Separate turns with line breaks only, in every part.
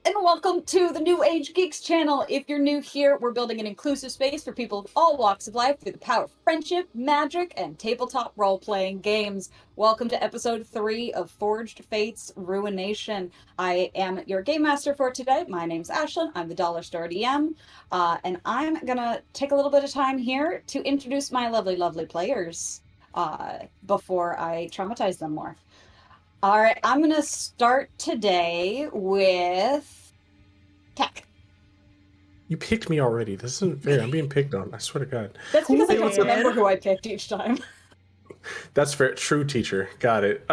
and welcome to the New Age Geeks channel. If you're new here, we're building an inclusive space for people of all walks of life through the power of friendship, magic, and tabletop role-playing games. Welcome to episode 3 of Forged Fates Ruination. I am your game master for today. My name's Aslinn. I'm the Dollar Store DM, and I'm gonna take a little bit of time here to introduce my lovely, lovely players before I traumatize them more. All right, I'm going to start today with Tech.
You picked me already. This isn't fair. I'm being picked on. I swear to God.
That's because I don't remember who I picked each time.
That's fair. True teacher. Got it.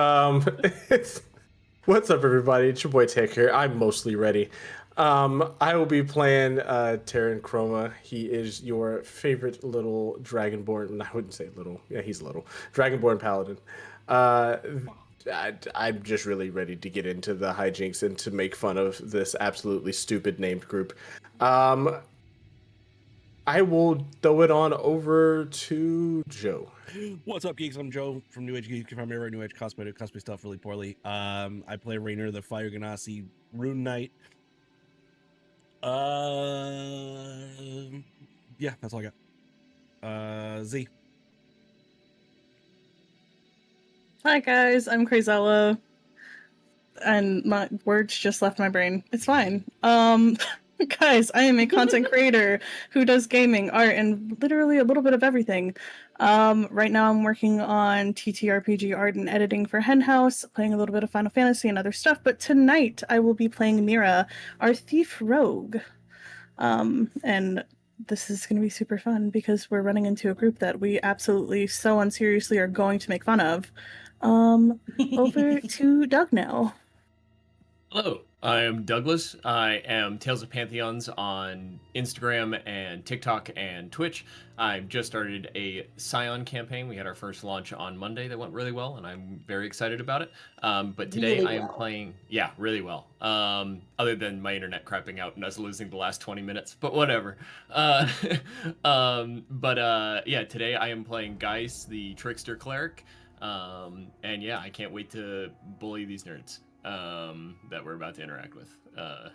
What's up, everybody? It's your boy Tech here. I'm mostly ready. I will be playing Terran Chroma. He is your favorite little Dragonborn. I wouldn't say little. Yeah, he's little. Dragonborn Paladin. I'm just really ready to get into the hijinks and to make fun of this absolutely stupid named group. I will throw it on over to Joe.
What's up, Geeks? I'm Joe from New Age Geeks. If I'm ever New Age cosplay stuff really poorly. I play Raynor, the Fire Ganassi Rune Knight. Yeah, that's all I got. Z.
Hi guys, I'm Zella, and my words just left my brain. It's fine. Guys, I am a content creator who does gaming, art, and literally a little bit of everything. Right now I'm working on TTRPG art and editing for Hen House, playing a little bit of Final Fantasy and other stuff, but tonight I will be playing Mira, our thief rogue. And this is going to be super fun because we're running into a group that we absolutely so unseriously are going to make fun of. Over to Doug now.
Hello, I am Douglas. I am Tales of Pantheons on Instagram and TikTok and Twitch. I've just started a Scion campaign. We had our first launch on Monday that went really well, and I'm very excited about it. But today
Really
I am
well.
playing, yeah, really well. Other than my internet crapping out and us losing the last 20 minutes, but whatever. Yeah, today I am playing Geis, the Trickster Cleric. And yeah, I can't wait to bully these nerds that we're about to interact with.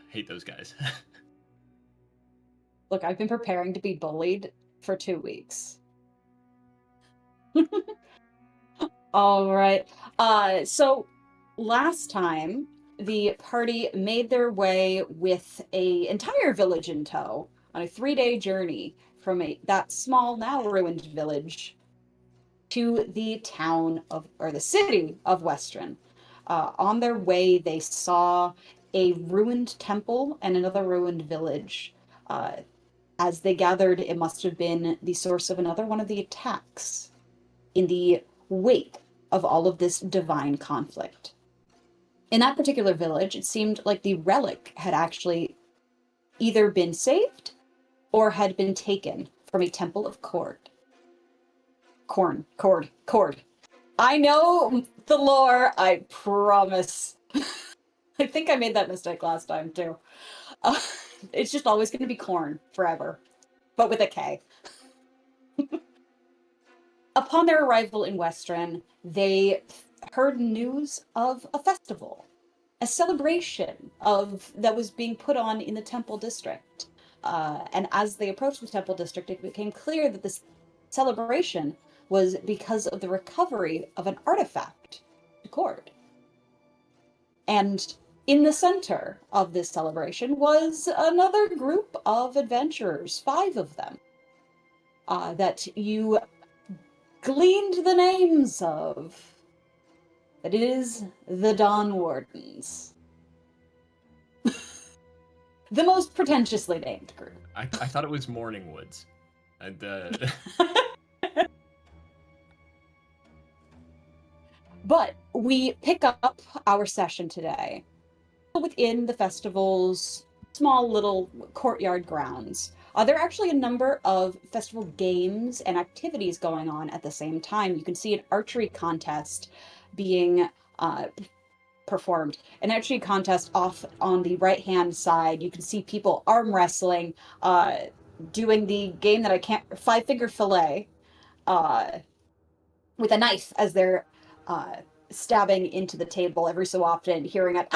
Hate those guys.
Look, I've been preparing to be bullied for 2 weeks. All right. So last time the party made their way with an entire village in tow on a 3-day journey from that small, now ruined village to the town of, or the city of Western. On their way, they saw a ruined temple and another ruined village. As they gathered, it must have been the source of another one of the attacks in the wake of all of this divine conflict. In that particular village, it seemed like the relic had actually either been saved or had been taken from a temple of Cord. I know the lore, I promise. I think I made that mistake last time, too. It's just always going to be corn forever, but with a K. Upon their arrival in Western, they heard news of a festival, a celebration that was being put on in the Temple District. And as they approached the Temple District, it became clear that this celebration was because of the recovery of an artifact to Cord. And in the center of this celebration was another group of adventurers, 5 of them, that you gleaned the names of. That is the Dawn Wardens. The most pretentiously named group.
I thought it was Morning Woods. And,
But we pick up our session today within the festival's small little courtyard grounds. There are actually a number of festival games and activities going on at the same time. You can see an archery contest being performed. An archery contest off on the right-hand side. You can see people arm wrestling, doing the game that I can't... 5-finger fillet, with a knife as they're stabbing into the table every so often, hearing it,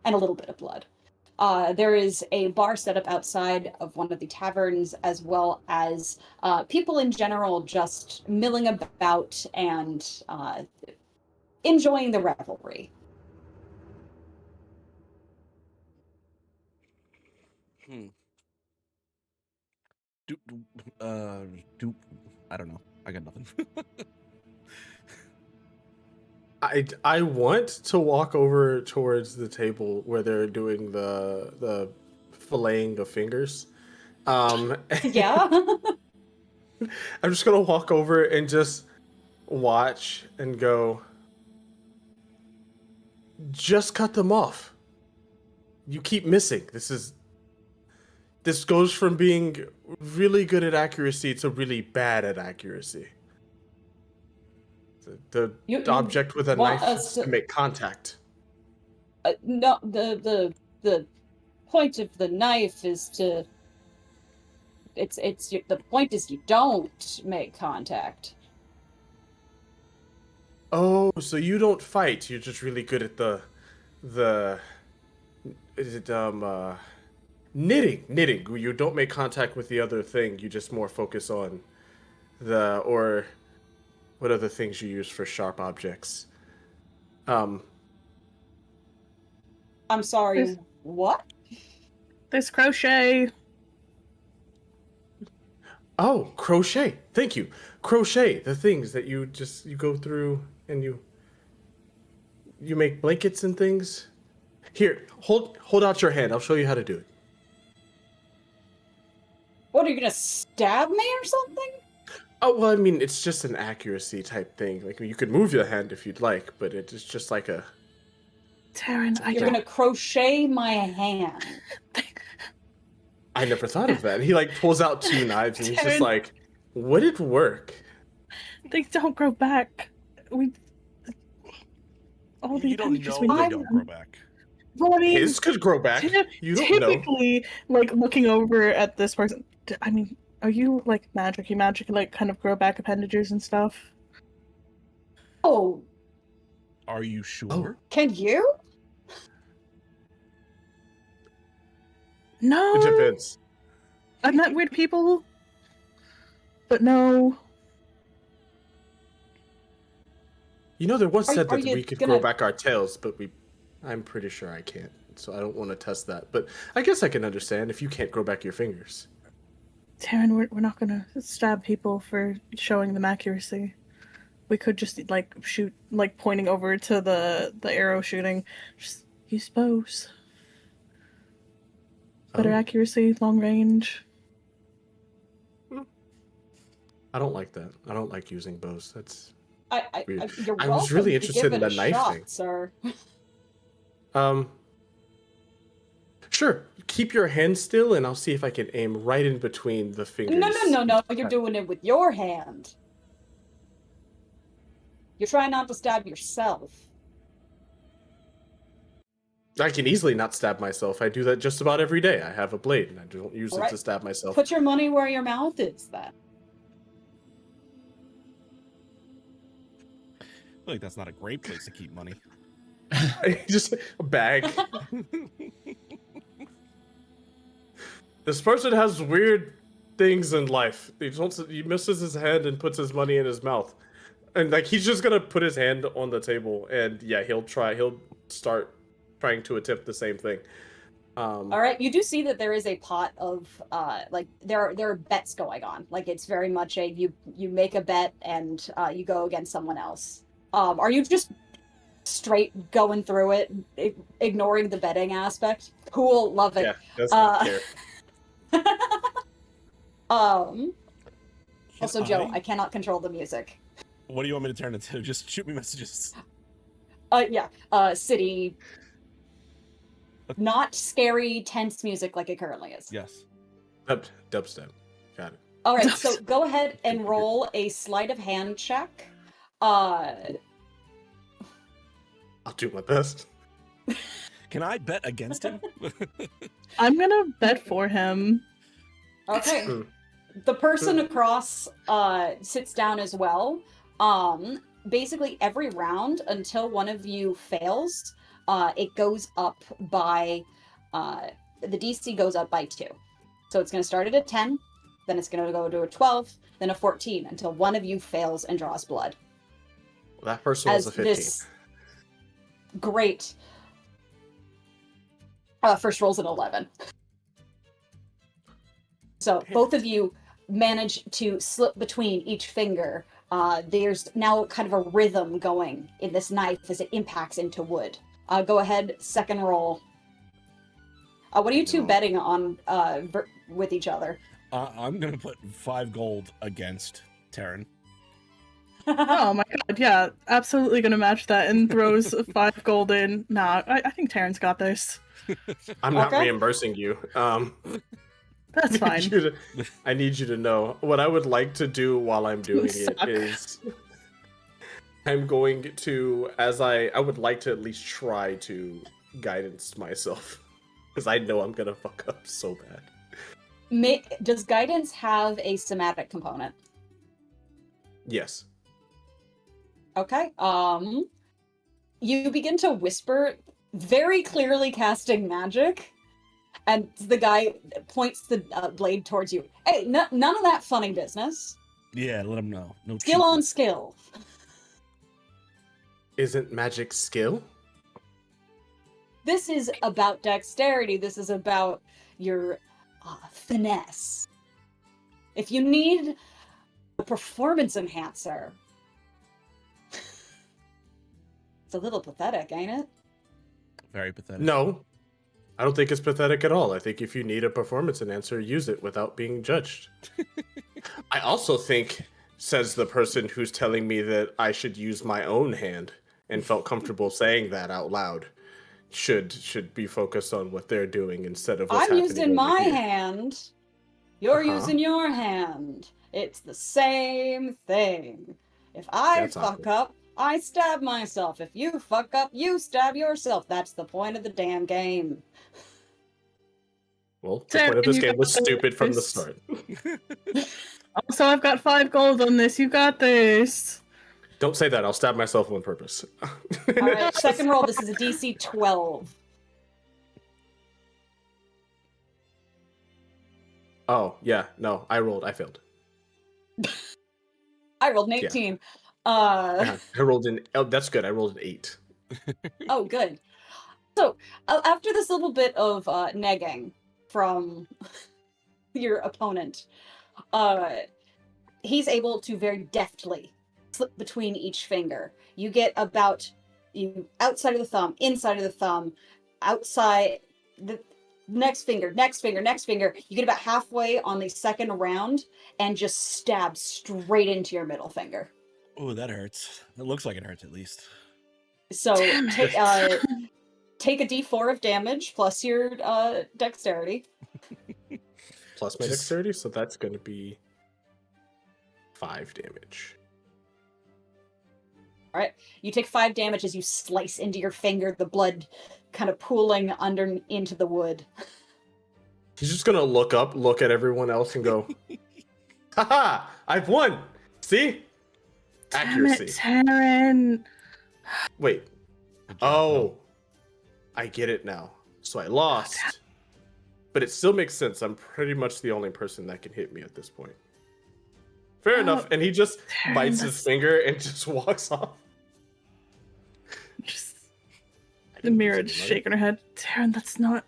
and a little bit of blood. There is a bar set up outside of one of the taverns, as well as people in general just milling about and enjoying the revelry.
I don't know. I got nothing.
I want to walk over towards the table where they're doing the filleting of fingers.
Yeah.
I'm just gonna walk over and just watch and go. Just cut them off. You keep missing. This goes from being really good at accuracy to really bad at accuracy. The
You
object with a
want
knife
us
to make contact.
No, the point of the knife is to. The point is you don't make contact.
Oh, so you don't fight. You're just really good at the is it knitting. You don't make contact with the other thing. You just more focus on or what other things you use for sharp objects.
I'm sorry, what?
There's crochet.
Oh, crochet. Thank you. Crochet, the things that you go through and you make blankets and things. Here, hold out your hand. I'll show you how to do it.
What, are you gonna stab me or something?
Oh, well, I mean, it's just an accuracy type thing. Like, you could move your hand if you'd like, but it's just like a...
Taryn,
You're gonna crochet my hand.
I never thought of that. He, like, pulls out 2 knives, and he's just like, would it work?
They don't grow back. All the
You don't
adventures
know
we
they
do.
don't grow back.
Well, I mean,
His could grow back. You don't know.
typically, like, looking over at this person, I mean, are you, like, magic? You magic, like, kind of grow back appendages and stuff?
Oh,
Are you sure?
can you?
No!
It depends.
I've met weird people, but no.
You know, there was
Are-
said
are
that
you
we could
gonna-
grow back our tails, but I'm pretty sure I can't. So I don't want to test that. But I guess I can understand if you can't grow back your fingers.
Taryn, we're not gonna stab people for showing them accuracy. We could just, like, shoot, like, pointing over to the arrow shooting. Just use bows. Better
Oh.
accuracy, long range.
I don't like that. I don't like using bows. That's weird.
You're
I
welcome
was really
to
interested
give
in
it
the
a
knife
shot,
thing.
sir.
Sure. Keep your hand still, and I'll see if I can aim right in between the fingers.
No. You're doing it with your hand. You're trying not to stab yourself.
I can easily not stab myself. I do that just about every day. I have a blade, and I don't use it
Alright.
to stab myself.
Put your money where your mouth is, then.
I feel like that's not a great place to keep money.
Just a bag. This person has weird things in life. He misses his hand and puts his money in his mouth. And like he's just gonna put his hand on the table and yeah, he'll start trying to attempt the same thing.
All right, you do see that there is a pot of like there are bets going on. Like it's very much a you make a bet and you go against someone else. Are you just straight going through it, ignoring the betting aspect? Cool, love it.
Yeah, does not care.
Also, Joe, I cannot control the music.
What do you want me to turn it to? Just shoot me messages.
City. Not scary, tense music like it currently is.
Yes.
Dubstep. Got it.
All right, so go ahead and roll a sleight of hand check.
I'll do my best.
Can I bet against him?
I'm gonna bet for him.
Okay. The person across sits down as well. Basically every round until one of you fails, it goes up by the DC goes up by 2. So it's going to start at a 10, then it's going to go to a 12, then a 14 until one of you fails and draws blood.
Well, that first one was a 15.
This great first roll's an 11. So both of you manage to slip between each finger. There's now kind of a rhythm going in this knife as it impacts into wood. Go ahead, second roll. What are you two betting on with each other?
I'm gonna put 5 gold against Terran.
Oh my god, yeah, absolutely gonna match that and throws 5 gold in. Nah, I think Terran's got this.
I'm not
Okay.
reimbursing you.
That's fine.
I need you to know what I would like to do while I'm doing it is I'm going to, I would like to at least try to guidance myself because I know I'm gonna fuck up so bad.
Does guidance have a somatic component?
Yes.
Okay. You begin to whisper, very clearly casting magic, and the guy points the blade towards you. Hey, none of that funny business.
Yeah, let him know. No
Skill
cheating.
on skill.
Isn't magic skill?
This is about dexterity. This is about your finesse. If you need a performance enhancer, it's a little pathetic, ain't it?
Very pathetic.
No. I don't think it's pathetic at all. I think if you need a performance enhancer, use it without being judged. I also think, says the person who's telling me that I should use my own hand and felt comfortable saying that out loud, should be focused on what they're doing instead of what's
I'm
happening
using my
over here.
hand. You're
Uh-huh.
using your hand. It's the same thing. If I
That's
fuck
awkward.
up, I stab myself. If you fuck up, you stab yourself. That's the point of the damn game.
Well, the
Sarah,
point of this
you
game
got
was stupid from the
this.
start.
Also, I've got 5 gold on this. You got this.
Don't say that. I'll stab myself on purpose.
All right, second roll. This is a DC 12.
Oh, yeah. No, I rolled. I failed.
I rolled an
Yeah.
18.
I rolled an... Oh, that's good. I rolled an 8.
Oh, good. So, after this little bit of negging from your opponent, he's able to very deftly slip between each finger. You get about outside of the thumb, inside of the thumb, outside the next finger, next finger, next finger. You get about halfway on the second round and just stab straight into your middle finger.
Oh, that hurts. It looks like it hurts at least.
So
Damn
take
it.
take a d4 of damage plus your dexterity.
Plus my
Just-
dexterity, so that's going to be 5 damage.
All right, you take 5 damage as you slice into your finger, the blood kind of pooling under into the wood.
He's just going to look up, look at everyone else, and go, haha, I've won! See?
Damn
Accuracy.
it, Terran.
Wait.
Good job,
Oh. I get it now. So I lost. But it still makes sense. I'm pretty much the only person that can hit me at this point. Fair enough. And he just
Terran,
bites his
that's-
finger and just walks off.
Just
I
the
didn't
mirror
lose
just
any money.
shaking her head. Terran, that's not.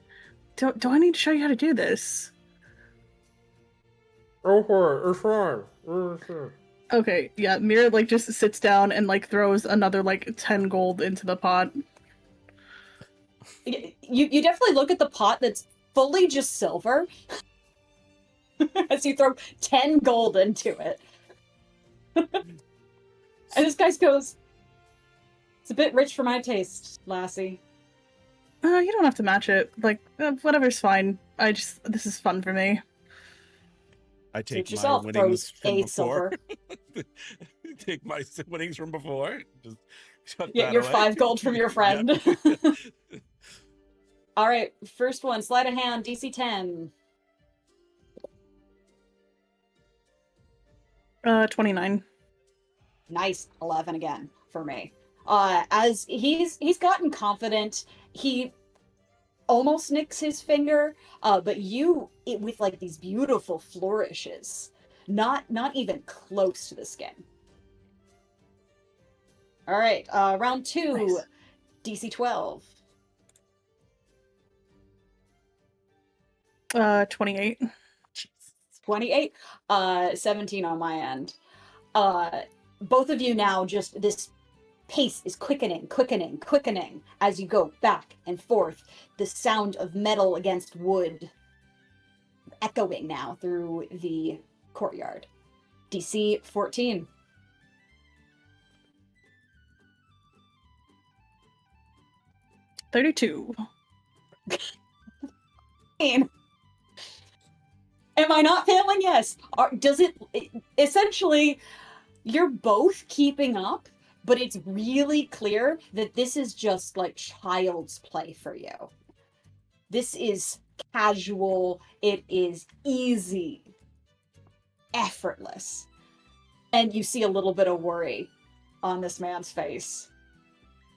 Do I need to show you how to do this?
Oh, for it's fine. It's fine.
Okay, yeah, Mira like just sits down and like throws another like 10 gold into the pot.
You definitely look at the pot that's fully just silver as you throw 10 gold into it. And this guy goes, "It's a bit rich for my taste, lassie."
You don't have to match it. Like, whatever's fine. This is fun for me.
I
Suit
take my
yourself,
winnings
throws
from
a
before.
silver.
Take my winnings from before. Just chuck
Yeah,
that
your
away.
5 gold from your
Yep.
friend. All right, first one, sleight of hand, DC 10.
29.
Nice, 11 again for me. As he's gotten confident, he almost nicks his finger, but with like these beautiful flourishes, not even close to the skin. All right, round 2,
Nice.
DC 12.
28.
28, 17 on my end. Both of you now, just this pace is quickening as you go back and forth. The sound of metal against wood echoing now through the courtyard. DC 14.
$32.
Am I not failing? Yes. Does it essentially, you're both keeping up, but it's really clear that this is just like child's play for you. This is casual, it is easy, effortless. And you see a little bit of worry on this man's face.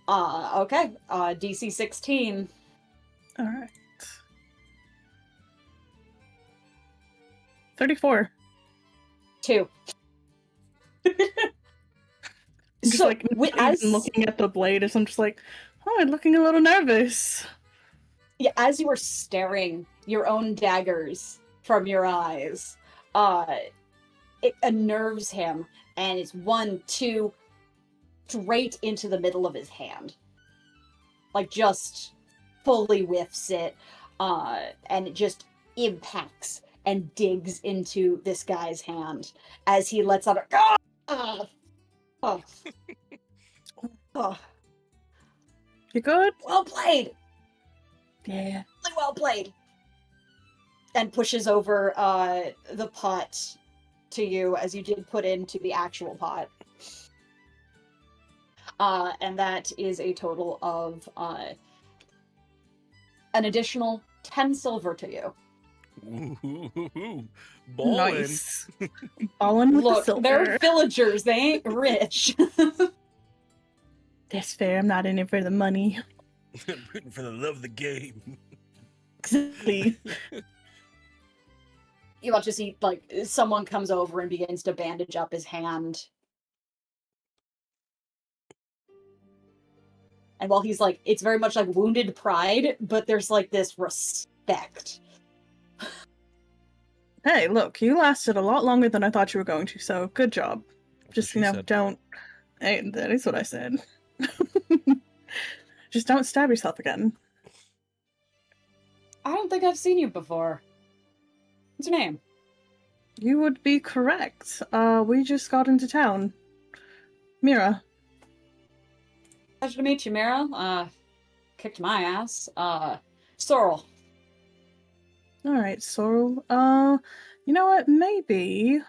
Okay, DC 16.
All right. 34.
2.
Just
So,
like not even looking at the blade, as I'm just like, oh, I'm looking a little nervous.
yeah, as you were staring your own daggers from your eyes, it unnerves him, and it's 1, 2, straight into the middle of his hand. Like, just fully whiffs it, and it just impacts and digs into this guy's hand as he lets out a... Oh. Oh.
You good?
Well played!
Yeah.
Really well played! And pushes over the pot to you, as you did put into the actual pot. And that is a total of an additional 10 silver to you.
Ooh, ballin'.
Nice. Ballin' with the
Look,
silver.
they're villagers, they ain't rich.
That's fair, I'm not in it for the money.
I'm rooting for the love of the game.
Exactly.
You watch to see, like, someone comes over and begins to bandage up his hand. And while he's like, it's very much like wounded pride, but there's like this respect.
Hey, look, you lasted a lot longer than I thought you were going to, so good job. Just,
she
you know,
said.
don't... Hey, that is what I said. Just don't stab yourself again.
I don't think I've seen you before. What's your name?
You would be correct. We just got into town. Mira.
Pleasure to meet you, Mira. Kicked my ass. Sorrel.
Alright, Sorrel. You know what? Maybe,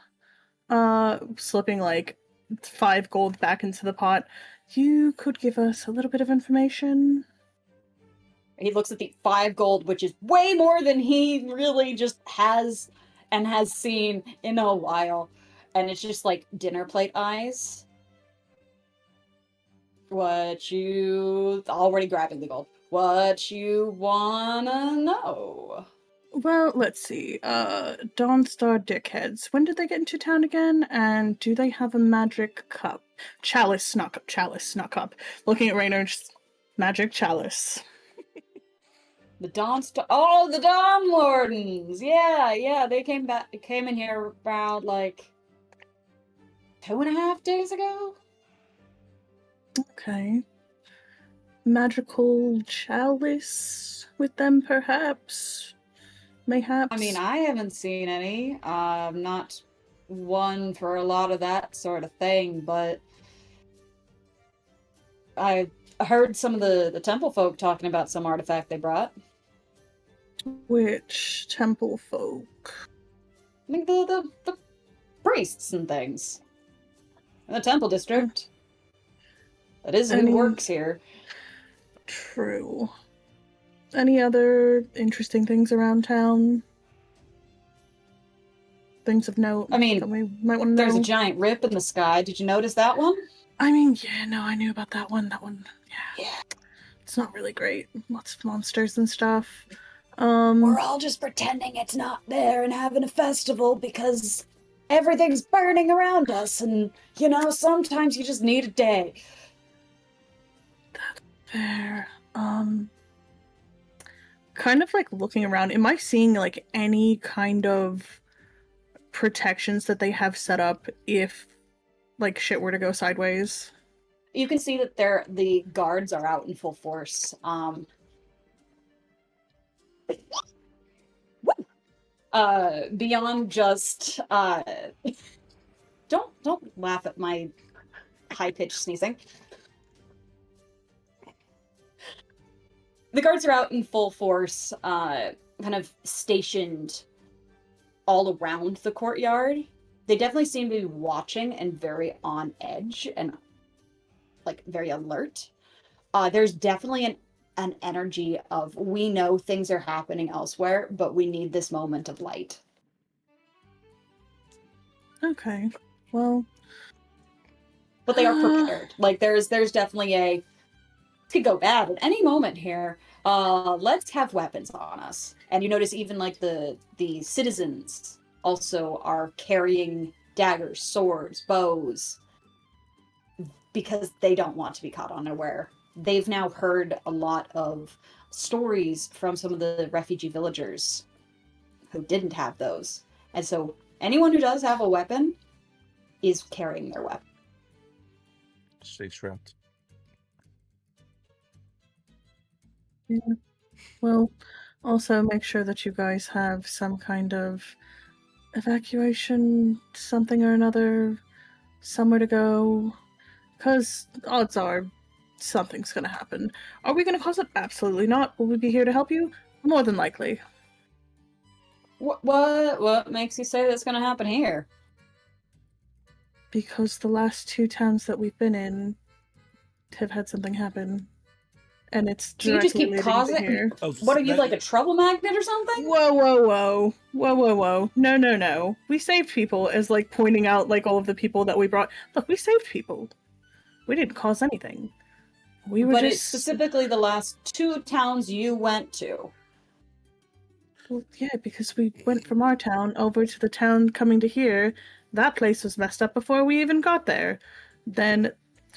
slipping like 5 gold back into the pot, you could give us a little bit of information.
He looks at the 5 gold, which is way more than he really just has and has seen in a while. And it's just like dinner plate eyes. What you... Already grabbing the gold. What you wanna know?
Well, let's see. Dawnstar Dickheads. When did they get into town again? And do they have a magic cup? Chalice snuck up. Looking at Raynor, just magic chalice.
The Oh, the Dawn Lordens! Yeah, they came in here around, like, 2.5 days ago?
Okay. Magical chalice with them, perhaps? Mayhaps?
I mean, I haven't seen any. I'm not one for a lot of that sort of thing, but I heard some of the temple folk talking about some artifact they brought.
Which temple folk?
I think the priests and things. In the temple district. That is who works here.
True. Any other interesting things around town? Things of note
I mean,
that we might want to know?
there's a giant rip in the sky. Did you notice that one?
I mean, yeah, no, I knew about that one. That one, yeah.
Yeah.
It's not really great. Lots of monsters and stuff.
We're all just pretending it's not there and having a festival because everything's burning around us, and sometimes you just need a day.
Fair. Kind of like looking around, am I seeing like any kind of protections that they have set up if like shit were to go sideways?
You can see that the guards are out in full force. Beyond just don't laugh at my high-pitched sneezing. The guards are out in full force, kind of stationed all around the courtyard. They definitely seem to be watching and very on edge and like very alert. There's definitely an energy of, we know things are happening elsewhere, but we need this moment of light.
Okay. Well,
But they are prepared. Like there's definitely it could go bad at any moment here. Let's have weapons on us. And you notice even like the citizens also are carrying daggers, swords, bows, because they don't want to be caught unaware. They've now heard a lot of stories from some of the refugee villagers who didn't have those. And so anyone who does have a weapon is carrying their weapon.
Stay strapped.
yeah. Well, also make sure that you guys have some kind of evacuation, something or another, somewhere to go. Because odds are something's gonna happen. Are we gonna cause it? Absolutely not. Will we be here to help you? More than likely.
What makes you say that's going to happen here?
Because the last 2 towns that we've been in have had something happen. And it's
So you just
directly
keep
leading to
causing.
here.
Oh,
What are you,
that-
like a trouble magnet or something?
Whoa. No. We saved people, as like pointing out like all of the people that we brought. Look, we saved people. We didn't cause anything. We were
But
just
it's specifically the last 2 towns you went to.
Well, yeah, because we went from our town over to the town coming to here. That place was messed up before we even got there. Then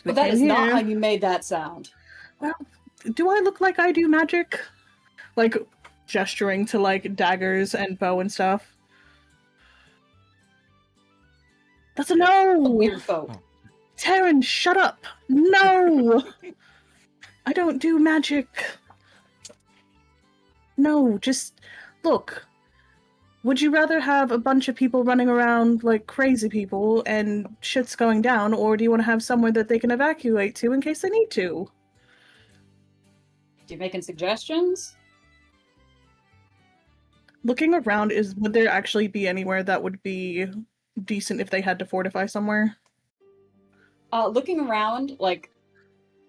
we
But that
came
is
here.
not how you made that sound.
Well, do I look like I do magic? Like gesturing to like daggers and bow and stuff. That's a
A
no.
weird folk.
Taryn, shut up. No. I don't do magic. No, just look. Would you rather have a bunch of people running around like crazy people and shit's going down, or do you want to have somewhere that they can evacuate to in case they need to?
You making suggestions?
Looking around, would there actually be anywhere that would be decent if they had to fortify somewhere?
Looking around, like,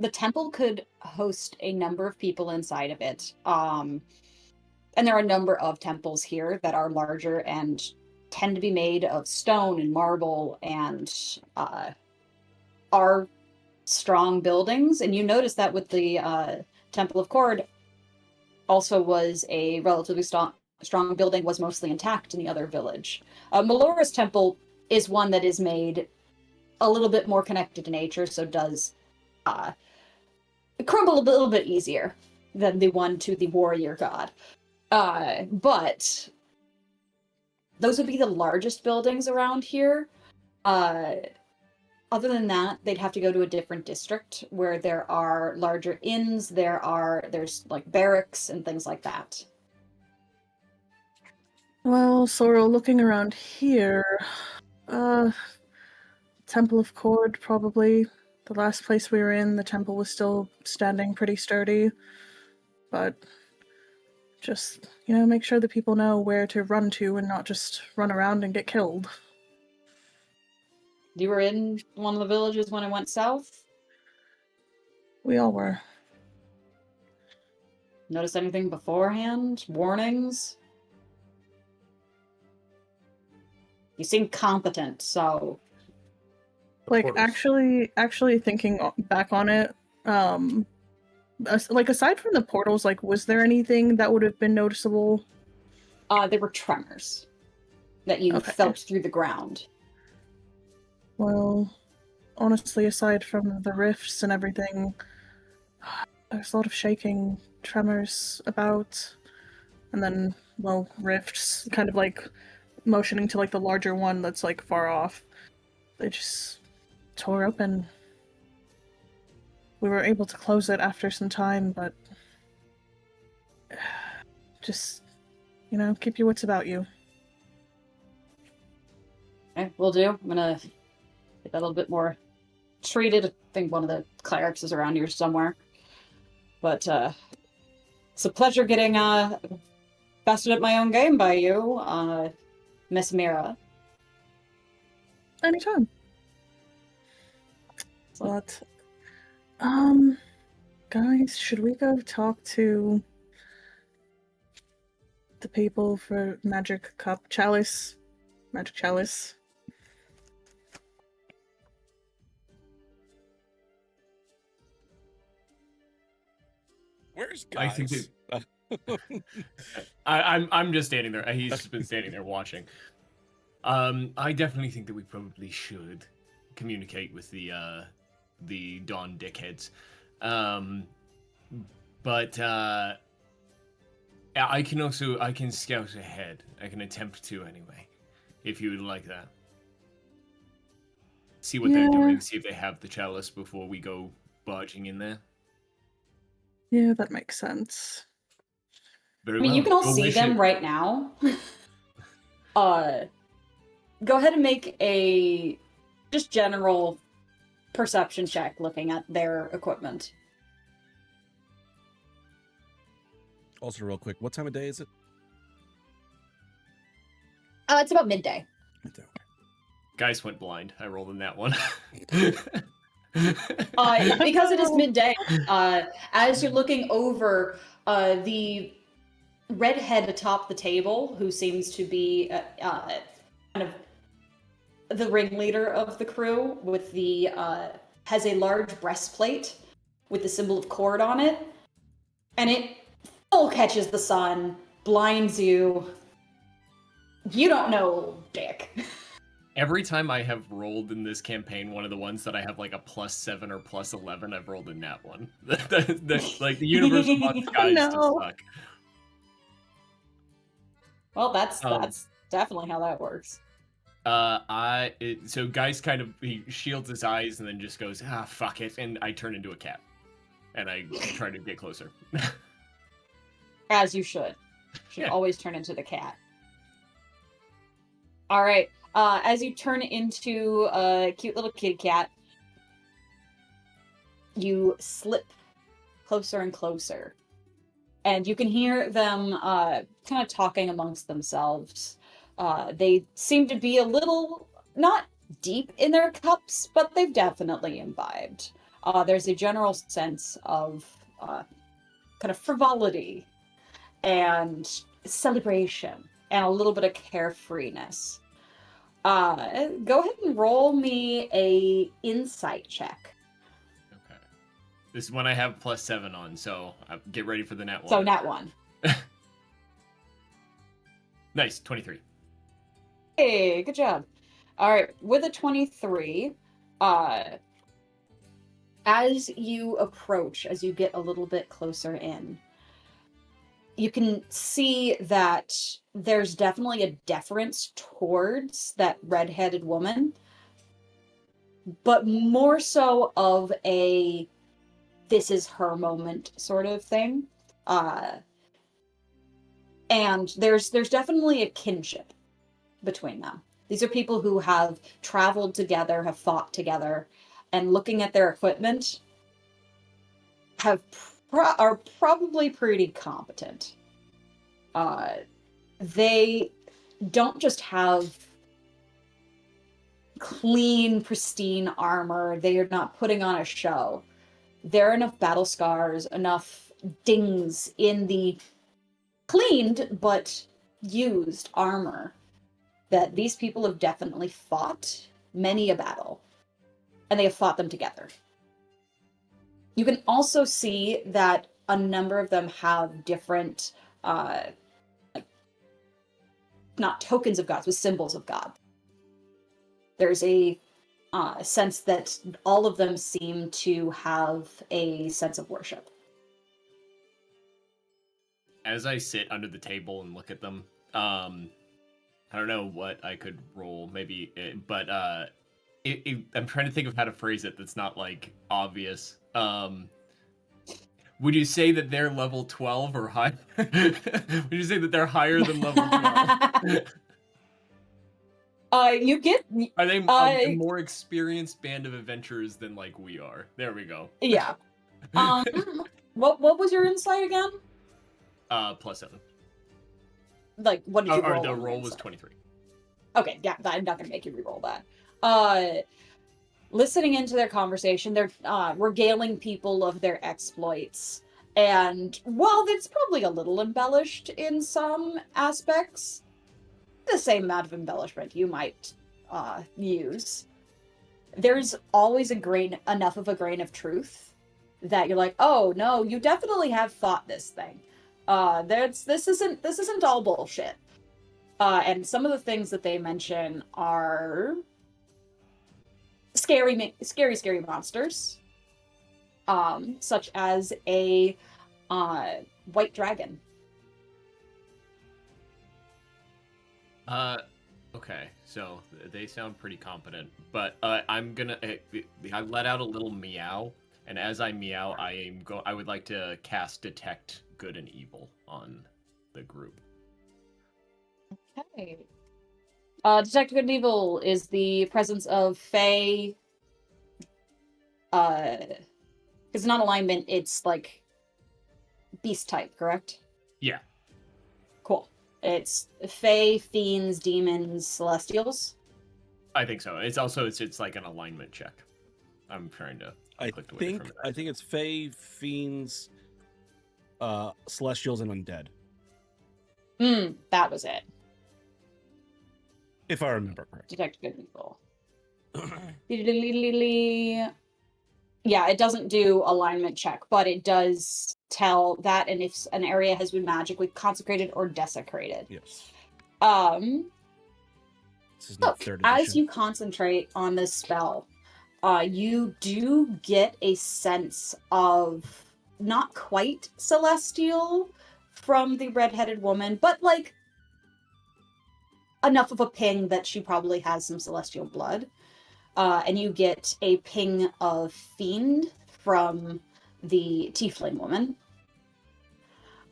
the temple could host a number of people inside of it. And there are a number of temples here that are larger and tend to be made of stone and marble and are strong buildings. And you notice that with the Temple of Cord, also was a relatively strong building, was mostly intact in the other village. Melora's temple is one that is made a little bit more connected to nature, so does crumble a little bit easier than the one to the warrior god. But those would be the largest buildings around here. Other than that, they'd have to go to a different district where there are larger inns, there's like barracks and things like that.
Well, Sorrel, looking around here, Temple of Cord, probably. The last place we were in, the temple was still standing pretty sturdy. But just, make sure that people know where to run to and not just run around and get killed.
You were in one of the villages when I went south?
We all were.
Notice anything beforehand? Warnings? You seem competent, so
Like,
portals.
actually thinking back on it, like, aside from the portals, like, was there anything that would have been noticeable?
There were tremors that you
Okay.
felt through the ground.
Well, honestly, aside from the rifts and everything, there's a lot of shaking, tremors about, and then, well, rifts, kind of like motioning to like the larger one that's like far off. They just tore open. We were able to close it after some time, but just, keep your wits about you.
Okay, will do. I'm gonna get that a little bit more treated. I think one of the clerics is around here somewhere. But it's a pleasure getting bested at my own game by you, Miss Mira.
Anytime.
So,
But, guys, should we go talk to the people for Magic Cup Chalice? Magic Chalice.
Where's
I think
guys?
I'm just standing there. He's just been standing there watching. I definitely think that we probably should communicate with the Dawn dickheads. But I can scout ahead. I can attempt to anyway, if you would like that. See what they're
Yeah.
doing. See if they have the chalice before we go barging in there.
Yeah, that makes sense.
Very
I mean,
well.
you can all
Go
see
wish
them
it.
right now. Go ahead and make a just general perception check looking at their equipment.
Also, real quick, what time of day is it?
It's about midday.
Guys went blind. I rolled in that one.
Because it is midday, as you're looking over, the redhead atop the table, who seems to be kind of the ringleader of the crew, with the has a large breastplate with the symbol of Cord on it, and it full catches the sun, blinds you. You don't know, Dick.
Every time I have rolled in this campaign, one of the ones that I have like a +7 or +11, I've rolled in that one. Like the universe wants guys to
No.
suck.
Well, that's definitely how that works.
So Geist he shields his eyes and then just goes, fuck it, and I turn into a cat, and I try to get closer.
As you should. Should
Yeah.
always turn into the cat. All right. As you turn into a cute little kitty cat, you slip closer and closer. And you can hear them kind of talking amongst themselves. They seem to be a little, not deep in their cups, but they've definitely imbibed. There's a general sense of kind of frivolity and celebration and a little bit of carefreeness. Go ahead and roll me a insight check.
Okay. This is when I have +7 on, so get ready for the nat 1.
So nat 1.
Nice, 23.
Hey, good job. All right, with a 23, as you approach, as you get a little bit closer in, you can see that there's definitely a deference towards that red-headed woman, but more so of a this is her moment sort of thing. And there's definitely a kinship between them. These are people who have traveled together, have fought together, and looking at their equipment, are probably pretty competent. They don't just have clean, pristine armor. They are not putting on a show. There are enough battle scars, enough dings in the cleaned but used armor that these people have definitely fought many a battle. and they have fought them together. You can also see that a number of them have different, not tokens of gods, but symbols of God. There's a sense that all of them seem to have a sense of worship.
As I sit under the table and look at them, I don't know what I could roll, maybe, but I'm trying to think of how to phrase it that's not, like, obvious. Would you say that they're level 12 or high? Would you say that they're higher than level 12?
You get...
Are they a more experienced band of adventurers than, like, we are? There we go.
Yeah. What was your insight again?
+7.
Like, what did you roll?
The roll was 23.
Okay, yeah, I'm not gonna make you re-roll that. Listening into their conversation, they're regaling people of their exploits. And while it's probably a little embellished in some aspects, the same amount of embellishment you might use, there's always enough of a grain of truth that you're like, oh no, you definitely have fought this thing. This isn't all bullshit. And some of the things that they mention are scary monsters, such as a white dragon.
Okay, so they sound pretty competent, but I'm gonna I let out a little meow, and as I meow, I would like to cast Detect Good and Evil on the group.
Okay. Detect Good and Evil is the presence of Fae. It's not alignment, it's like beast type, correct?
Yeah.
Cool. It's Fae, fiends, demons, celestials.
I think so. It's like an alignment check. I'm trying to click away from it.
I think it's Fae, fiends, celestials, and undead.
That was it.
If I remember correctly.
Detect Good and Evil. Yeah, it doesn't do alignment check, but it does tell that, and if an area has been magically consecrated or desecrated.
Yes.
This is not third edition. As you concentrate on this spell, you do get a sense of not quite celestial from the red-headed woman, but like enough of a ping that she probably has some celestial blood. And you get a ping of fiend from the tiefling woman.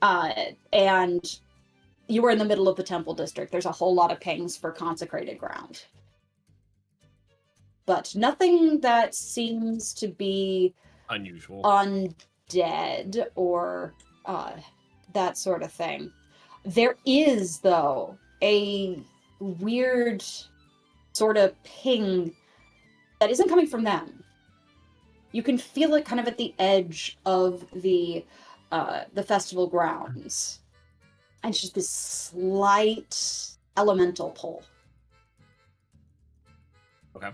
And you were in the middle of the temple district. There's a whole lot of pings for consecrated ground. But nothing that seems to be
unusual,
undead, or that sort of thing. There is, though, a weird sort of ping that isn't coming from them. You can feel it kind of at the edge of the festival grounds. And it's just this slight elemental pull.
Okay.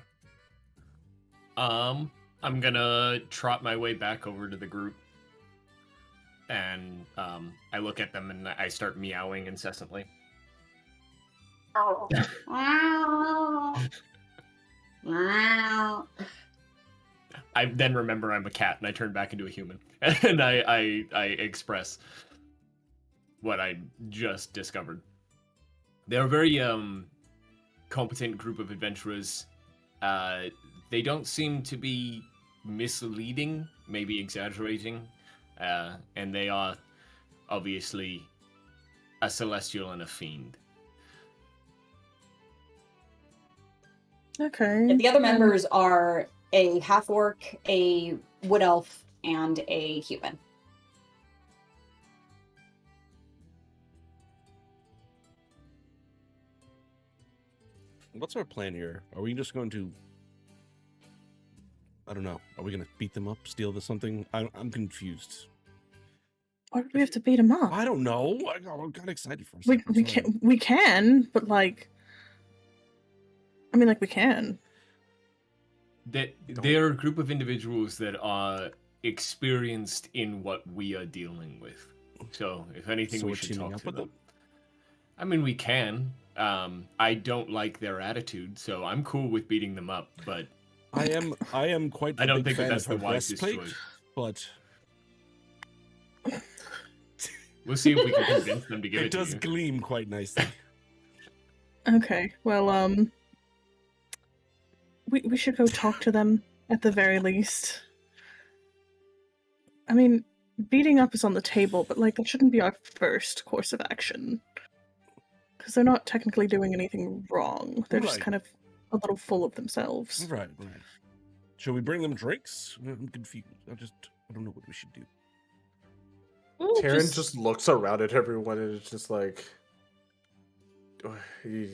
I'm gonna trot my way back over to the group. And I look at them and I start meowing incessantly.
Oh. Wow.
I then remember I'm a cat and I turn back into a human. And I express what I just discovered. They're a very competent group of adventurers. They don't seem to be misleading, maybe exaggerating. And they are obviously a celestial and a fiend.
Okay.
And the other members are a half-orc, a wood elf, and a human.
What's our plan here? Are we just going to... I don't know. Are we going to beat them up, steal something? I'm confused.
Why do we have to beat them up?
I don't know. I got excited for a
second. We can, but like... I mean, like, we can.
that they're a group of individuals that are experienced in what we are dealing with. So if anything,
So
we
we're
should
teaming
talk
up
to
with
them.
them?
I mean, we can. I don't like their attitude, so I'm cool with beating them up, but
I am quite
I
a
don't
big
think that
fan
that's
of her
the wisest
breastplate,
choice.
but
We'll see if we can convince them to give
it
it to
does
you.
gleam quite nicely.
Okay, well, we should go talk to them at the very least. I mean, beating up is on the table, but like that shouldn't be our first course of action. Because they're not technically doing anything wrong. They're just
Right.
kind of a little full of themselves.
Right. Should we bring them drinks? I'm confused. I don't know what we should do.
Well,
Taryn just looks around at everyone and it's just like he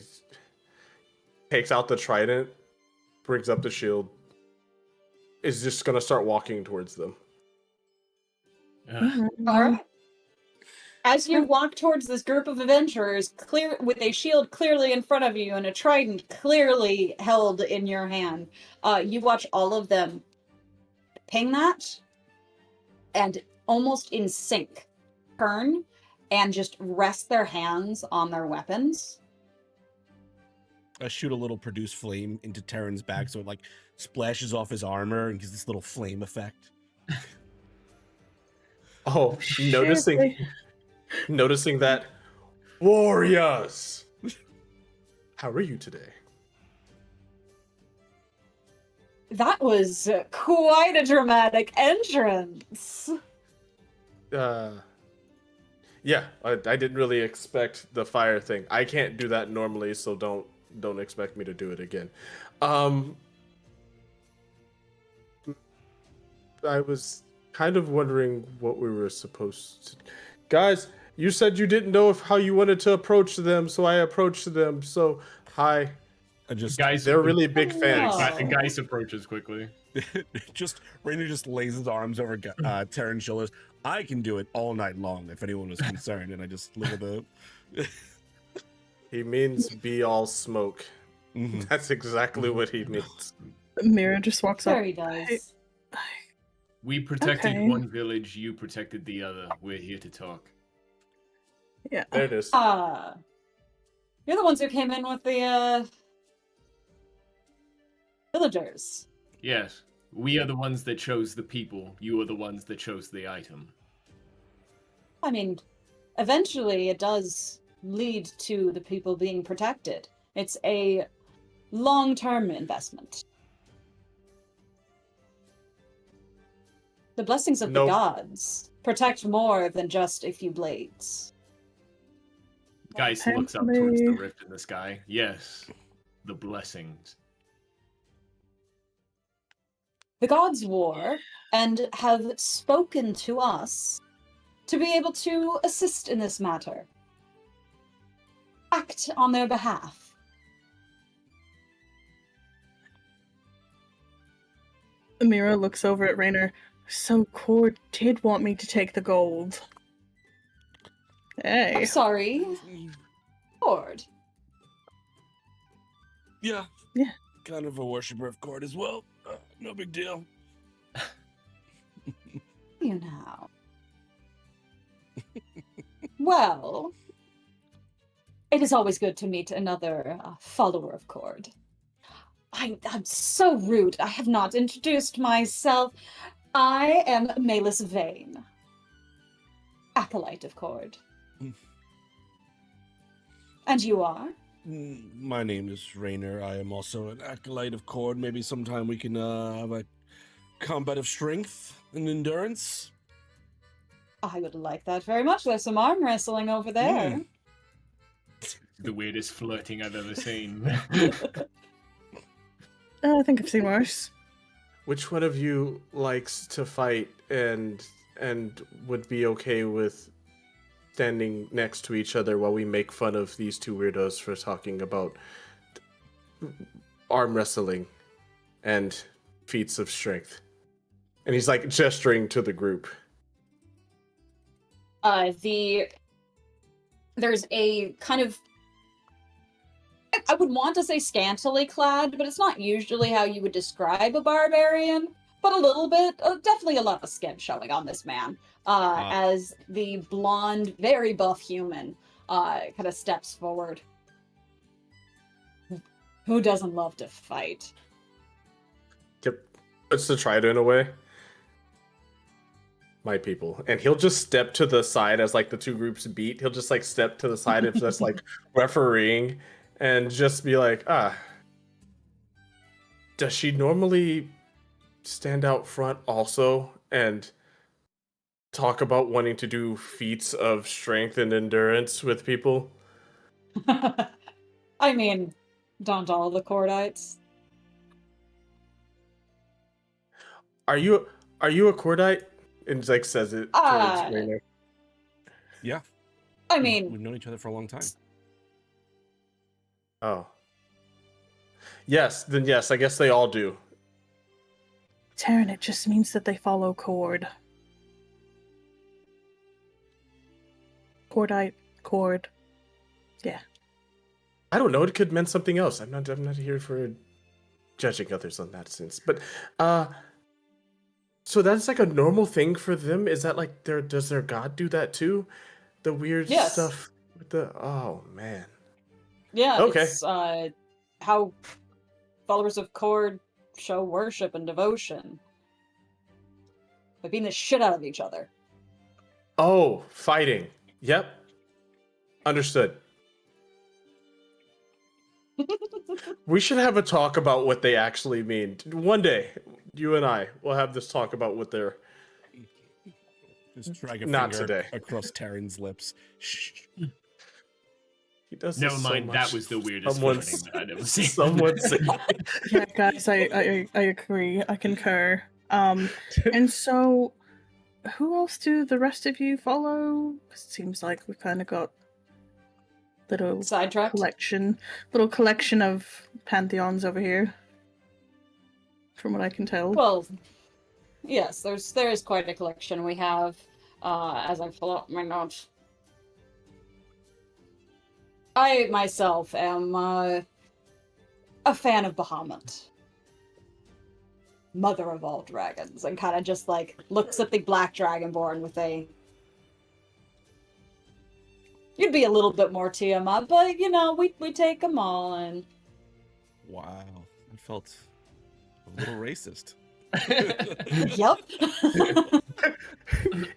takes out the trident, brings up the shield, is just gonna start walking towards them.
Ugh.
All right. As you walk towards this group of adventurers, clear with a shield clearly in front of you and a trident clearly held in your hand, you watch all of them ping that and almost in sync turn and just rest their hands on their weapons.
I shoot a little produce flame into Terran's back so it like splashes off his armor and gives this little flame effect.
Oh,
shit,
noticing that warriors. How are you today?
That was quite a dramatic entrance.
Yeah, I didn't really expect the fire thing. I can't do that normally, so don't expect me to do it again. I was kind of wondering what we were supposed to... Guys, you said you didn't know how you wanted to approach them, so I approached them. So, hi.
Guys,
They're really big fans.
Oh.
Geist approaches quickly.
Raynor just lays his arms over Terran's shoulders. I can do it all night long if anyone was concerned, and I just look at the.
He means be all smoke.
Mhm.
That's exactly what he means.
Mira just walks
Sure
up.
he does.
We protected
Okay.
one village, you protected the other. We're here to talk.
Yeah.
There it is.
You're the ones who came in with the villagers.
Yes, we are the ones that chose the people. You are the ones that chose the item.
I mean, eventually it does lead to the people being protected. It's a long-term investment. The blessings of the
Nope.
gods protect more than just a few blades.
Geist looks up towards the
Apparently-
rift in the sky. Yes, the blessings.
The gods war and have spoken to us to be able to assist in this matter. Act on their behalf.
Mira looks over at Raynor. So Cord did want me to take the gold. Hey.
I'm sorry, Lord.
Yeah.
Yeah.
Kind of a worshiper of Cord as well. No big deal.
You know. Well, it is always good to meet another follower of Cord. I'm so rude. I have not introduced myself. I am Malus Vane, acolyte of Cord. And you are?
My name is Raynor. I am also an acolyte of Cord. Maybe sometime we can have a combat of strength and endurance.
I would like that very much. There's some arm wrestling over there.
The weirdest flirting I've ever seen.
I think I've seen worse.
Which one of you likes to fight and would be okay with standing next to each other while we make fun of these two weirdos for talking about arm wrestling and feats of strength? And he's like gesturing to the group.
There's a kind of a I would want to say scantily clad, but it's not usually how you would describe a barbarian. But a little bit, definitely a lot of skin showing on this man, as the blonde, very buff human kind of steps forward. Who doesn't love to fight?
Yep. It's to try it in a way. My people. And he'll just step to the side as like the two groups beat. He'll just like step to the side and just like refereeing and just be like, does she normally stand out front also and talk about wanting to do feats of strength and endurance with people?
I mean, don't all the Cordites?
Are you a Cordite? And like says it towards Raynor.
Yeah.
I mean,
we've known each other for a long time.
Oh. Yes, then yes, I guess they all do.
Terran, it just means that they follow Cord. Cordite, Cord. Yeah.
I don't know, it could mean something else. I'm not here for judging others on that sense. But so that's like a normal thing for them? Is that like does their god do that too? The weird stuff with the man.
Yeah,
okay.
It's how followers of Cord show worship and devotion. By beating the shit out of each other.
Oh, fighting. Yep. Understood. We should have a talk about what they actually mean. One day, you and I will have this talk about what they're...
Just drag a
Not
finger
today.
across Terran's lips. Shh.
He does
Never
this
mind,
so
that
much.
was the weirdest
Someone's-
thing that I've ever seen.
Someone say...
Yeah, guys, I agree. I concur. And so, who else do the rest of you follow? 'Cause it seems like we've kind of got little
Sidetracked?
little collection of pantheons over here. From what I can tell.
Well, yes, there is quite a collection. We have, as I pull up my notes. I myself am a fan of Bahamut. Mother of all dragons, and kind of just like looks at the black dragonborn with a... You'd be a little bit more Tiamat, but you know, we take them all, and...
Wow. I felt a little racist.
Yep.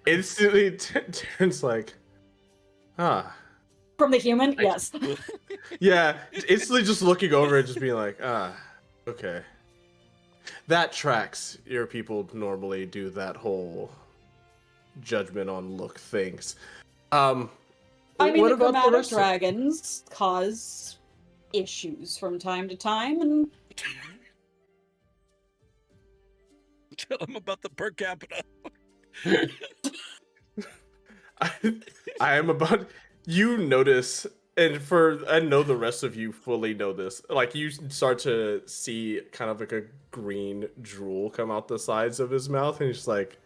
Instantly turns like...
From the human, yes.
Yeah, instantly just looking over and just being like, okay. That tracks. Your people normally do that whole judgment on look things.
I mean,
what
the
about the
chromatic
rest of-
dragons cause issues from time to time, and
Tell him about the per capita.
I am about... You notice, and I know the rest of you fully know this, like you start to see kind of like a green drool come out the sides of his mouth, and he's just like,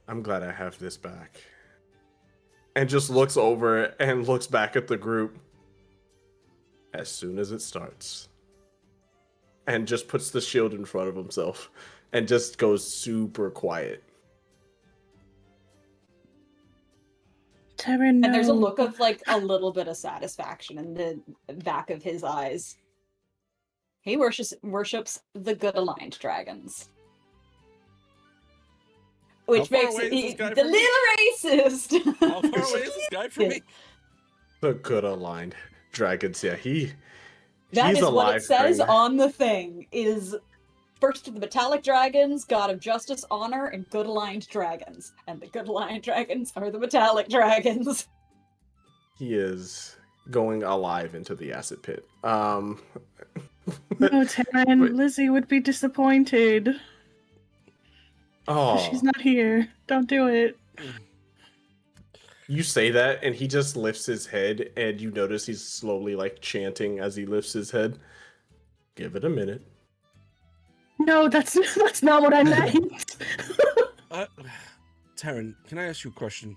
I'm glad I have this back. And just looks over and looks back at the group as soon as it starts. And just puts the shield in front of himself and just goes super quiet.
Terran,
there's a
no.
look of like a little bit of satisfaction in the back of his eyes. He worships the good aligned dragons. Which
far
makes
away is this guy
the
from me?
little racist.
How far away is this guy from me?
The good aligned dragons, yeah, he's
That is
alive
what it says
during-
on the thing, is first of the metallic dragons, god of justice, honor, and good aligned dragons. And the good aligned dragons are the metallic dragons.
He is going alive into the acid pit.
No, Terran,
Wait.
Lizzie would be disappointed.
Oh,
She's not here. Don't do it.
you say that, and he just lifts his head, and you notice he's slowly like chanting as he lifts his head. Give it a minute.
No, that's not what I meant.
Terran, can I ask you a question?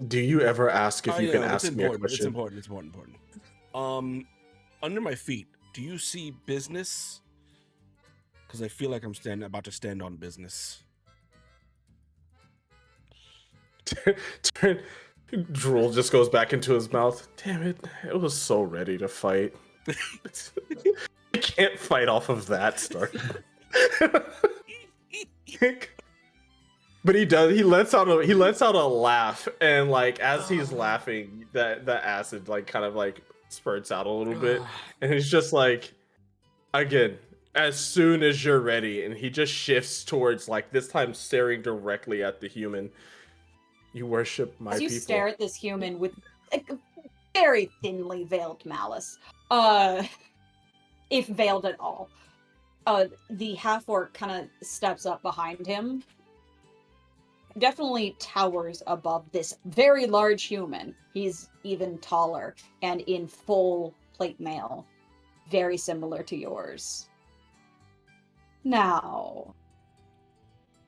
Do you ever ask if you can
it's
ask me a
important.
question?
It's important. Under my feet, do you see business? Because I feel like I'm about to stand on business.
Drool just goes back into his mouth. Damn it! It was so ready to fight. I can't fight off of that start. But he does. He lets out a laugh, and like as he's laughing, the acid like kind of like spurts out a little bit, and he's just like, again, as soon as you're ready, and he just shifts towards like this time staring directly at the human. You worship my
As you
people.
stare at this human with a very thinly veiled malice, if veiled at all, the half-orc kind of steps up behind him. Definitely towers above this very large human. He's even taller and in full plate mail, very similar to yours. Now,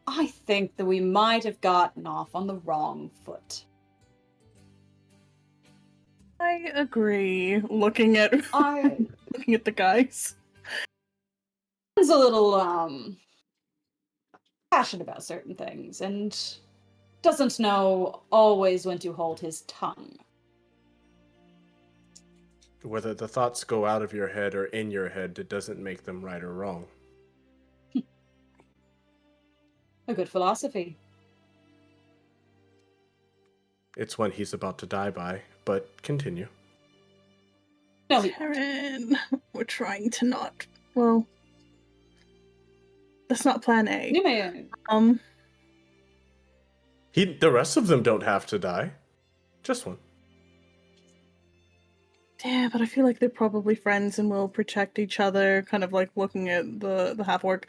I think that we might have gotten off on the wrong foot.
I agree. Looking at looking at the guys.
He's a little passionate about certain things and doesn't know always when to hold his tongue.
Whether the thoughts go out of your head or in your head, it doesn't make them right or wrong.
A good philosophy.
It's one he's about to die by, but continue.
No,
Karen, we're trying to not. Well, that's not plan A.
you may.
The rest of them don't have to die. Just one.
Yeah, but I feel like they're probably friends and will protect each other, kind of like looking at the half-orc.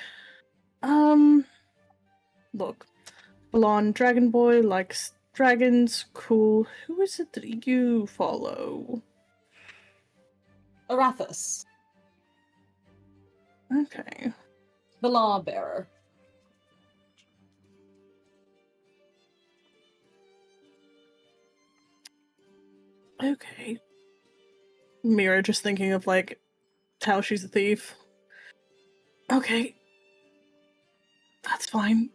Look. Blonde dragon boy likes dragons, cool. Who is it that you follow?
Arathis,
Okay.
the law bearer.
Okay. Mira just thinking of like how she's a thief. Okay. That's fine.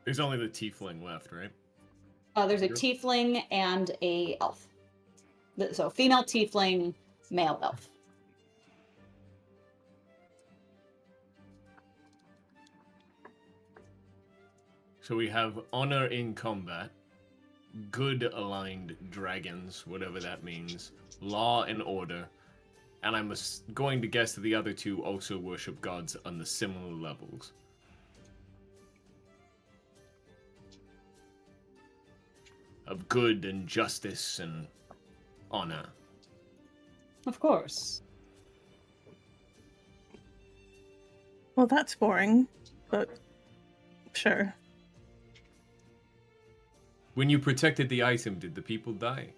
There's only the tiefling left, right?
There's a tiefling and a elf. So female tiefling, male elf.
So we have honor in combat, good aligned dragons, whatever that means, law and order, and I'm going to guess that the other two also worship gods on the similar levels. Of good and justice and honor.
Of course.
Well, that's boring, but sure.
When you protected the item, did the people die?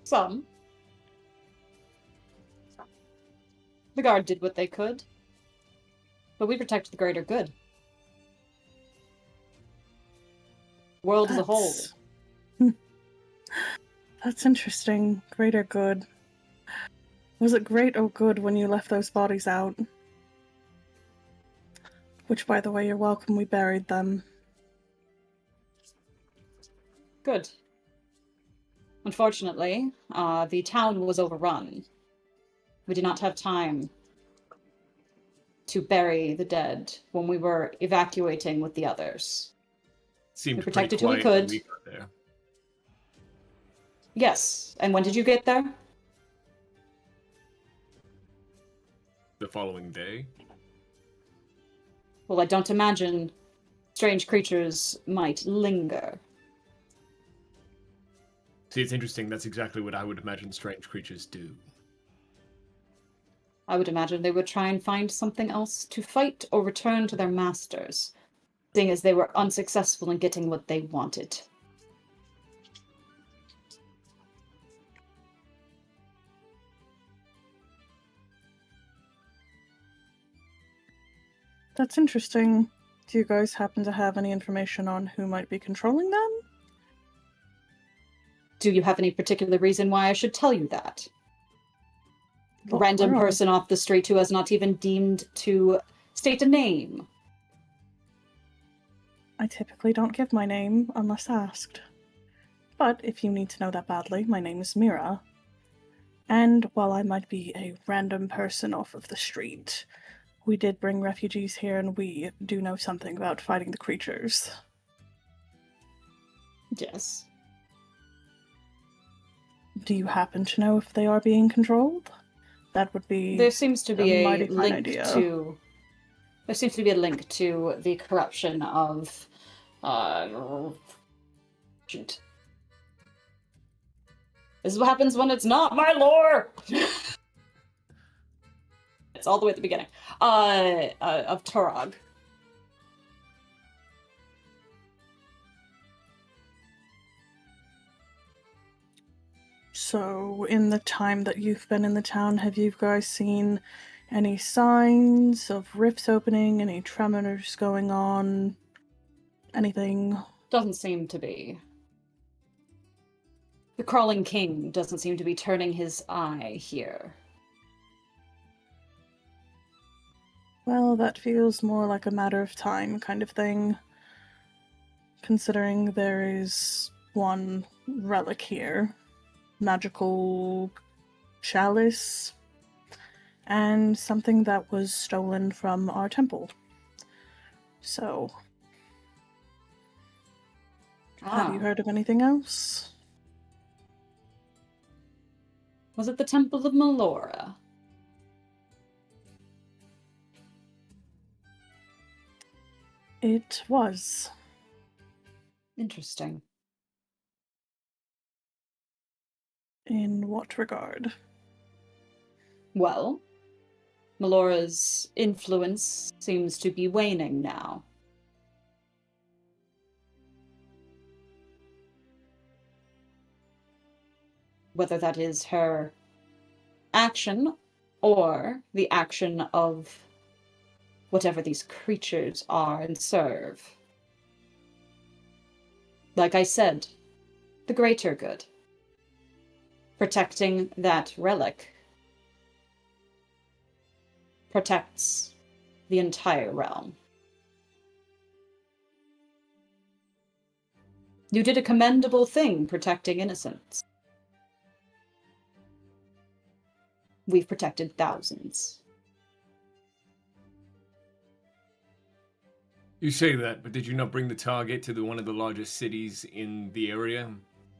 Some. The guard did what they could. But we protected the greater good. World as a whole.
That's interesting. Greater good. Was it great or good when you left those bodies out? Which, by the way, you're welcome, we buried them.
Good. Unfortunately, the town was overrun. We did not have time to bury the dead when we were evacuating with the others.
Seemed
We protected
pretty
who we
quiet when
could.
we got there.
Yes. And when did you get there?
The following day.
Well, I don't imagine strange creatures might linger.
See, it's interesting. That's exactly what I would imagine strange creatures do.
I would imagine they would try and find something else to fight or return to their masters, seeing as they were unsuccessful in getting what they wanted.
That's interesting. Do you guys happen to have any information on who might be controlling them?
Do you have any particular reason why I should tell you that?
Look,
Random
we're on-
person off the street who has not even deemed to state a name.
I typically don't give my name unless asked. But if you need to know that badly, my name is Mira. And while I might be a random person off of the street, we did bring refugees here and we do know something about fighting the creatures.
Yes.
Do you happen to know if they are being controlled? That would be
There seems to be
mighty
a
fine
link
idea.
to. There seems to be a link to the corruption of. Shoot. This is what happens when it's not my lore. It's all the way at the beginning. Of Torog.
So, in the time that you've been in the town, have you guys seen any signs of rifts opening, any tremors going on? Anything?
Doesn't seem to be. The Crawling King doesn't seem to be turning his eye here.
Well, that feels more like a matter of time kind of thing. Considering there is one relic here. Magical chalice. And something that was stolen from our temple. So, have you heard of anything else?
Was it the Temple of Melora?
It was.
Interesting.
In what regard?
Well, Melora's influence seems to be waning now. Whether that is her action or the action of whatever these creatures are and serve. Like I said, the greater good. Protecting that relic protects the entire realm. You did a commendable thing protecting innocents. We've protected thousands.
You say that, but did you not bring the target to one of the largest cities in the area?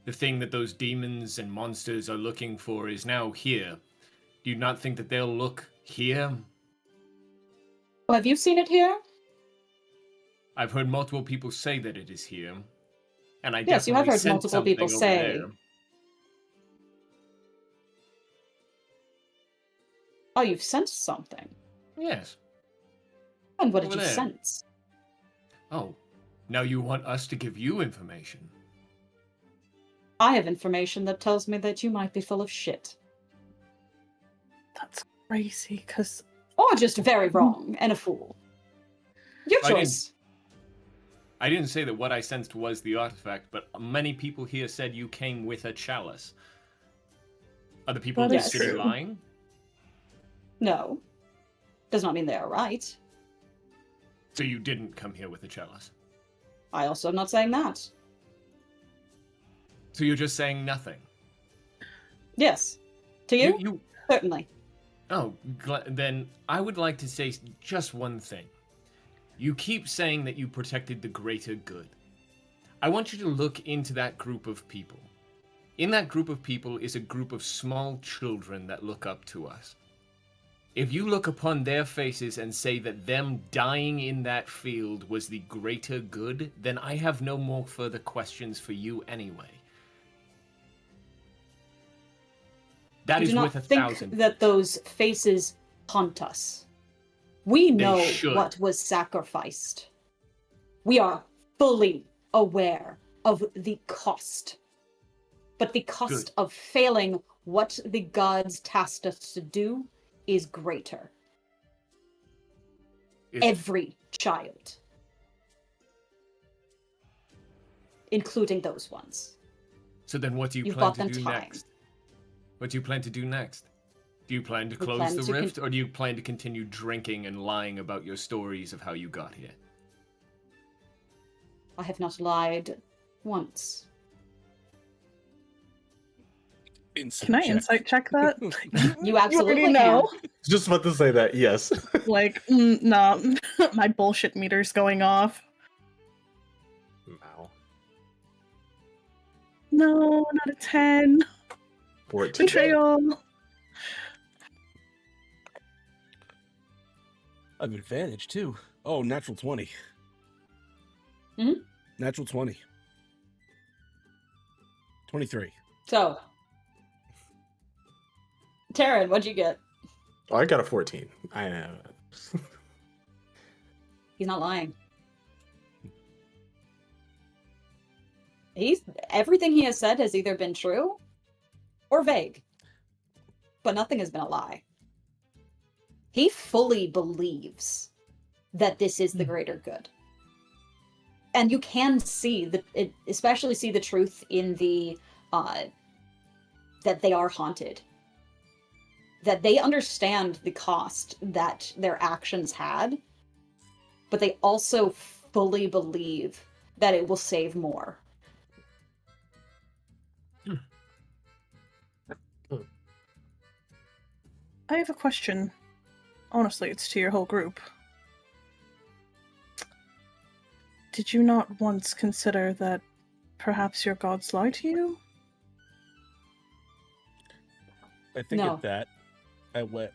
The thing that those demons and monsters are looking for is now here. Do you not think that they'll look here?
Well, have you seen it here?
I've heard multiple people say that it is here. And I
Yes, you have
definitely
heard
sense
multiple people
something over
say.
there.
Oh, you've sensed something.
Yes.
And what did
Over
you
there.
sense?
Oh, now you want us to give you information.
I have information that tells me that you might be full of shit.
That's crazy, because
Or just very wrong and a fool. Your
I didn't-
choice.
I didn't say that what I sensed was the artifact, but many people here said you came with a chalice. Are the people
That
in
is
the city
true.
lying?
No. Does not mean they are right.
So you didn't come here with a chalice.
I also am not saying that.
So you're just saying nothing.
Yes. To you? Certainly.
Oh, then I would like to say just one thing. You keep saying that you protected the greater good. I want you to look into that group of people. In that group of people is a group of small children that look up to us. If you look upon their faces and say that them dying in that field was the greater good, then I have no more further questions for you anyway. That
I
is
do not
worth
think
1,000.
that those faces haunt us. We know
should.
what was sacrificed. We are fully aware of the cost. But the cost
Good.
of failing what the gods tasked us to do is greater. Every child. Including those ones.
So then what do you
You've
plan
bought
to
them
do
time.
next? What do you plan to do next? Do you plan to
We
close
plan
the
to
rift, or do you plan to continue drinking and lying about your stories of how you got here?
I have not lied once.
Can I insight check that?
You absolutely
already know.
Just about to say that, yes.
Like, nah, my bullshit meter's going off.
Wow.
No, not a 10.
14.
Betrayal.
I have advantage too. Oh, natural 20.
Hmm?
Natural 20. 23.
So, Taryn, what'd you get?
Oh, I got a 14.
He's not lying. Everything he has said has either been true or vague, but nothing has been a lie. He fully believes that this is the greater good. And you can see especially see the truth in the that they are haunted. That they understand the cost that their actions had, but they also fully believe that it will save more.
I have a question. Honestly, it's to your whole group. Did you not once consider that perhaps your gods lie to you?
I think
No.
at that,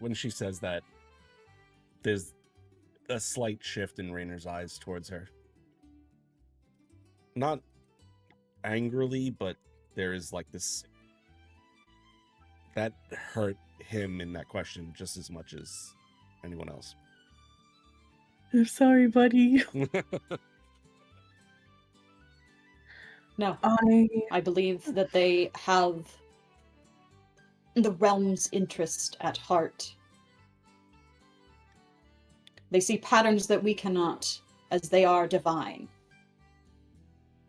when she says that, there's a slight shift in Raynor's eyes towards her. Not angrily, but there is like this. That hurt him in that question just as much as anyone else.
I'm sorry, buddy.
No.
I
I believe that they have the realm's interest at heart. They see patterns that we cannot, as they are divine.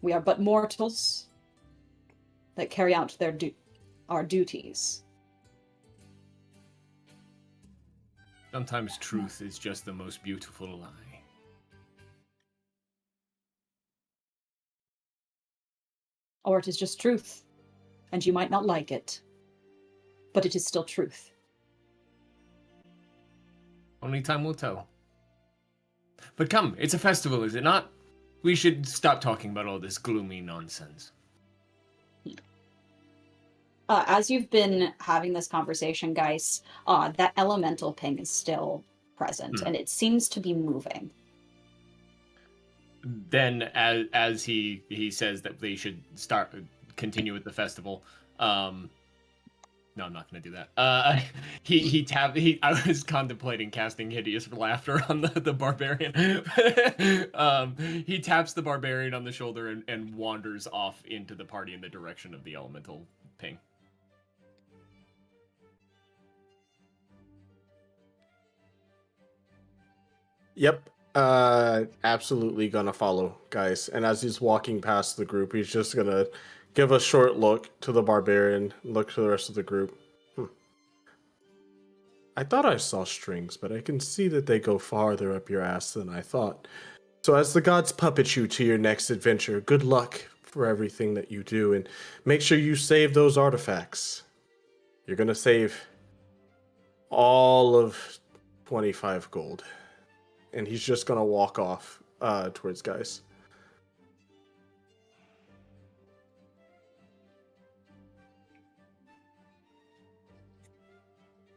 We are but mortals that carry out our duties.
Sometimes truth is just the most beautiful lie.
Or it is just truth, and you might not like it, but it is still truth.
Only time will tell. But come, it's a festival, is it not? We should stop talking about all this gloomy nonsense.
As you've been having this conversation, guys, that elemental ping is still present, and it seems to be moving.
Then, as he says that they should continue with the festival. No, I'm not going to do that. I was contemplating casting hideous laughter on the barbarian. He taps the barbarian on the shoulder and wanders off into the party in the direction of the elemental ping.
Yep. Absolutely gonna follow, guys. And as he's walking past the group, he's just gonna give a short look to the barbarian, look to the rest of the group. I thought I saw strings, but I can see that they go farther up your ass than I thought. So as the gods puppet you to your next adventure, good luck for everything that you do, and make sure you save those artifacts. You're gonna save all of 25 gold. And he's just gonna walk off towards guys.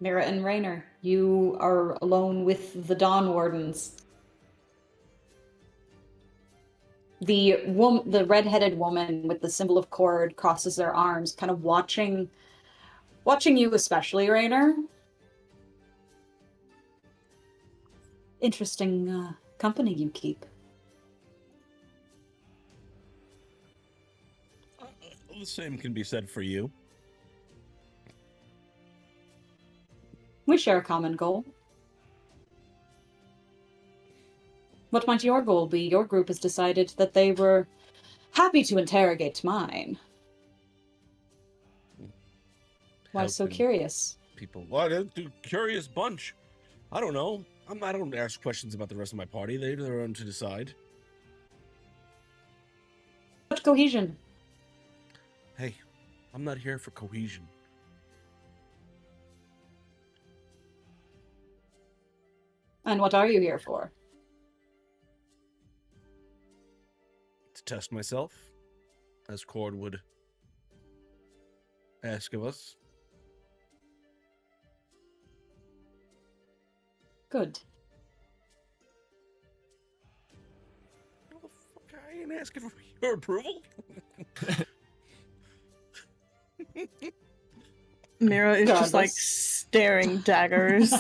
Mira and Raynor, you are alone with the Dawn Wardens. The red-headed woman with the symbol of Cord crosses their arms, kind of watching you, especially Raynor. Interesting company you keep.
The same can be said for you.
We share a common goal. What might your goal be? Your group has decided that they were happy to interrogate mine. Why so
Helping
curious?
people. Well, they're a curious bunch. I don't know. I don't ask questions about the rest of my party. They're their own to decide.
What cohesion?
Hey, I'm not here for cohesion.
And what are you here for?
To test myself, as Cord would ask of us.
Good.
What the fuck? I ain't asking for your approval.
Mira is just like
Regardless.
staring daggers.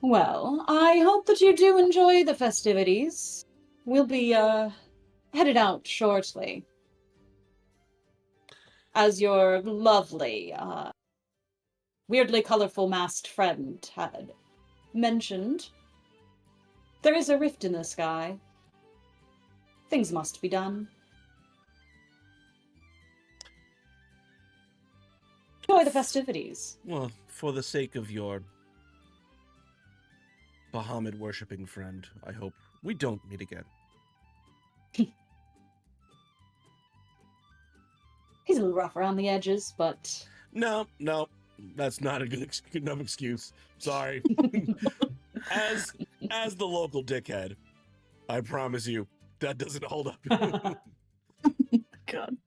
Well, I hope that you do enjoy the festivities. We'll be, headed out shortly. As your lovely, weirdly colorful masked friend had mentioned, there is a rift in the sky. Things must be done. Enjoy the festivities.
Well, for the sake of your Bahamut worshipping friend, I hope we don't meet again.
He's a little rough around the edges, but...
No, that's not a good enough excuse. Sorry. as the local dickhead, I promise you that doesn't hold up.
God.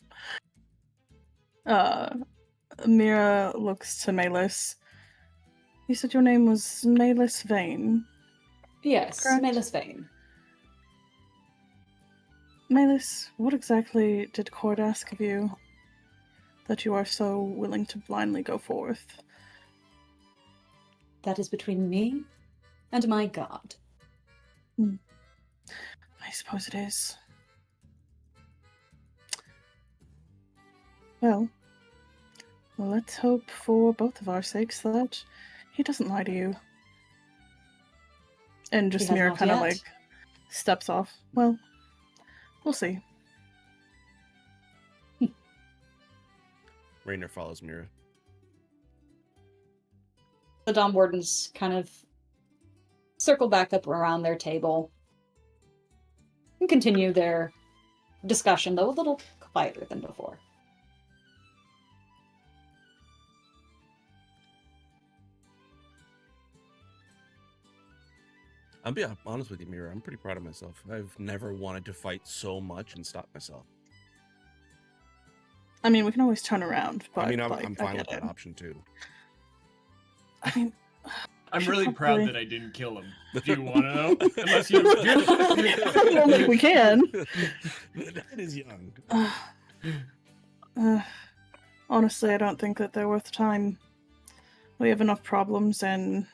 Mira looks to Malus. You said your name was Malus Vane.
Yes,
Correct.
Malus Vane.
Malus, what exactly did Cord ask of you that you are so willing to blindly go forth?
That is between me and my god.
I suppose it is. Well, let's hope for both of our sakes that he doesn't lie to you. And just
He has
Mira
not
kind of
yet.
like steps off. Well, we'll see.
Raynor follows Mira.
The Dom Wardens kind of circle back up around their table and continue their discussion, though a little quieter than before.
I'll be honest with you, Mira. I'm pretty proud of myself. I've never wanted to fight so much and stop myself.
I mean, we can always turn around, but
I mean,
like,
I'm
I
fine with
get
that
it.
option too.
I mean,
I'm
should
really proud
probably-
that I didn't kill him. Do you want to know? Unless you.
I don't think we can.
That is young.
Honestly, I don't think that they're worth the time. We have enough problems, and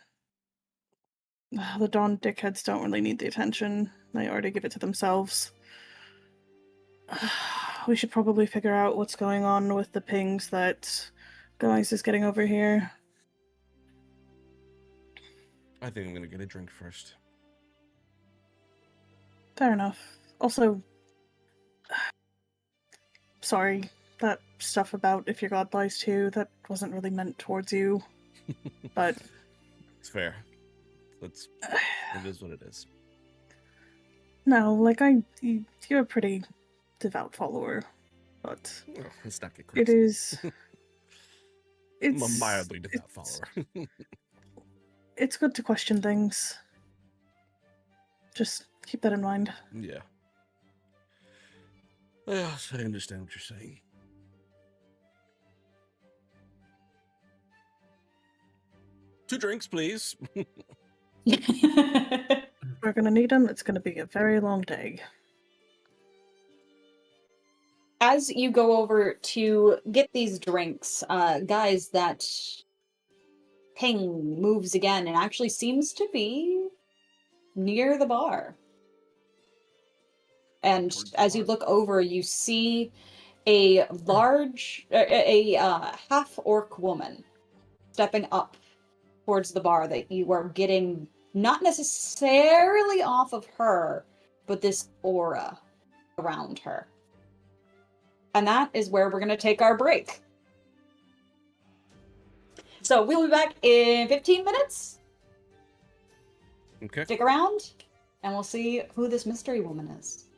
the Dawn dickheads don't really need the attention. They already give it to themselves. We should probably figure out what's going on with the pings that Guys is getting over here.
I think I'm gonna get a drink first.
Fair enough. Also, sorry, that stuff about if your god lies too, that wasn't really meant towards you. But
It's fair. It is what it is.
no, like you're a pretty devout follower, but
Oh, let's not get
it
crazy.
is.
I'm a mildly devout
it's-
follower.
It's good to question things. Just keep that in mind.
Yeah. Yes, I understand what you're saying. Two drinks, please.
We're gonna need them. It's gonna be a very long day.
As you go over to get these drinks, guys, that ping moves again and actually seems to be near the bar. And
Towards the
as you
bar.
look over, you see a large, half-orc woman stepping up towards the bar that you are getting not necessarily off of her, but this aura around her. And that is where we're going to take our break. So we'll be back in 15 minutes.
Okay.
Stick around, and we'll see who this mystery woman is.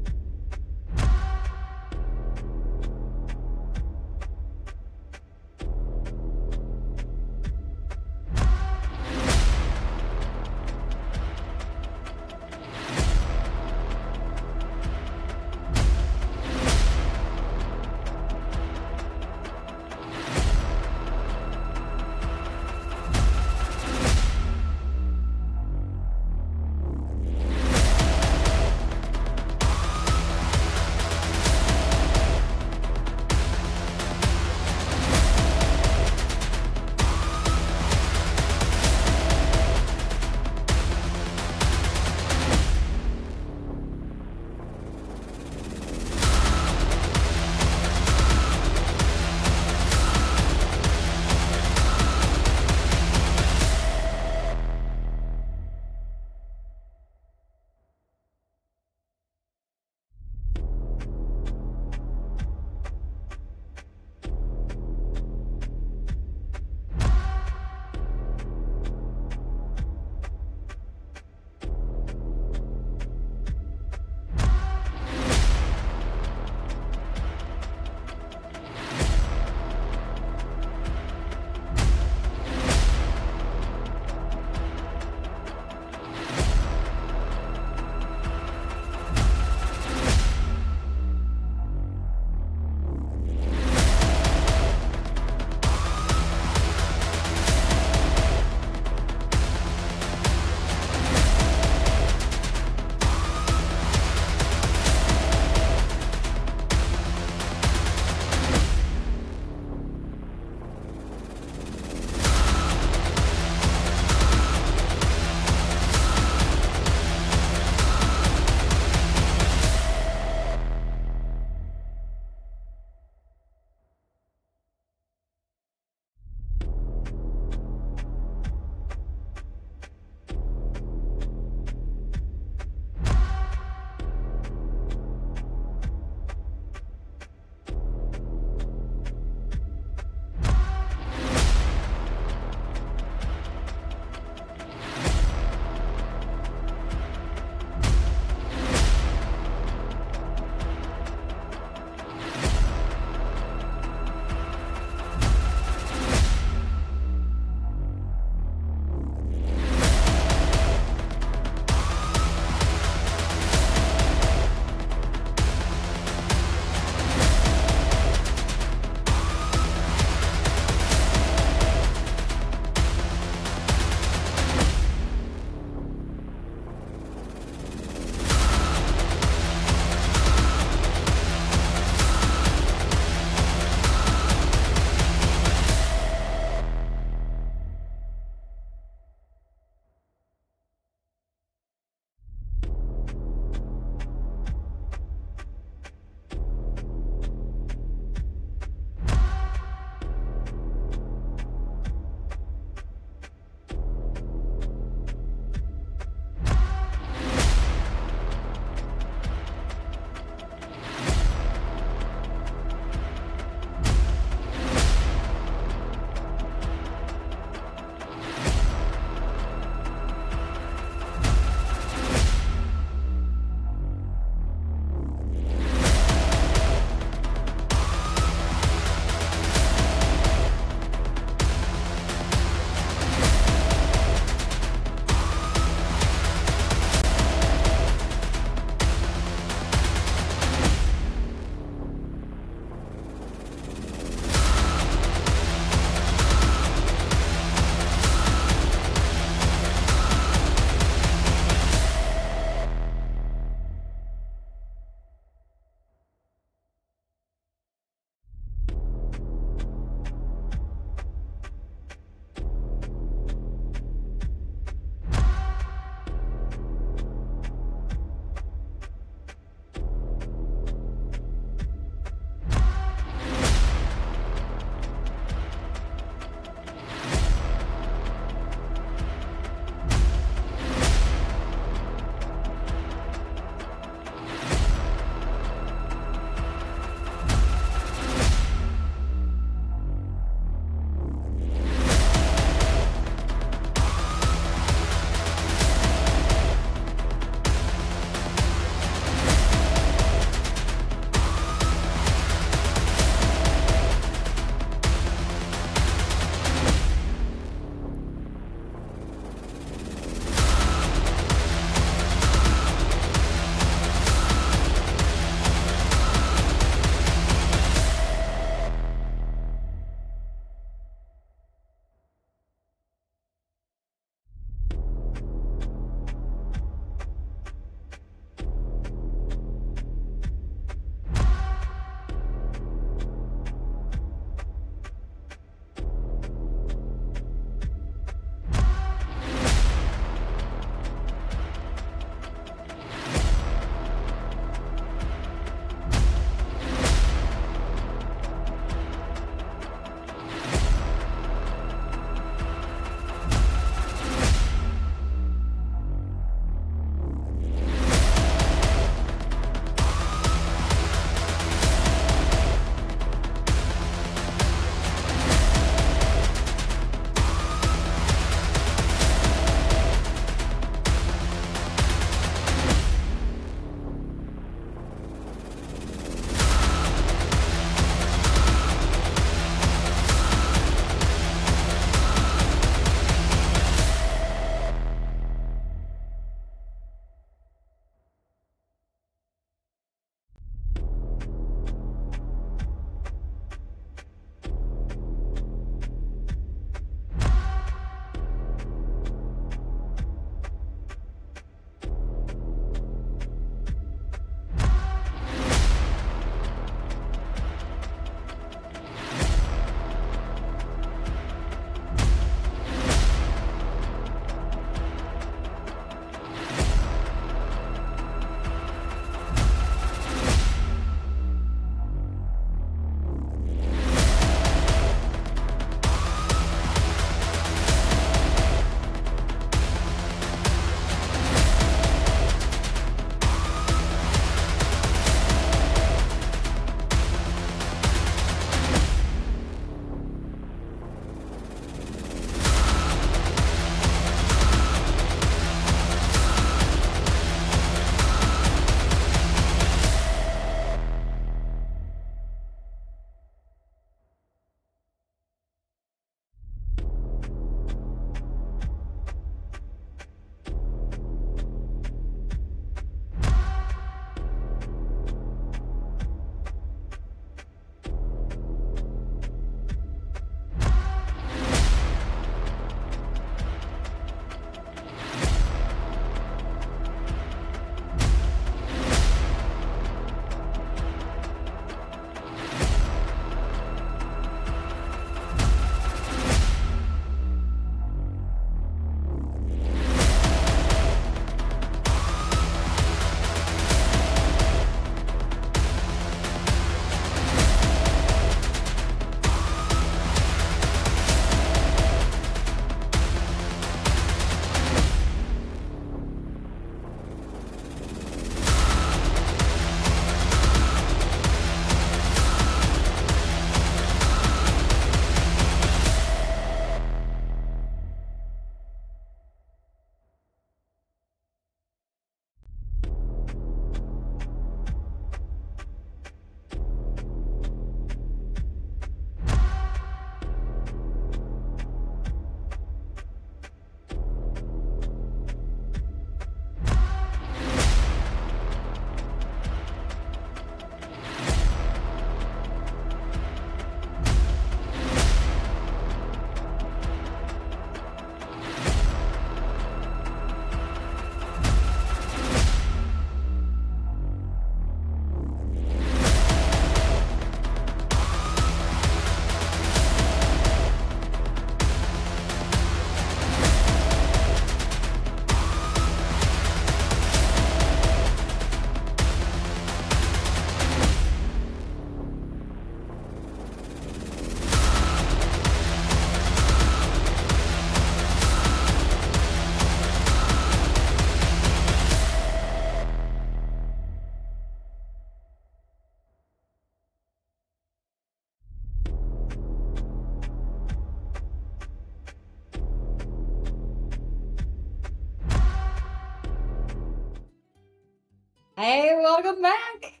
Hey, welcome back!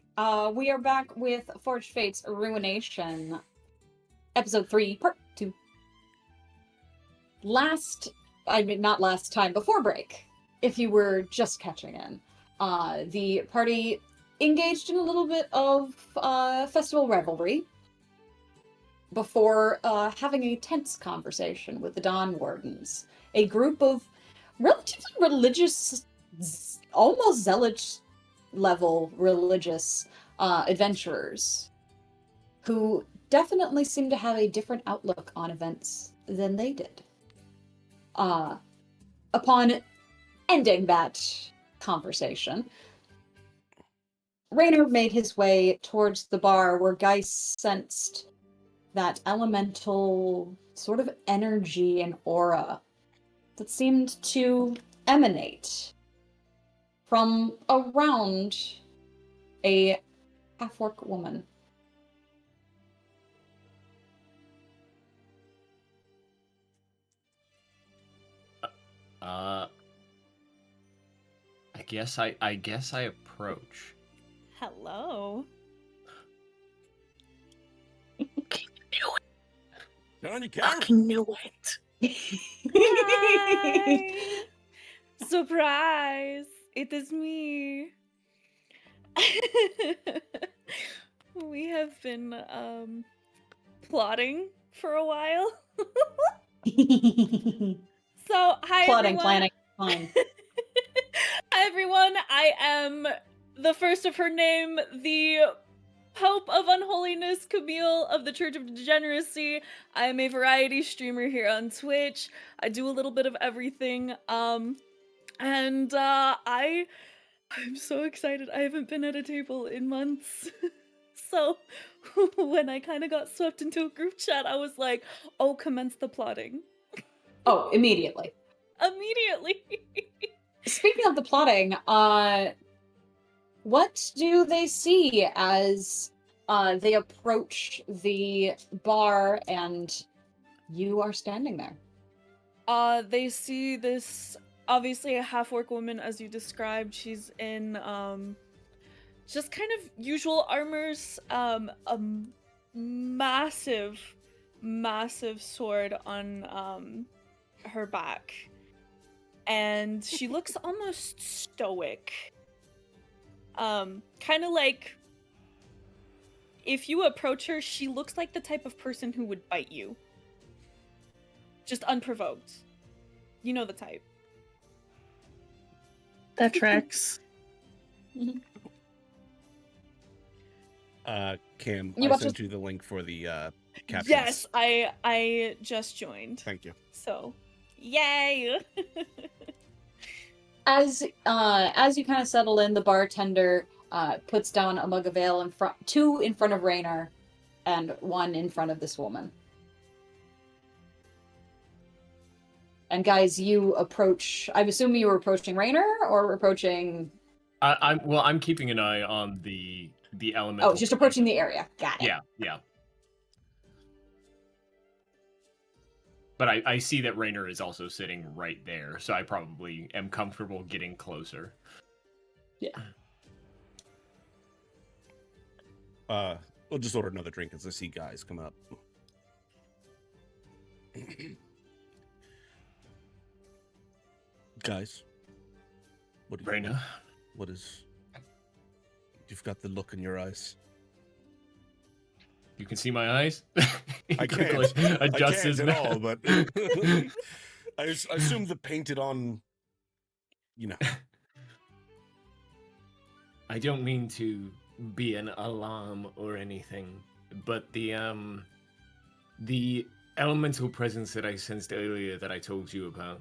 We are back with Forged Fates Ruination, Episode 3, Part 2. Not last time, before break, if you were just catching in, the party engaged in a little bit of festival revelry before having a tense conversation with the Dawn Wardens, a group of relatively religious, almost zealot level religious adventurers who definitely seem to have a different outlook on events than they did. Upon ending that conversation, Raynor made his way towards the bar where Geis sensed that elemental sort of energy and aura that seemed to emanate from around a half-orc woman.
I guess I approach.
Hello.
Johnny,
Fucking knew it.
Hi. Surprise! It is me. We have been plotting for a while. So, hi
Plotting,
everyone.
planning, fine.
Hi everyone. I am the first of her name, the Pope of Unholiness, Camille of the Church of Degeneracy. I am a variety streamer here on Twitch. I do a little bit of everything. I'm so excited. I haven't been at a table in months. So when I kind of got swept into a group chat, I was like, oh, commence the plotting.
Oh, immediately.
Immediately.
Speaking of the plotting, what do they see as they approach the bar and you are standing there?
They see this, obviously a half-orc woman, as you described. She's in, just kind of usual armors, a massive, massive sword on, her back. And she looks almost stoic. Kind of like, if you approach her, she looks like the type of person who would bite you. Just unprovoked. You know the type.
That tracks.
Cam,
You
I
watch
sent
us-
you the link for the captions.
Yes, I just joined.
Thank you.
So, yay!
As you kind of settle in, the bartender puts down a mug of ale two in front of Raynor, and one in front of this woman. And guys, you approach. I'm assuming you were approaching Raynor or approaching.
I'm keeping an eye on the elemental.
Oh, just approaching the area. Got it.
Yeah. But I see that Raynor is also sitting right there, so I probably am comfortable getting closer.
Yeah.
We'll just order another drink as I see guys come up. Guys, what do you
Raynor,
What is? You've got the look in your eyes.
you can see my eyes.
I
Quickly
can't.
adjusts
I
his
can't at
mouth.
all, but I assume the painted on. You know.
I don't mean to be an alarm or anything, but the elemental presence that I sensed earlier that I told you about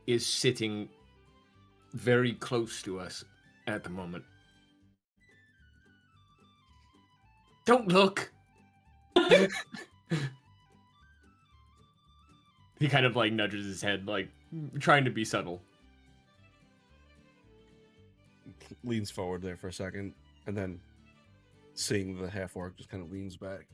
is sitting very close to us at the moment. Don't look. He kind of like nudges his head, like trying to be subtle.
Leans forward there for a second, and then seeing the half orc just kind of leans back.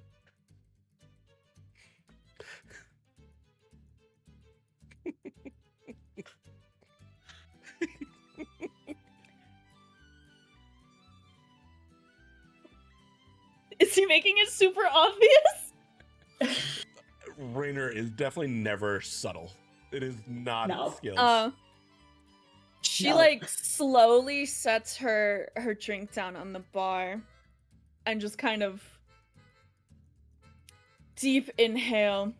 she making it super obvious?
Raynor is definitely never subtle. It is not
No.
his skills.
She
No.
like slowly sets her drink down on the bar and just kind of deep inhale.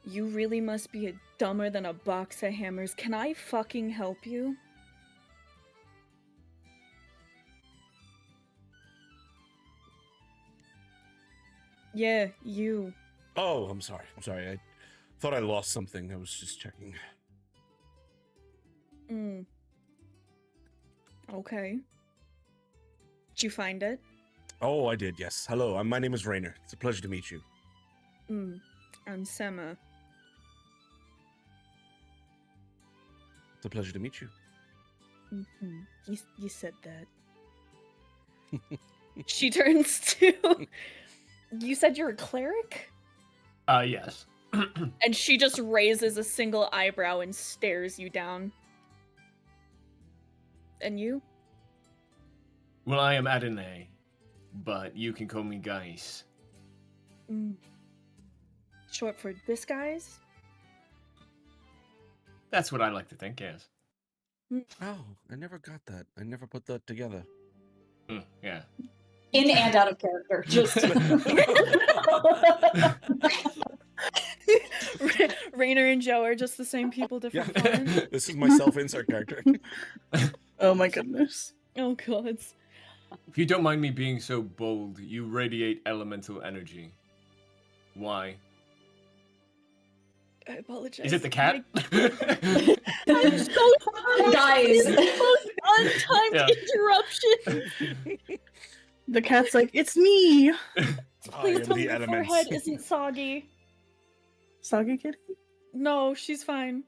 You really must be a dumber than a box of hammers. Can I fucking help you? Yeah, you.
Oh, I'm sorry. I thought I lost something. I was just checking.
Okay. Did you find it?
Oh, I did, yes. Hello, my name is Raynor. It's a pleasure to meet you.
I'm Sema.
It's a pleasure to meet you.
You said that. She turns to... You said you're a cleric?
Yes.
And she just raises a single eyebrow and stares you down. And you?
Well, I am Adonai, but you can call me Geis.
Short for disguise?
That's what I like to think, yes.
Oh, I never got that. I never put that together.
Yeah.
In and out of character. Just
Raynor and Joe are just the same people, different forms.
This is my self-insert character.
Oh my goodness.
Oh god.
If you don't mind me being so bold, you radiate elemental energy. Why?
I apologize.
Is it the cat?
I'm so sorry.
Guys.
Most untimed
Yeah.
interruption.
The cat's like, it's me!
Please
am
tell me
the
your
elements.
forehead isn't soggy.
Soggy kitty?
No, she's fine.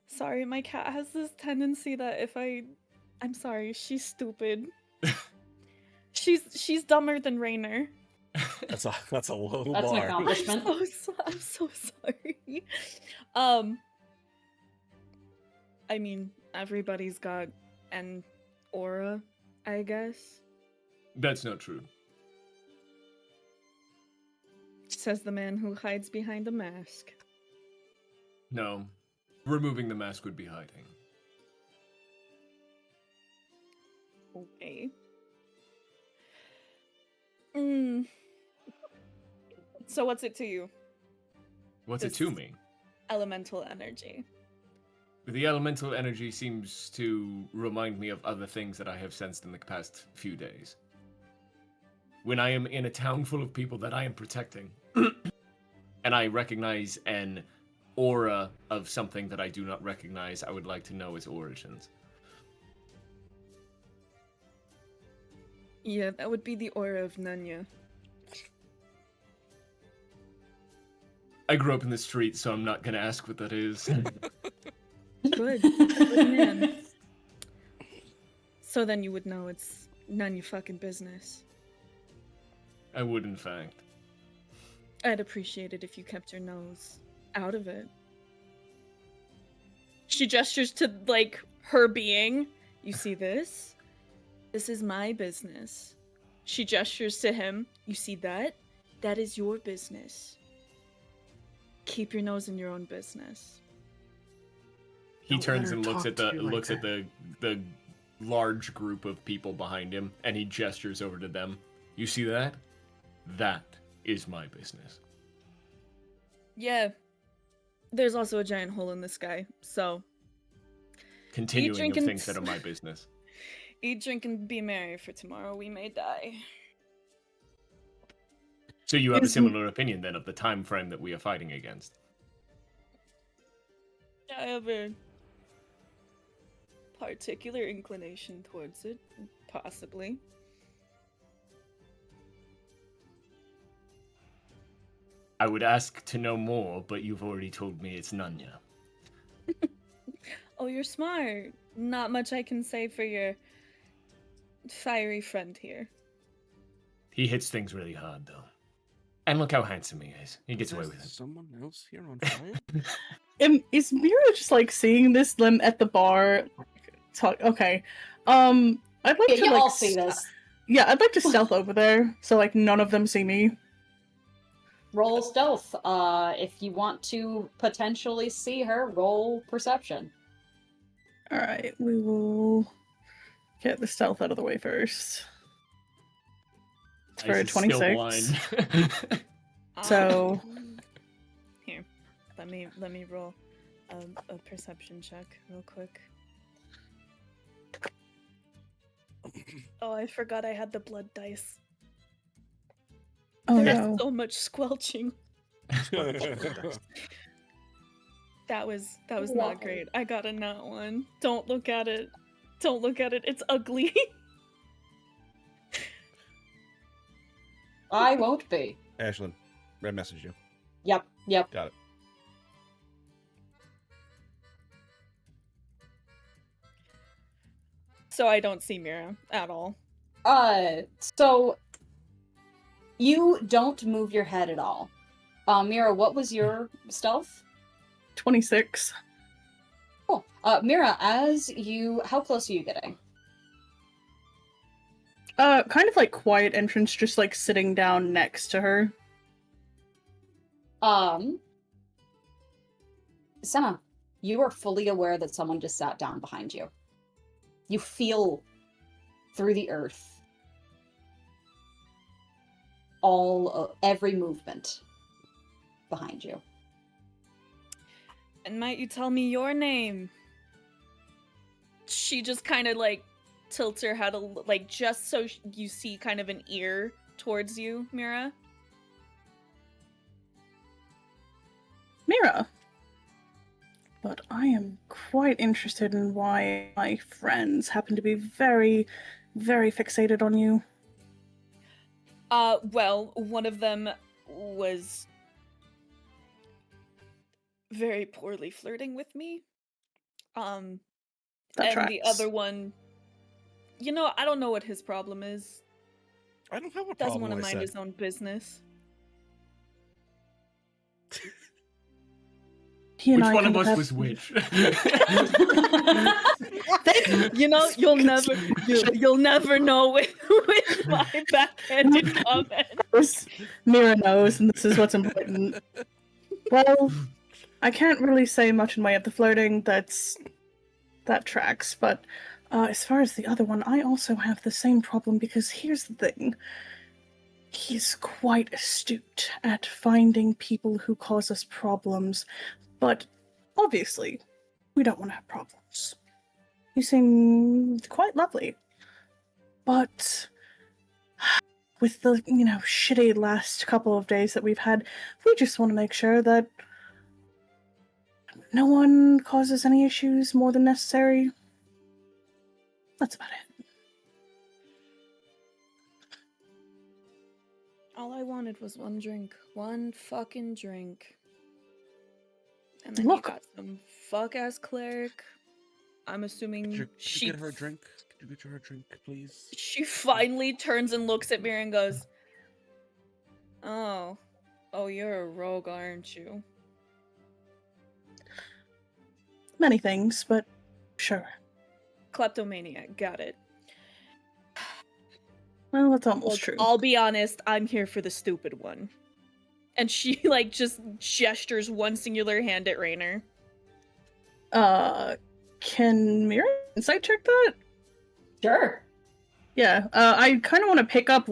Sorry, my cat has this tendency that if I'm sorry, she's stupid. She's dumber than Raynor.
That's a low
That's an
bar.
accomplishment.
I'm so sorry. I mean, everybody's got an aura, I guess.
That's not true.
Says the man who hides behind a mask.
No. Removing the mask would be hiding.
Okay. So what's it to you?
What's it to me?
Elemental energy.
The elemental energy seems to remind me of other things that I have sensed in the past few days. When I am in a town full of people that I am protecting, and I recognize an aura of something that I do not recognize, I would like to know its origins.
Yeah, that would be the aura of Nanya.
I grew up in the street, so I'm not gonna ask what that is.
Good. Good man. So then you would know it's none of your fucking business.
I would, in fact.
I'd appreciate it if you kept your nose out of it. She gestures to, like, her being. You see this? This is my business. She gestures to him. You see that? That is your business. Keep your nose in your own business.
He
Don't
turns
let her
and looks
talk
at
to
the
you like
looks at the large group of people behind him, and he gestures over to them. You see that? That is my business.
Yeah. There's also a giant hole in the sky, so...
Continuing
drink
of
and-
things that are my business.
Eat, drink, and be merry, for tomorrow we may die.
So you have a
Is-
similar opinion then of the time frame that we are fighting against.
I have a particular inclination towards it, possibly.
I would ask to know more, but you've already told me it's Nanya.
Oh, you're smart. Not much I can say for your fiery friend here.
He hits things really hard, though. And look how handsome he is. He gets away
Is
with it.
someone else here on fire?
Is Mira just like seeing this them at the bar? Talk. Okay. I'd like
Yeah,
to
you
like.
all see this.
Yeah, I'd like to stealth over there, so like none of them see me.
Roll stealth. If you want to potentially see her, roll perception.
Alright, we will get the stealth out of the way first. It's for a
Ice is still
26.
blind.
So-
Here, let me roll a perception check real quick. Oh, I forgot I had the blood dice.
Oh
There's
no.
so much squelching. That was not great. I got a nat one. Don't look at it. Don't look at it. It's ugly.
I won't be.
Aslinn, red message you.
Yep.
Got it.
So I don't see Mira at all.
So you don't move your head at all. Mira, what was your stealth?
26.
Cool. Mira, how close are you getting?
Kind of like quiet entrance, just like sitting down next to her.
Senna, you are fully aware that someone just sat down behind you. You feel through the earth every movement behind you.
And might you tell me your name? She just kind of like tilts her head like just so you see kind of an ear towards you, Mira.
Mira. But I am quite interested in why my friends happen to be very, very fixated on you.
Well, one of them was very poorly flirting with me.
That
and
tracks.
the other one, I don't know what his problem is.
I don't have a
Doesn't
problem.
want to
I
mind
said.
his own business.
He and
Which
I
one of
kind
us
have-
was which?
You'll never know with my backhanded comment.
Mira knows, and this is what's important. Well, I can't really say much in way of the flirting. That tracks. But as far as the other one, I also have the same problem because here's the thing. He's quite astute at finding people who cause us problems, but obviously, we don't want to have problems. You seem quite lovely. But with the, shitty last couple of days that we've had, we just want to make sure that no one causes any issues more than necessary. That's about it.
All I wanted was one drink. One fucking drink. And then
Look.
you got some fuck-ass cleric. I'm assuming
Could you get her a drink? Could you get her a drink, please?
She finally turns and looks at me and goes, Oh, you're a rogue, aren't you?
Many things, but sure.
Kleptomaniac, got it.
Well, that's almost
Look,
true.
I'll be honest, I'm here for the stupid one. And she, just gestures one singular hand at Raynor.
Can Mira insight check that?
Sure.
Yeah, I kind of want to pick up,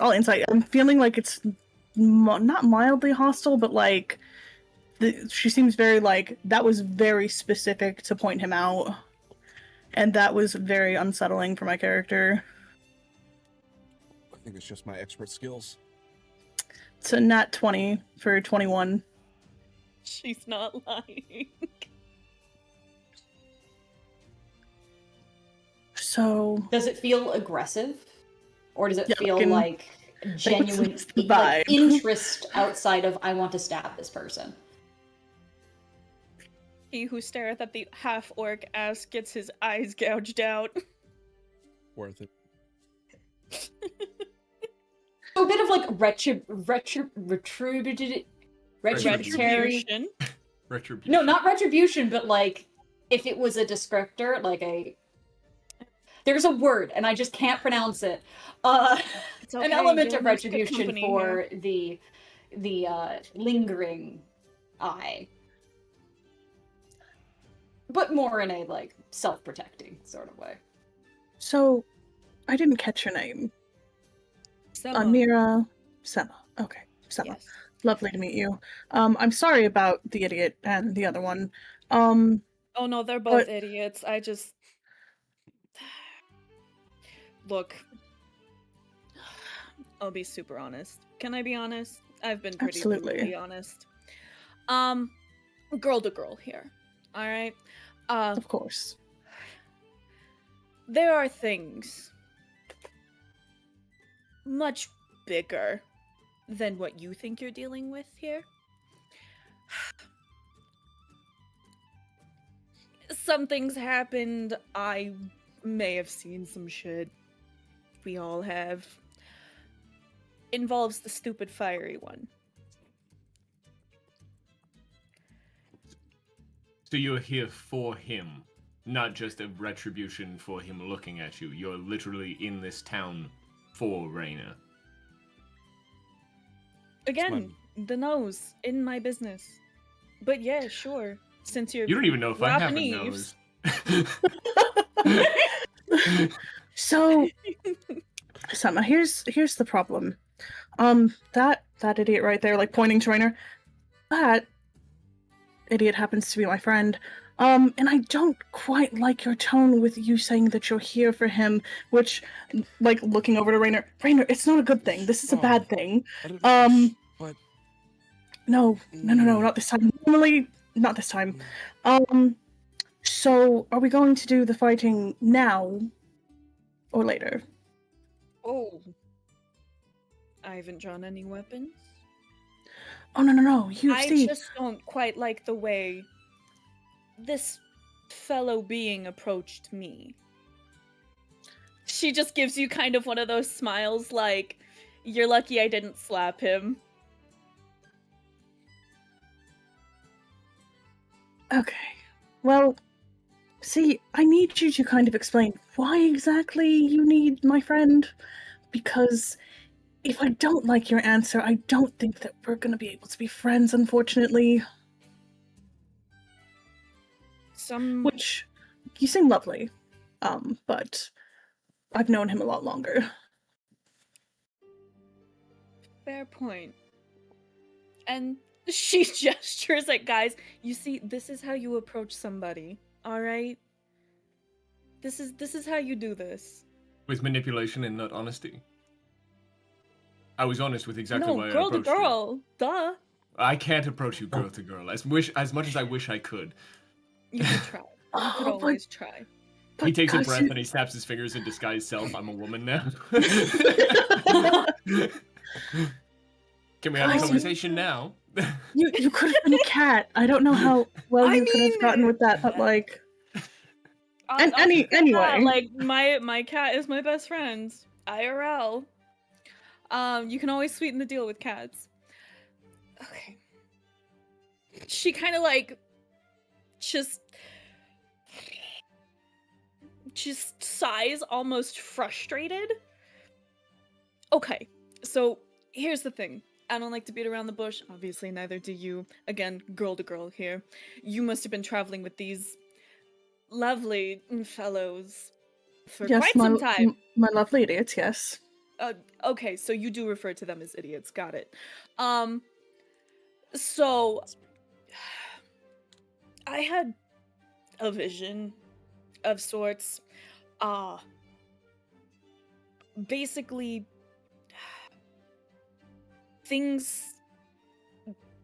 I'll insight. I'm feeling like it's not mildly hostile, but she seems very that was very specific to point him out, and that was very unsettling for my character.
I think it's just my expert skills.
It's a nat 20 for 21.
She's not lying.
So
Does it feel aggressive? Or does it
Yeah,
feel
fucking-
like genuine
what's the vibe?
interest outside of I want to stab this person?
He who stareth at the half-orc ass gets his eyes gouged out.
Worth it.
So a bit of retributory.
Retribution.
Retribution.
No, not retribution, but like if it was a descriptor, like there's a word and I just can't pronounce it.
It's okay.
An element
you're
of
in good
retribution
company
for
here.
the lingering eye. But more in a like self-protecting sort of way.
So, I didn't catch your name.
Zella.
Mira Zella. Okay, Zella.
Yes.
Lovely to meet you. I'm sorry about the idiot and the other one.
Oh no, they're both
But-
idiots. I just look. I'll be super honest. Can I be honest? I've been pretty
Absolutely.
brutally honest. Girl to girl here. All right.
Of course.
There are things much bigger than what you think you're dealing with here. Some things happened. I may have seen some shit. We all have. Involves the stupid fiery one.
So you're here for him, not just a retribution for him looking at you. You're literally in this town for Raynor.
Again, the nose in my business. But yeah, sure. Since you're
You don't even know if I have a
robbing
nose.
So, Sama, here's the problem. That idiot right there, like pointing to Raynor, that idiot happens to be my friend. And I don't quite like your tone with you saying that you're here for him, which, like, looking over to Raynor, it's not a good thing. This is a bad thing.
But
No, not this time. Normally, not this time. So are we going to do the fighting now or later?
Oh. I haven't drawn any weapons.
Oh, no. You
I
see.
just don't quite like the way this fellow being approached me. She just gives you kind of one of those smiles like, you're lucky I didn't slap him.
Okay. Well, see, I need you to kind of explain why exactly you need my friend, because if I don't like your answer, I don't think that we're gonna be able to be friends, unfortunately. Which, you seem lovely, but I've known him a lot longer.
Fair point. And she gestures at guys. You see, this is how you approach somebody, alright? This is how you do this.
With manipulation and not honesty. I was honest with exactly why I
girl to
approached you.
girl. Duh.
I can't approach you girl to girl. As much as I wish I could.
You could try. You could always try.
He takes a breath and he snaps his fingers in disguised self. I'm a woman now. Can we have a conversation now?
You could have been a cat. I don't know how well you could have gotten with that, but like... Anyway.
Like, my cat is my best friend. IRL. You can always sweeten the deal with cats. Okay. She kind of like just sighs, almost frustrated. Okay, so here's the thing. I don't like to beat around the bush. Obviously, neither do you. Again, girl to girl here. You must have been traveling with these lovely fellows for quite some time.
My lovely idiots, yes.
Okay, so you do refer to them as idiots. Got it. So I had a vision of sorts. Basically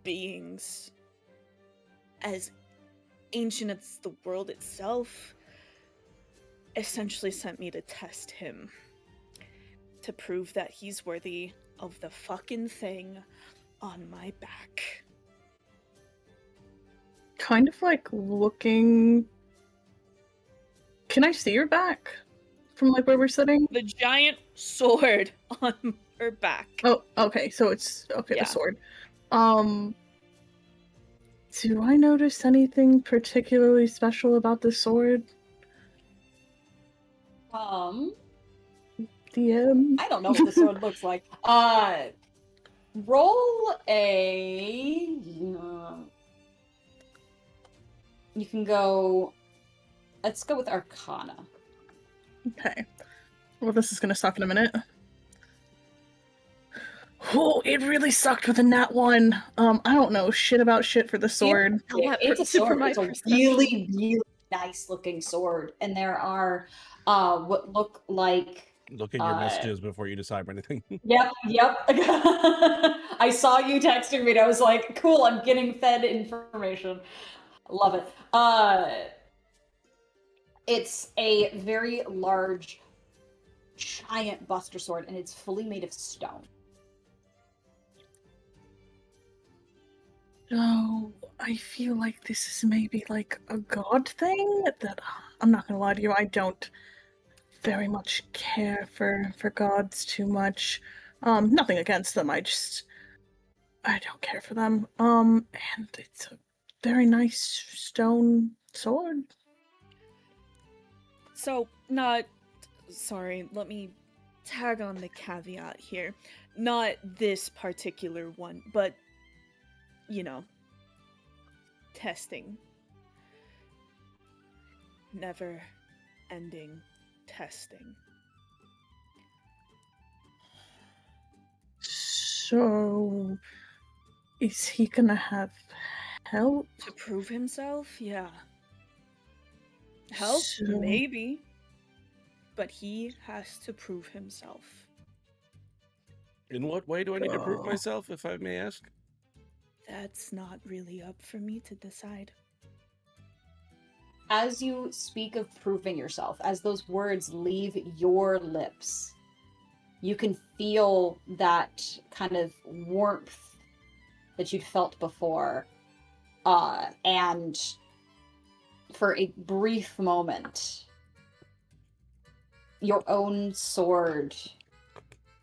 beings as ancient as the world itself essentially sent me to test him. To prove that he's worthy of the fucking thing on my back.
Kind of like looking... Can I see your back? From like where we're sitting?
The giant sword on her back.
Oh, okay, so it's... Okay,
Yeah.
the sword. Do I notice anything particularly special about the sword? DM?
I don't know what the sword looks like. Roll a. You can go. Let's go with Arcana.
Okay. Well, this is gonna suck in a minute. Oh, it really sucked with a nat 1. I don't know shit about shit for the sword.
It's a sword. It's a really, really nice looking sword, and there are what look like.
Look in your messages before you decide anything.
Yep. I saw you texting me, and I was like, "Cool, I'm getting fed information. Love it." It's a very large, giant buster sword, and it's fully made of stone.
Oh, I feel like this is maybe like a god thing that I'm not gonna lie to you, I don't very much care for gods too much. Nothing against them, I don't care for them. And it's a very nice stone sword.
So, sorry, let me tag on the caveat here. Not this particular one, but, testing. Never ending testing.
So, is he gonna have help?
To prove himself? Yeah. Help?
So-
Maybe. But he has to prove himself.
In what way do I need to prove myself, if I may ask?
That's not really up for me to decide.
As you speak of proving yourself, as those words leave your lips, you can feel that kind of warmth that you'd felt before. And for a brief moment, your own sword,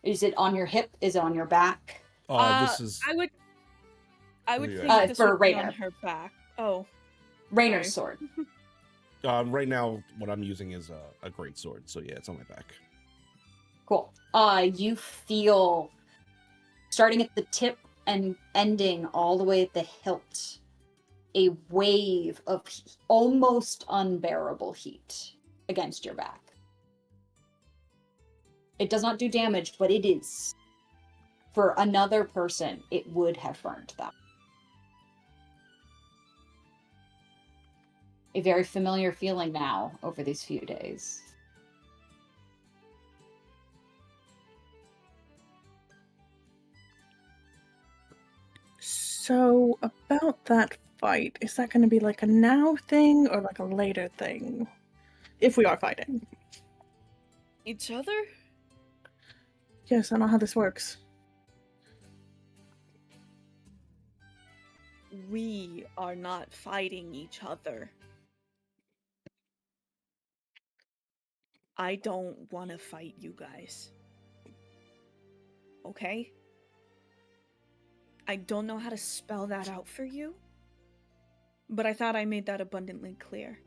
is it on your hip? Is it on your back?
This is.
I would
yeah.
think this
For
would be on
Raynor.
her back. Oh.
Raynor's sword.
Right now, what I'm using is a great sword, so yeah, it's on my back.
Cool. You feel, starting at the tip and ending all the way at the hilt, a wave of almost unbearable heat against your back. It does not do damage, but it is. For another person, it would have burned them. A very familiar feeling now over these few days.
So, about that fight, is that going to be like a now thing or like a later thing? If we are fighting.
Each other?
Yes, I know how this works.
We are not fighting each other. I don't want to fight you guys. Okay? I don't know how to spell that out for you, but I thought I made that abundantly clear.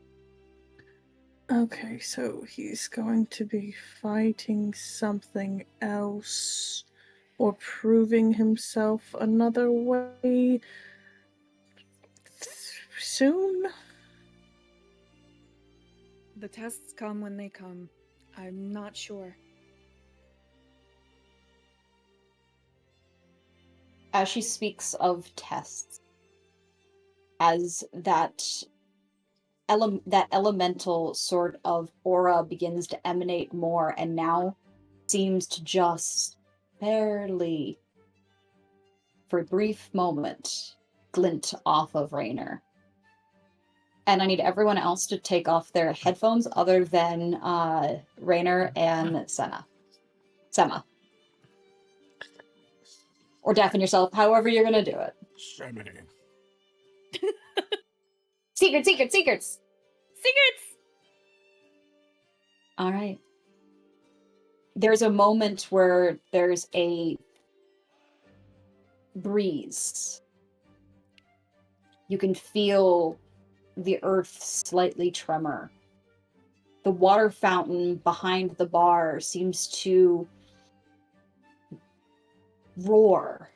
Okay, so he's going to be fighting something else or proving himself another way soon?
The tests come when they come. I'm not sure.
As she speaks of tests, as that elemental sort of aura begins to emanate more and now seems to just barely, for a brief moment, glint off of Raynor. And I need everyone else to take off their headphones other than Raynor and Sema. Or deafen yourself, however you're going to do it. Secrets!
Secrets!
All right. There's a moment where there's a breeze You can feel the earth slightly tremor. The water fountain behind the bar seems to roar,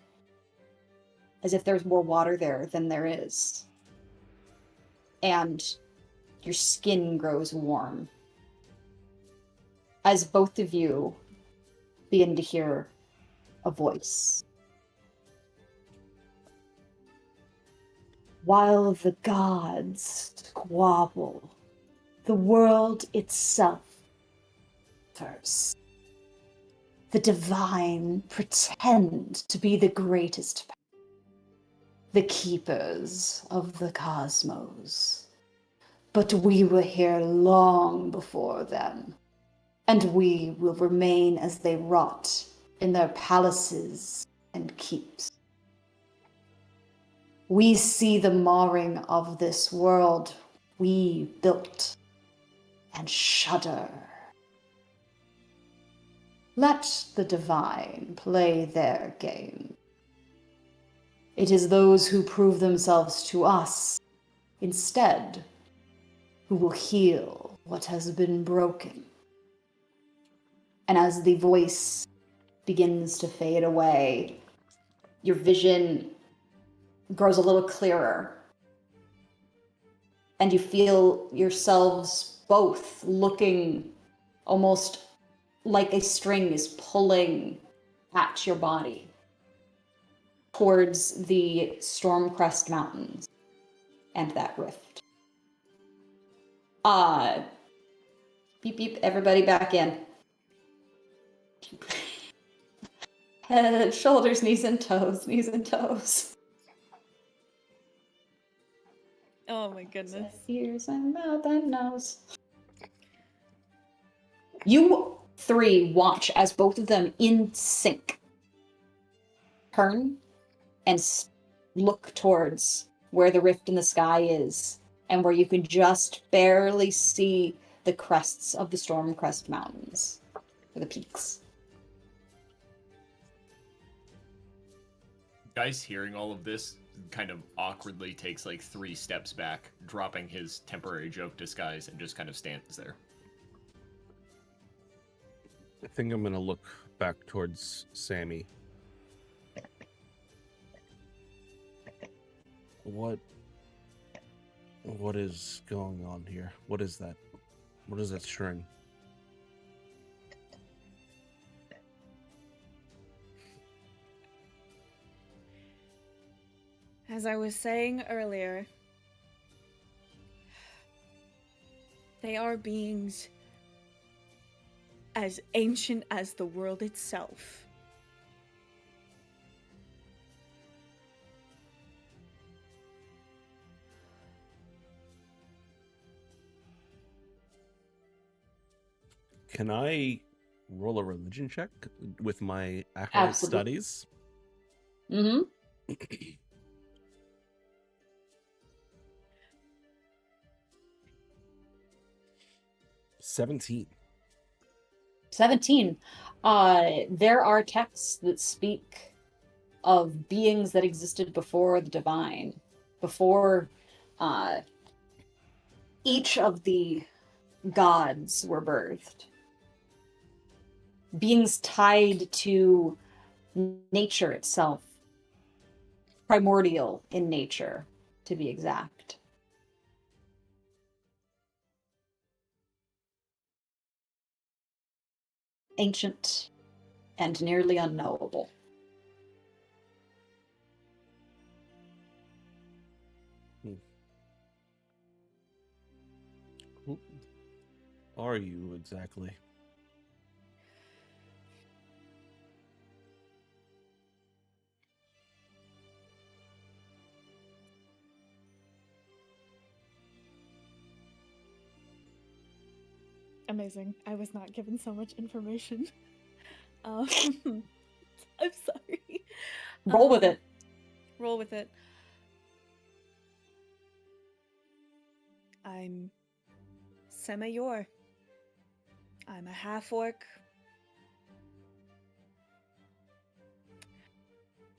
as if there's more water there than there is. And your skin grows warm as both of you begin to hear a voice. While the gods squabble, the world itself suffers. The divine pretend to be the greatest power, the keepers of the cosmos. But we were here long before them, and we will remain as they rot in their palaces and keeps. We see the marring of this world we built and shudder. Let the divine play their game. It is those who prove themselves to us instead who will heal what has been broken. And as the voice begins to fade away, your vision grows a little clearer. And you feel yourselves both looking almost like a string is pulling at your body towards the Stormcrest Mountains and that rift. Beep beep, everybody back in. Head, shoulders, knees and toes, knees and toes.
Oh my goodness.
Ears and mouth and nose. You three watch as both of them in sync turn and look towards where the rift in the sky is and where you can just barely see the crests of the Stormcrest Mountains, or the peaks.
Dice, hearing all of this, kind of awkwardly takes like 3 steps back, dropping his temporary joke disguise, and just kind of stands there.
I think I'm gonna look back towards Sammy. What is going on here? What is that? What is that string?
As I was saying earlier, they are beings as ancient as the world itself.
Can I roll a religion check with my acolyte
Absolutely.
studies?
Mm-hmm.
17.
17. There are texts that speak of beings that existed before the divine, before each of the gods were birthed. Beings tied to nature itself, primordial in nature, to be exact. Ancient and nearly unknowable.
Who are you exactly?
Amazing. I was not given so much information. I'm sorry.
Roll with it.
Roll with it. I'm Sema-Yor. I'm a half-orc.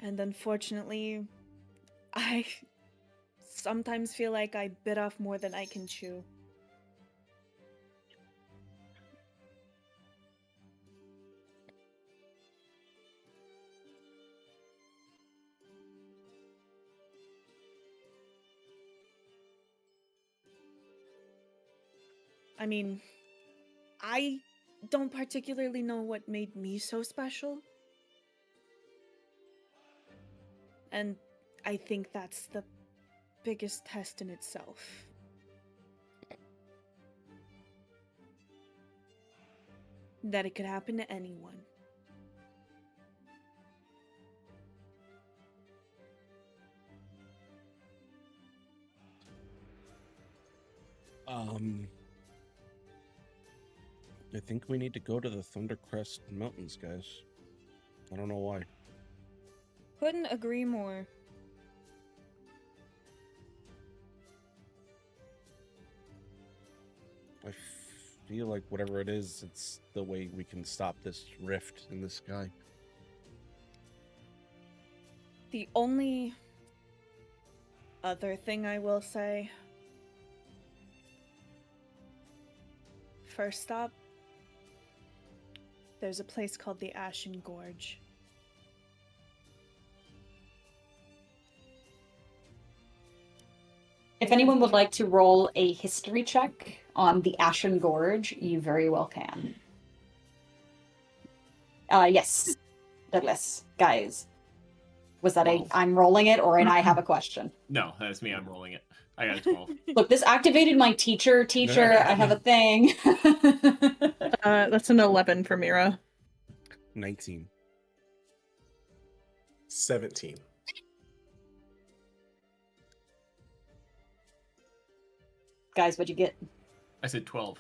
And unfortunately, I sometimes feel like I bit off more than I can chew. I mean, I don't particularly know what made me so special. And I think that's the biggest test in itself. That it could happen to anyone.
I think we need to go to the Thundercrest Mountains, guys. I don't know why.
Couldn't agree more.
I feel like whatever it is, it's the way we can stop this rift in the sky.
The only other thing I will say. First stop, there's a place called the Ashen Gorge.
If anyone would like to roll a history check on the Ashen Gorge, you very well can. Yes, Douglas, guys. Was that
Well.
I'm rolling it, or I have a question?
No, that's me. I'm rolling it. I got a 12.
Look, this activated my teacher. I have a thing.
That's an 11 for Mira.
19.
17.
Guys, what'd you get?
I said 12.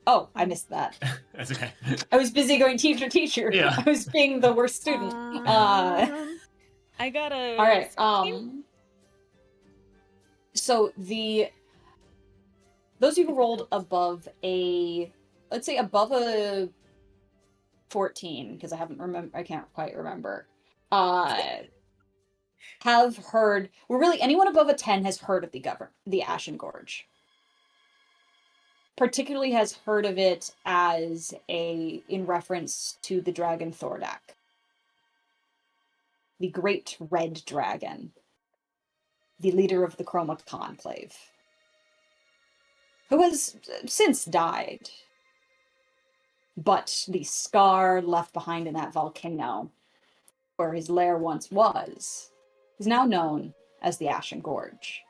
Oh, I missed that.
That's okay.
I was busy going teacher.
Yeah.
I was being the worst student.
I got a.
All right.
16.
So those of you who rolled above let's say above a 14, because I can't quite remember. Have heard. Well, really, anyone above a 10 has heard of the Ashen Gorge. Particularly has heard of it in reference to the dragon Thordak. The great red dragon. The leader of the Chroma Conclave. Who has since died. But the scar left behind in that volcano, where his lair once was, is now known as the Ashen Gorge.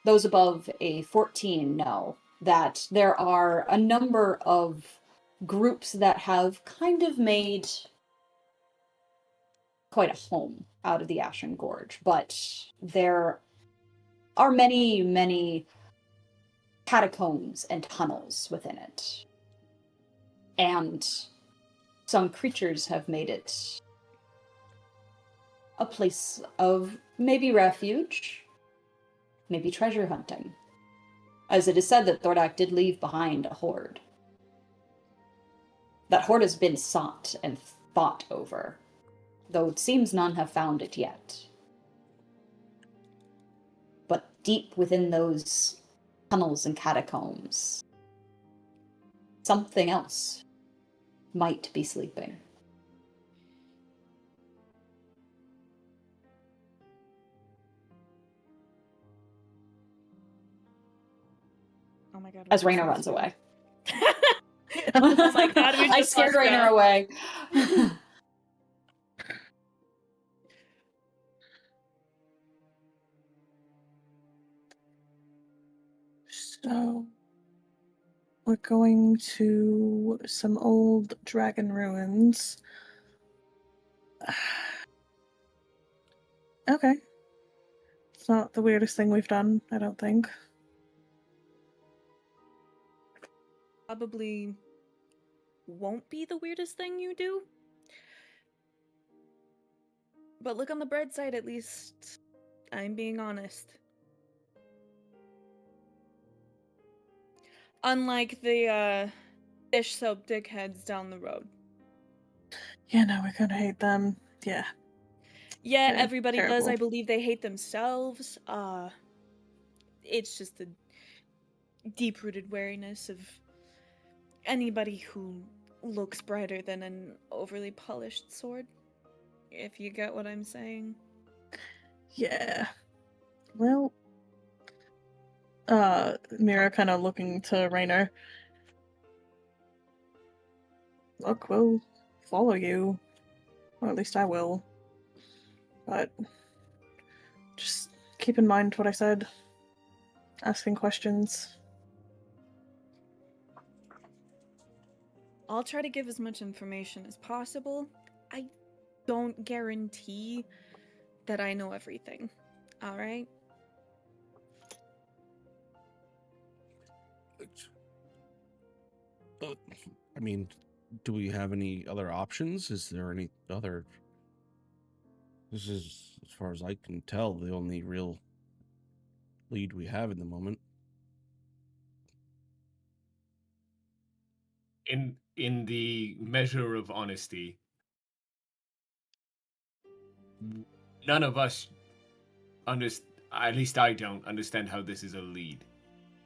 Those above a 14 know that there are a number of groups that have kind of made quite a home out of the Ashen Gorge, but there are many, many catacombs and tunnels within it. And some creatures have made it a place of maybe refuge, maybe treasure hunting. As it is said that Thordak did leave behind a hoard. That hoard has been sought and fought over, though it seems none have found it yet. But deep within those tunnels and catacombs, something else might be sleeping.
Oh my god.
As Raynor runs away.
Oh my god, we
I
just
scared
lost
Raynor
that.
away.
So, we're going to some old dragon ruins. Okay. It's not the weirdest thing we've done, I don't think.
Probably won't be the weirdest thing you do. But look on the bright side, at least I'm being honest. Unlike the dish soap dickheads down the road.
Yeah, no, we're gonna hate them. Yeah.
Yeah,
Okay,
everybody does. I
terrible.
believe they hate themselves. It's just a deep-rooted wariness of anybody who looks brighter than an overly polished sword. If you get what I'm saying.
Yeah. Well, Mira kind of looking to Raynor. Look, we'll follow you. Or at least I will. But just keep in mind what I said. Asking questions.
I'll try to give as much information as possible. I don't guarantee that I know everything. Alright?
I mean, do we have any other options? Is there any other? This is, as far as I can tell, the only real lead we have in the moment.
In the measure of honesty, none of us at least I don't understand how this is a lead.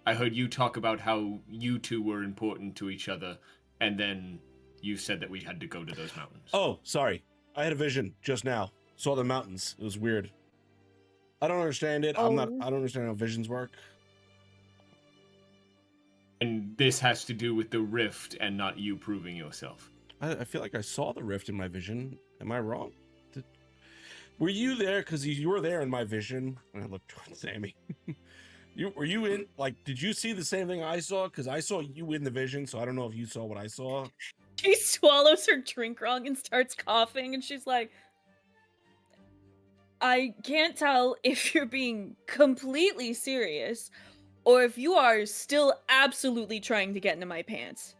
I heard you talk about how you two were important to each other, and then you said that we had to go to those mountains.
Oh, sorry. I had a vision just now. Saw the mountains. It was weird. I don't understand it. I don't understand how visions work.
And this has to do with the rift and not you proving yourself.
I feel like I saw the rift in my vision. Am I wrong? Were you there? Because you were there in my vision. And I looked towards Sammy. Were you in? Like, did you see the same thing I saw? Because I saw you in the vision, so I don't know if you saw what I saw.
She swallows her drink wrong and starts coughing, and she's like, I can't tell if you're being completely serious or if you are still absolutely trying to get into my pants.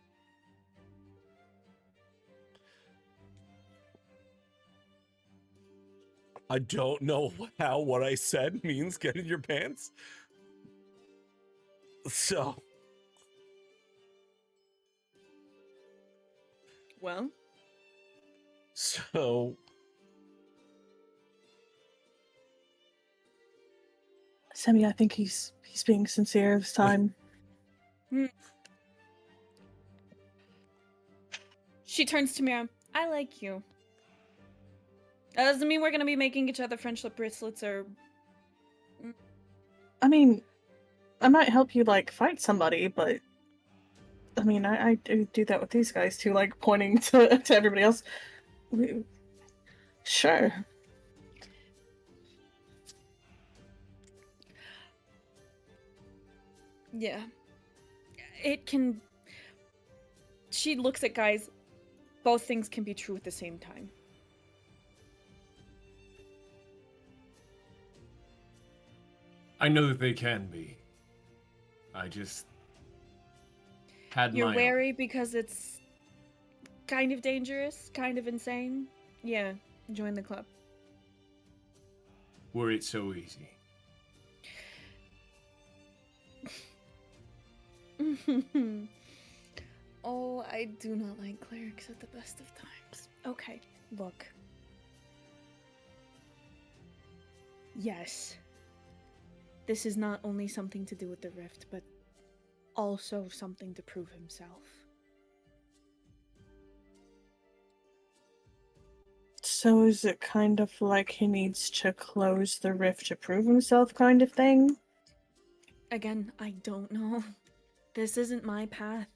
I don't know how what I said means get in your pants. So.
Well.
So.
Sammy, I think he's being sincere this time.
She turns to Mira. I like you. That doesn't mean we're gonna be making each other friendship bracelets or...
I mean, I might help you, like, fight somebody, but... I mean, I do that with these guys, too, like, pointing to everybody else. Sure.
Yeah. It can... She looks at guys. Both things can be true at the same time.
I know that they can be. I just had
You're
my
wary
own.
because it's kind of dangerous, kind of insane. Yeah, join the club.
Were it so easy?
Oh, I do not like clerics at the best of times. Okay, look. Yes. This is not only something to do with the rift, but also something to prove himself.
So is it kind of like he needs to close the rift to prove himself kind of thing?
Again, I don't know. This isn't my path.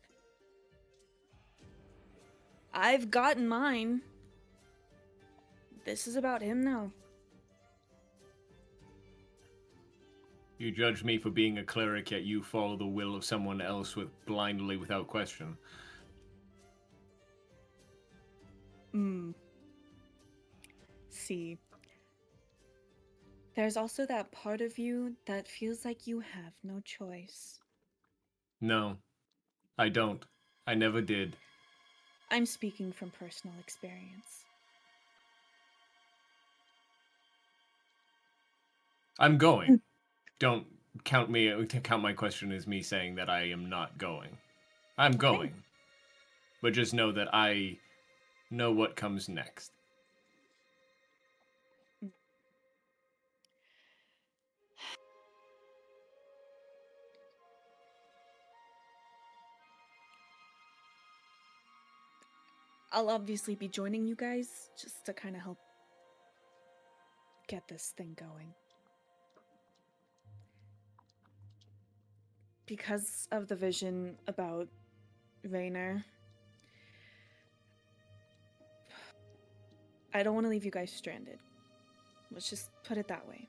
I've gotten mine. This is about him now.
You judge me for being a cleric, yet you follow the will of someone else blindly without question.
See. There's also that part of you that feels like you have no choice.
No, I don't. I never did.
I'm speaking from personal experience.
I'm going. Don't count my question as me saying that I am not going. I'm going. But just know that I know what comes next.
I'll obviously be joining you guys just to kind of help get this thing going. Because of the vision about Raynor, I don't want to leave you guys stranded. Let's just put it that way.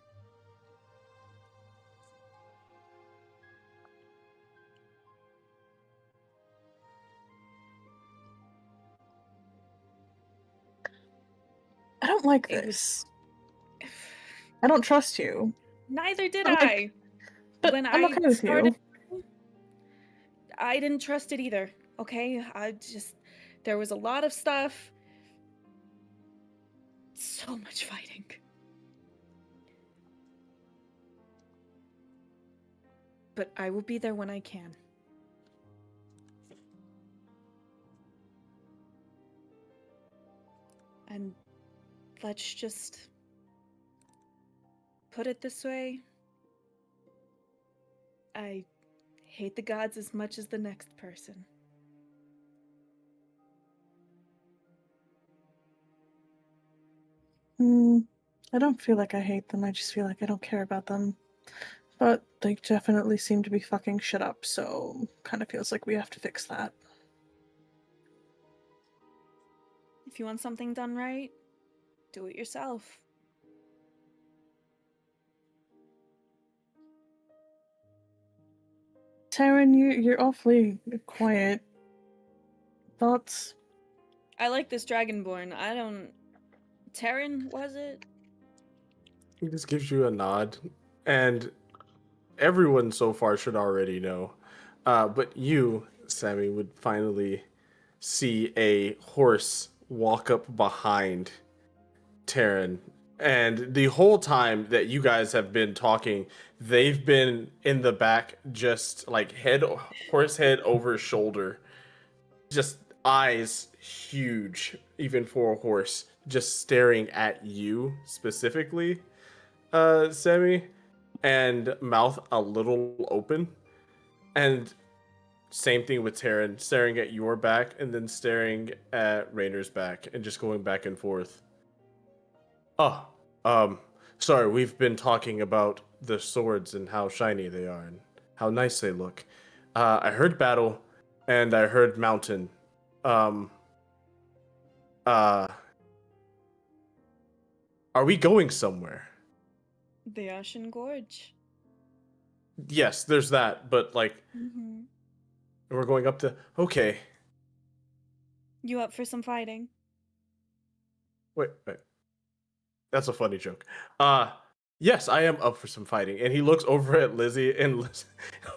I don't like
It
this. I don't trust you.
Neither did
But,
I.
But
When
I'm
I
okay with
started,
you.
I didn't trust it either. Okay, there was a lot of stuff. So much fighting. But I will be there when I can. And let's just put it this way. I hate the gods as much as the next person.
I don't feel like I hate them, I just feel like I don't care about them. But they definitely seem to be fucking shit up, so kind of feels like we have to fix that.
If you want something done right, do it yourself.
Taryn, you're awfully quiet. Thoughts?
I like this Dragonborn. Terran, was it?
He just gives you a nod, and everyone so far should already know. But you, Sammy, would finally see a horse walk up behind Taryn. And the whole time that you guys have been talking, they've been in the back, just like horse head over shoulder, just eyes huge, even for a horse, just staring at you specifically, Sammy, and mouth a little open. And same thing with Taryn, staring at your back and then staring at Raynor's back and just going back and forth. Oh, sorry, we've been talking about the swords and how shiny they are and how nice they look. I heard battle and I heard mountain. Are we going somewhere?
The Ashen Gorge.
Yes, there's that, but like, we're going up to, okay.
You up for some fighting?
Wait. That's a funny joke. Yes, I am up for some fighting. And he looks over at Lizzie, and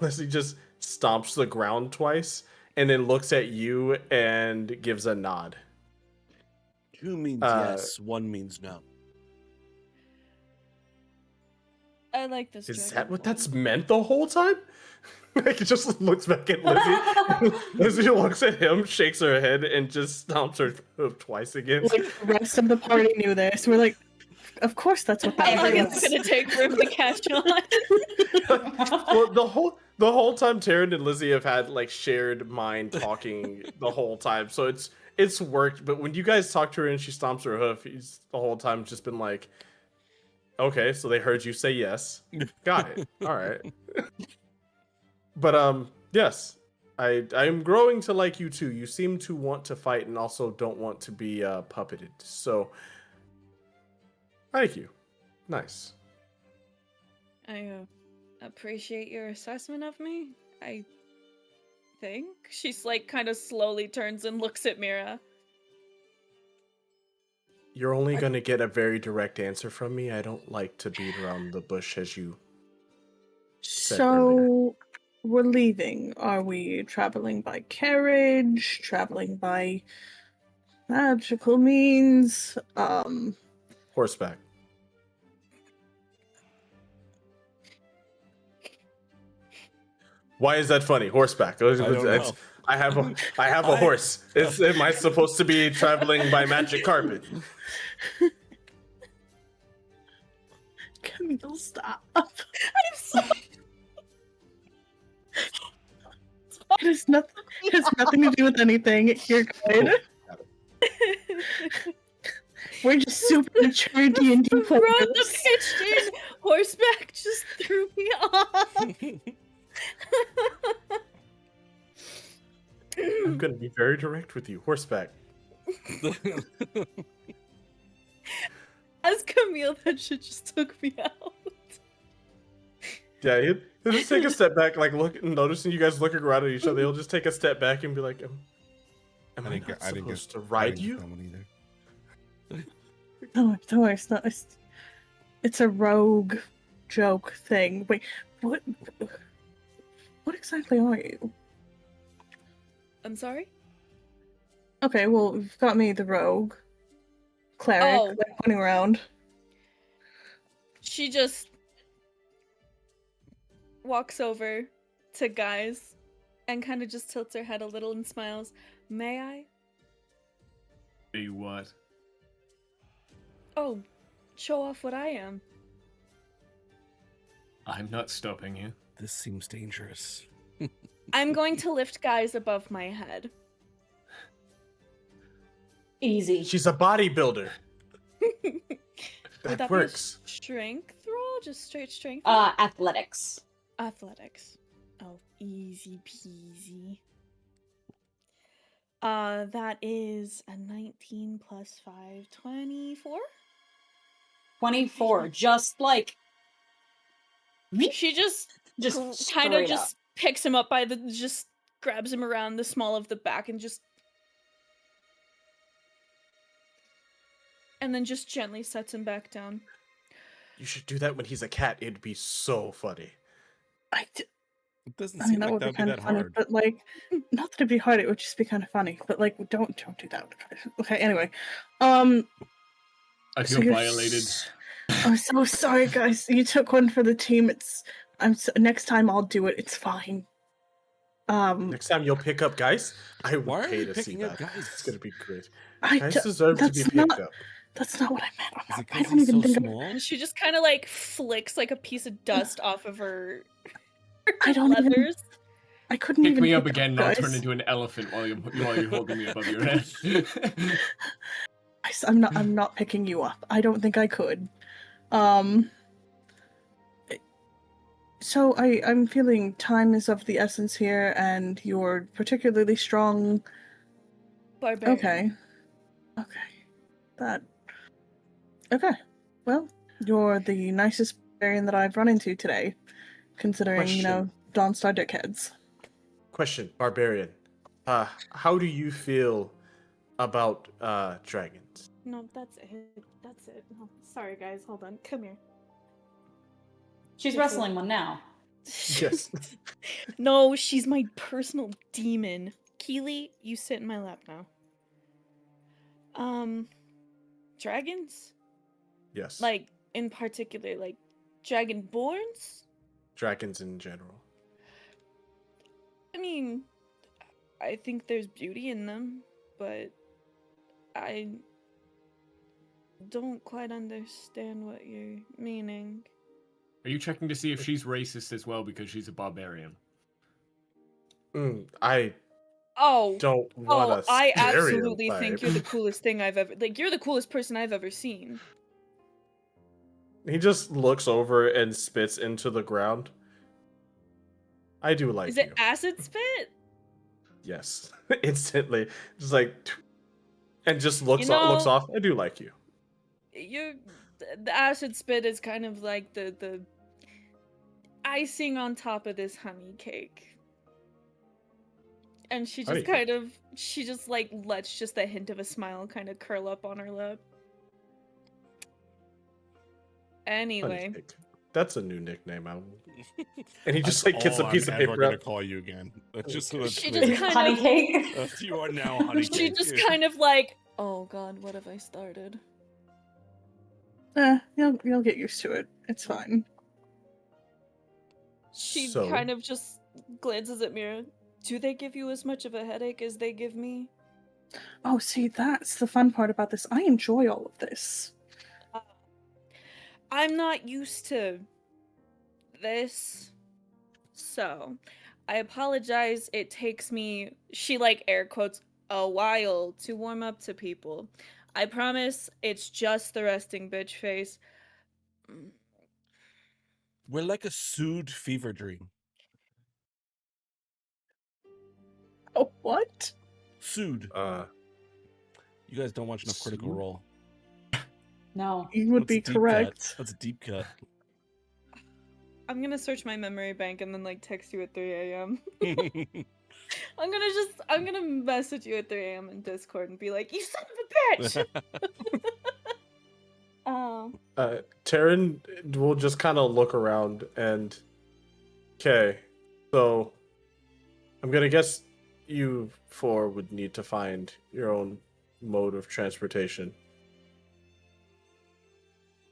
Lizzie just stomps the ground twice, and then looks at you and gives a nod.
2 means yes, 1 means no.
I like this.
Is that what that's meant the whole time? Like, he just looks back at Lizzie. Lizzie looks at him, shakes her head, and just stomps her hoof twice again.
Like, the rest of the party knew this. We're like, of course that's what that
How long
means.
it's gonna take for him to catch on?
Well, the whole time Taryn and Lizzie have had like shared mind talking the whole time, so it's worked. But when you guys talk to her and she stomps her hoof, he's the whole time just been like, okay, so they heard you say yes, got it, all right. But yes, I'm growing to like you too. You seem to want to fight and also don't want to be puppeted. So thank you. Nice.
I appreciate your assessment of me. I think she's like kind of slowly turns and looks at Mira.
You're only going to get a very direct answer from me. I don't like to beat around the bush, as you said earlier.
So, we're leaving. Are we traveling by carriage? Traveling by magical means?
Horseback. Why is that funny? Horseback.
I don't know.
I have a horse. Am I supposed to be traveling by magic carpet?
Camille, stop.
I'm sorry.
It has nothing to do with anything. You're good. We're just super mature D&D
The road the
players.
pitched in horseback just threw me off.
I'm gonna be very direct with you. Horseback.
As Camille, that shit just took me out.
Yeah, he'll just take a step back, like noticing you guys looking around at each other. He'll just take a step back and be like, "Am I not supposed to ride you?"
No, don't worry, it's not. It's a rogue joke thing. Wait, what exactly are you?
I'm sorry?
Okay, well, you've got me, the rogue. Cleric,
Oh.
like, pointing around.
She just walks over to guys and kind of just tilts her head a little and smiles. May I?
Say what?
Oh, show off what I am.
I'm not stopping you.
This seems dangerous.
I'm going to lift guys above my head.
Easy.
She's a bodybuilder.
Would
That
that
works.
be a strength roll? Just straight strength roll?
Athletics.
Athletics. Oh, easy peasy. That is a 19 plus 5, 24?
24. Just like
She just
just
kind of
straight
just picks him up by just grabs him around the small of the back and then just gently sets him back down.
You should do that when he's a cat. It'd be so funny.
It doesn't
I mean,
seem
that
like
would
that
be
would be
kind
that
of funny,
hard.
but like, not that it'd be hard. It would just be kind of funny. But like, don't do that. Okay. Anyway,
I
so
feel
you're
violated.
I'm so sorry, guys. You took one for the team. Next time I'll do it. It's fine.
Next time you'll pick up guys, I would
Why are
pay
you
to see
picking up
that.
guys?
It's gonna be great.
I
Guys
d-
deserve to be
that's
picked
not-
up.
That's not what I meant.
Is it
I
'cause
don't
he's
even
so
think.
small?
And she just kind of like flicks like a piece of dust off of her
I don't even.
leathers.
I couldn't
Pick
even
me up
pick
again, and I'll
guys.
turn into an elephant while you're holding me above your head.
Guys, I'm not picking you up. I don't think I could. So I'm feeling time is of the essence here, and you're particularly strong.
Barbarian.
Okay. Well, you're the nicest barbarian that I've run into today, considering,
Question.
Dawnstar dickheads.
Question, barbarian. How do you feel about dragons?
No, that's it. That's it. No, sorry, guys. Hold on. Come here.
She's wrestling one now.
Yes.
No, she's my personal demon. Keely, you sit in my lap now. Dragons?
Yes.
Like, in particular, like, dragonborns?
Dragons in general.
I mean, I think there's beauty in them, but I don't quite understand what you're meaning.
Are you checking to see if she's racist as well because she's a barbarian?
I
Oh,
don't want to.
I absolutely think you're the coolest thing I've ever. Like, you're the coolest person I've ever seen.
He just looks over and spits into the ground. I do like
Is
you.
it acid spit?
Yes. Instantly. Just like, and just looks
You know-
looks off. I do like you.
The acid spit is kind of like the icing on top of this honey cake. And she just
Honey
she just like lets just the hint of a smile kind of curl up on her lip. Anyway.
Honey cake. That's a new nickname. And he just
That's
like gets a
all
piece
I'm
of
ever
paper
gonna
out.
call you again. That's just so that's
She
clear.
just kind
Honey
of
cake.
You are now honey
she
cake.
just kind of like, oh god, what have I started?
You'll get used to it. It's fine.
She
So-
kind of just glances at Mira. Do they give you as much of a headache as they give me?
Oh, see, that's the fun part about this. I enjoy all of this.
I'm not used to this. So, I apologize. It takes me, she like air quotes, a while to warm up to people. I promise it's just the resting bitch face.
We're like a soothed fever dream.
Oh, what?
Soothed. You guys don't watch enough Critical
Soothed?
Role.
No.
You would
That's a
be
deep
correct.
cut. That's a deep cut.
I'm gonna search my memory bank and then like text you at 3 a.m.
That's
I'm gonna message you at 3 a.m. in Discord and be like, you son of a bitch!
Taryn will just kind of look around and. Okay, so I'm gonna guess you four would need to find your own mode of transportation.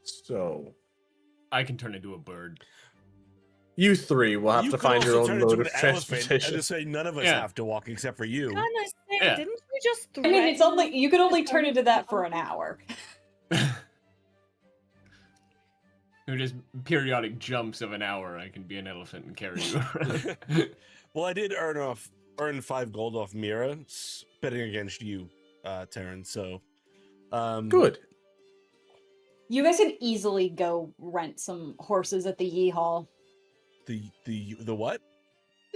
So
I can turn into a bird.
you three will have
You
to
could
find your
also
own
turn into
mode
an
of
elephant and
transportation.
just say none of us
Yeah.
have to walk except for you.
Kinda say,
Yeah.
didn't you just
I mean, it's only you can only turn
threaten
into that for an hour.
Who just periodic jumps of an hour, I can be an elephant and carry you.
Well, I did earn 5 gold off Mira betting against you, Taryn. So,
Good.
You guys can easily go rent some horses at the Yee Hall.
The what?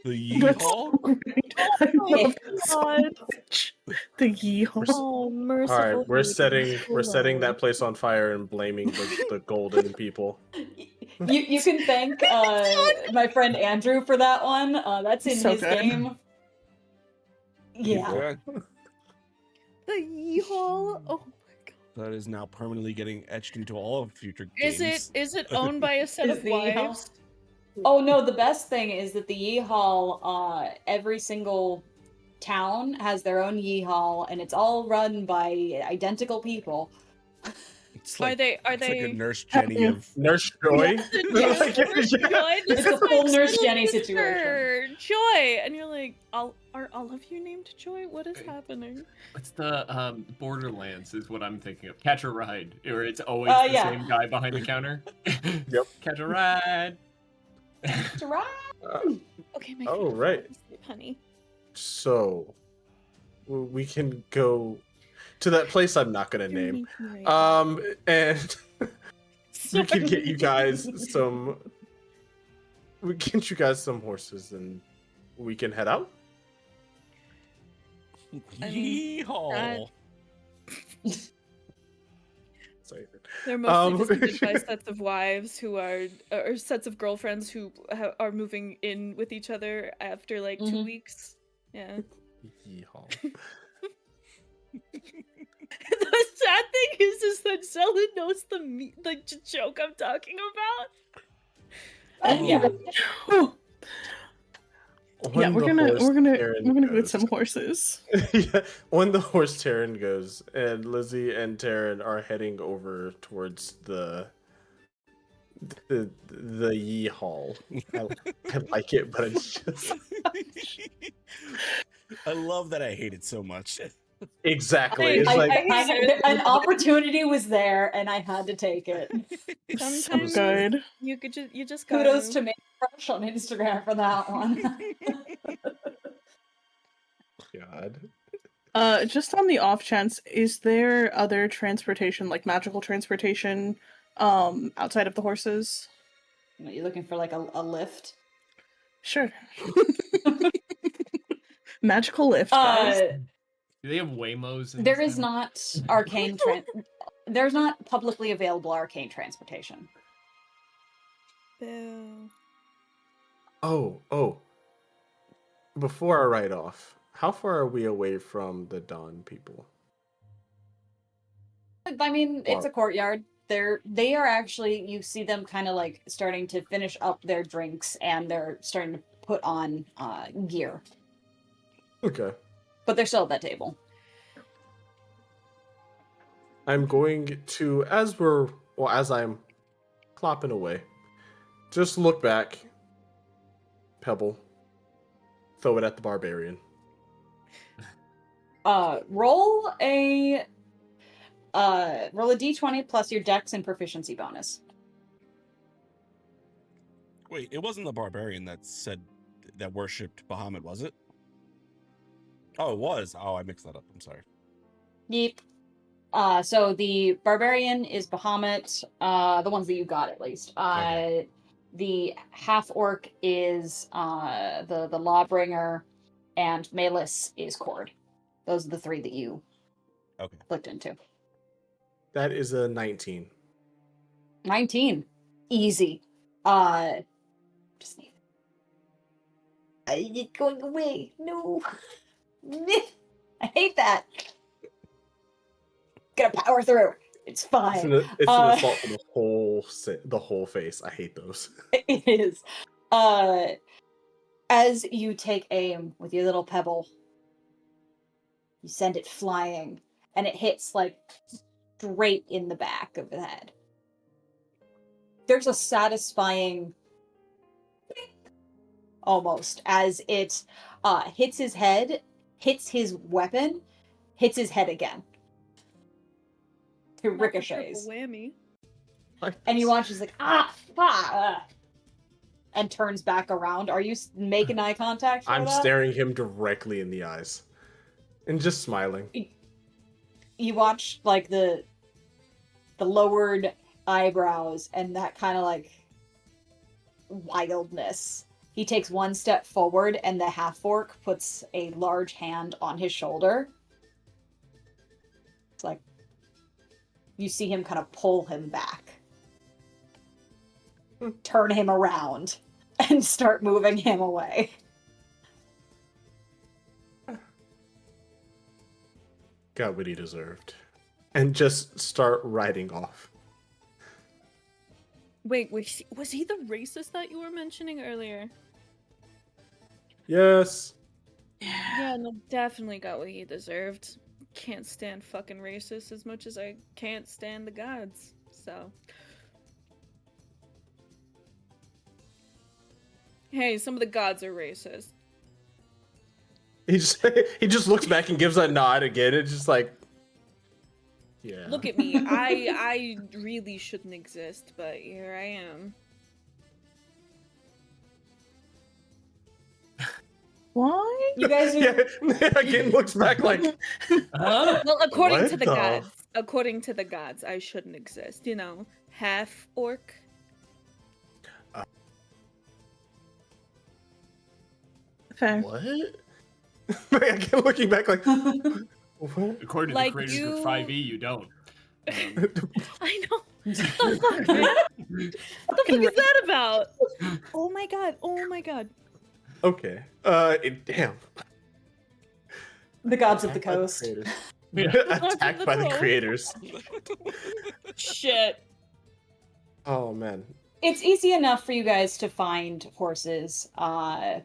The
That's
yeehaw?
so great. I love that so
God.
much. The yeehaw.
Oh, merciful.
All right, we're
Hades.
setting that place on fire and blaming the golden people.
You can thank my friend Andrew for that one. That's in
So
his
good.
game. Yeah.
Okay.
The Yeehall. Oh my god.
That is now permanently getting etched into all of future games.
Is it owned by a set
Is
of
the Yee Hall?
wives?
Oh no, the best thing is that the Yee Hall, every single town has their own Yee Hall, and it's all run by identical people.
It's
Are
like,
they
it's like a Nurse Jenny of.
Nurse Joy.
Yes.
Like,
Joy, this
It's a
is my
full Nurse
little
Jenny
sister,
situation.
Joy, and you're like, are all of you named Joy? What is happening?
What's the Borderlands is what I'm thinking of. Catch a Ride, where it's always the
Yeah.
same guy behind the counter.
Yep.
Catch a ride.
It's right.
Okay, my
Oh,
feet
right.
fall asleep, honey.
So we can go to that place I'm not gonna
You're
name.
making right
And we can get you guys
Sorry.
some. We can get you guys some horses and we can head out.
I mean,
Yeehaw!
Sorry.
They're mostly visited by
Um,
sets of wives who are, or sets of girlfriends who are moving in with each other after like 2
Mhm.
weeks. Yeah.
Yeehaw.
The sad thing is that Zella knows the joke I'm talking about.
Yeah.
Oh, yeah,
When
we're
the
gonna
horse Taryn
get
goes-
some horses.
Yeah, when the horse Taryn goes, and Lizzie and Taryn are heading over towards the Yee Hall. I like it, but it's just
I love that I hate it so much.
exactly. It's like
An opportunity was there, and I had to take it.
So
Sometimes
good.
you just
Kudos
gotta-
to me Crush on Instagram for that one.
God.
Just on the off chance, is there other transportation, like magical transportation, outside of the horses?
You looking for like a lift?
Sure. Magical lift, guys.
Do they have Waymos? in
There
this
is
town?
not arcane. There's not publicly available arcane transportation.
Boo.
Oh. Before I write off, how far are we away from the Dawn people?
I mean, it's
Wow.
a courtyard. They are actually, you see them kind of like starting to finish up their drinks, and they're starting to put on gear,
Okay.
but they're still at that table.
I'm going to, as I'm clopping away, just look back, pebble, throw it at the barbarian.
Roll a d20 plus your dex and proficiency bonus.
Wait, it wasn't the barbarian that said that worshipped Bahamut, was it? Oh, it was. Oh, I mixed that up. I'm sorry.
Yep. So the barbarian is Bahamut, the ones that you got at least.
Okay.
The half orc is the lawbringer, and Malus is Cord. Those are the three that you
Okay.
looked into.
That is a 19.
19. Easy. Just need. It's going away. No. I hate that. Gotta power through. It's fine.
It's an assault for the whole face. I hate those.
It is. As you take aim with your little pebble, you send it flying, and it hits like straight in the back of the head. There's a satisfying almost as it hits his head, hits his weapon, hits his head again. It
Not the
ricochets.
triple whammy.
And you watch, he's like, and turns back around. Are you making eye contact for
I'm
that?
staring him directly in the eyes and just smiling.
You watch like the lowered eyebrows and that kind of like wildness. He takes one step forward and the half orc puts a large hand on his shoulder. It's like you see him kind of pull him back, turn him around, and start moving him away.
Got what he deserved. And just start riding off.
Wait, was he the racist that you were mentioning earlier?
Yes.
Yeah, no, definitely got what he deserved. Can't stand fucking racists as much as I can't stand the gods, so. Hey, some of the gods are racist.
He just looks back and gives a nod again. It's just like, yeah.
Look at me. I really shouldn't exist, but here I am.
Why?
You guys are
Yeah, again looks back like,
Well, according
What
to the
the-
gods, I shouldn't exist. You know, half orc.
Fair.
what? Again looking back like, what?
According to
Like
the creators
you-
of 5e, you don't.
I know. What the fuck, man? What the fuck is that about? Oh my god. Oh my god.
Okay. Damn.
the gods of the
Attacked by
coast.
creators.
Yeah.
Attacked by the
Coast.
creators.
Shit.
Oh man.
It's easy enough for you guys to find horses. It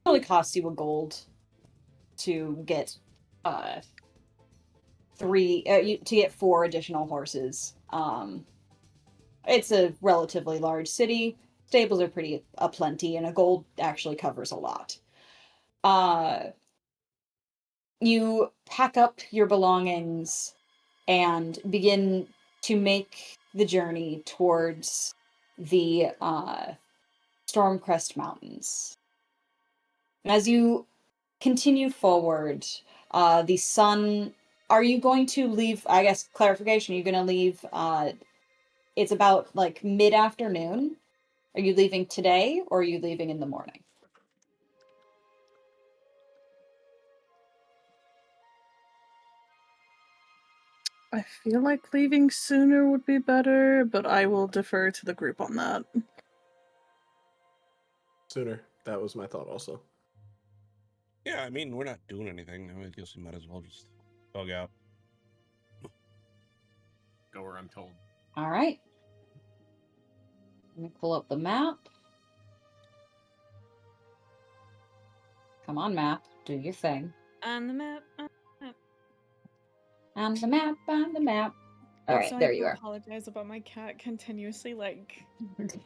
only costs you a gold to get to get 4 additional horses. It's a relatively large city. Stables are pretty aplenty, and a gold actually covers a lot. You pack up your belongings and begin to make the journey towards the Stormcrest Mountains. And as you continue forward, the sun. Are you going to leave? I guess clarification. Are you going to leave? It's about like mid-afternoon. Are you leaving today, or are you leaving in the morning?
I feel like leaving sooner would be better, but I will defer to the group on that.
Sooner. That was my thought also.
Yeah, I mean, we're not doing anything. I guess we might as well just bug out.
Go where I'm told.
All right. Let me pull up the map. Come on, map. Do your thing.
On the map.
On the map, on the map. All right,
Also,
there
I
you
do
are.
apologize about my cat continuously, like,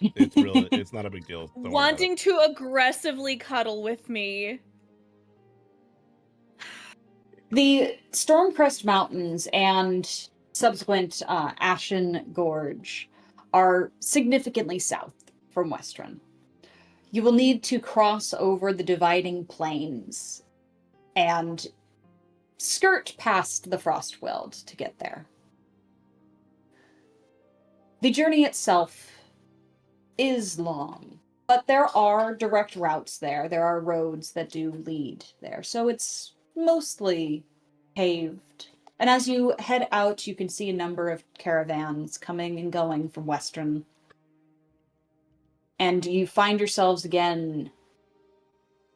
It's not a big deal. Don't worry about
wanting to aggressively cuddle with me.
The Stormcrest Mountains and subsequent Ashen Gorge are significantly south from Westron. You will need to cross over the dividing plains and skirt past the Frostweald to get there. The journey itself is long, but there are direct routes there. There are roads that do lead there, so it's mostly paved. And as you head out, you can see a number of caravans coming and going from Western. And you find yourselves again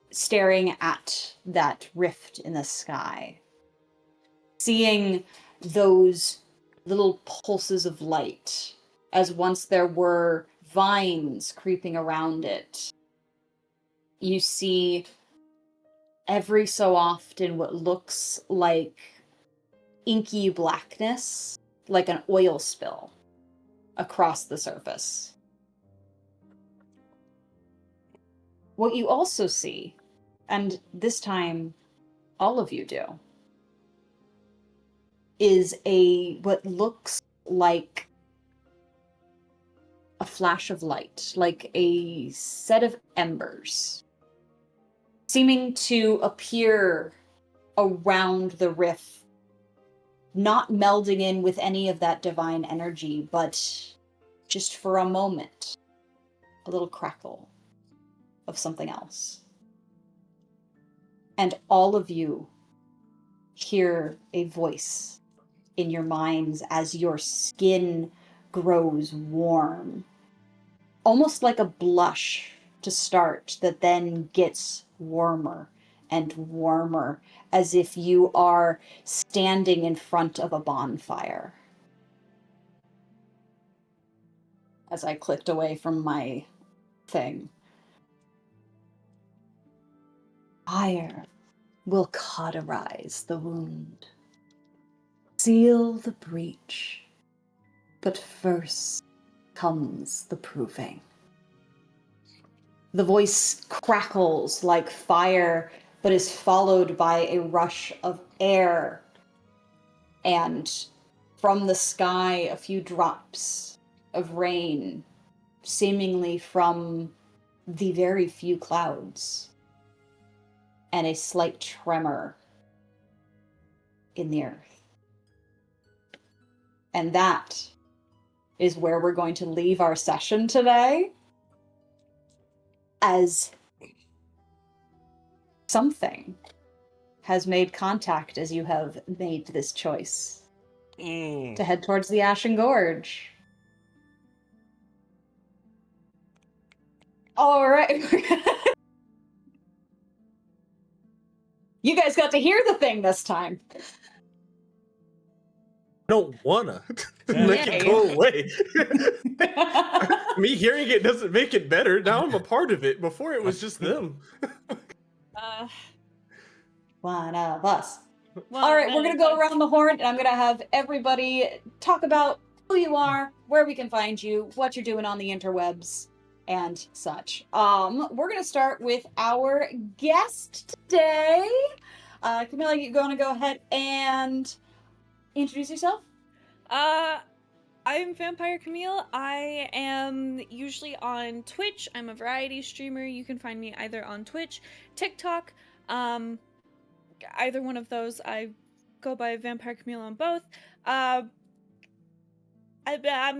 staring at that rift in the sky, seeing those little pulses of light, as once there were vines creeping around it. You see every so often what looks like inky blackness, like an oil spill, across the surface. What you also see, and this time all of you do, is what looks like a flash of light, like a set of embers, seeming to appear around the rift, not melding in with any of that divine energy, but just for a moment, a little crackle of something else. And all of you hear a voice in your minds as your skin grows warm, almost like a blush to start, that then gets warmer and warmer, as if you are standing in front of a bonfire. As I clicked away from my thing. Fire will cauterize the wound, seal the breach, but first comes the proving. The voice crackles like fire, but is followed by a rush of air, and from the sky a few drops of rain, seemingly from the very few clouds, and a slight tremor in the earth. And that is where we're going to leave our session today, as something has made contact as you have made this choice to head towards the Ashen Gorge. All right. You guys got to hear the thing this time.
I don't wanna make it go away. Me hearing it doesn't make it better. Now I'm a part of it. Before it was just them.
One of us. All right, we're going to go around the horn, and I'm going to have everybody talk about who you are, where we can find you, what you're doing on the interwebs, and such. We're going to start with our guest today. Camilla, you going to go ahead and introduce yourself?
I'm Vampire Camille. I am usually on Twitch. I'm a variety streamer. You can find me either on Twitch, TikTok, either one of those. I go by Vampire Camille on both. I'm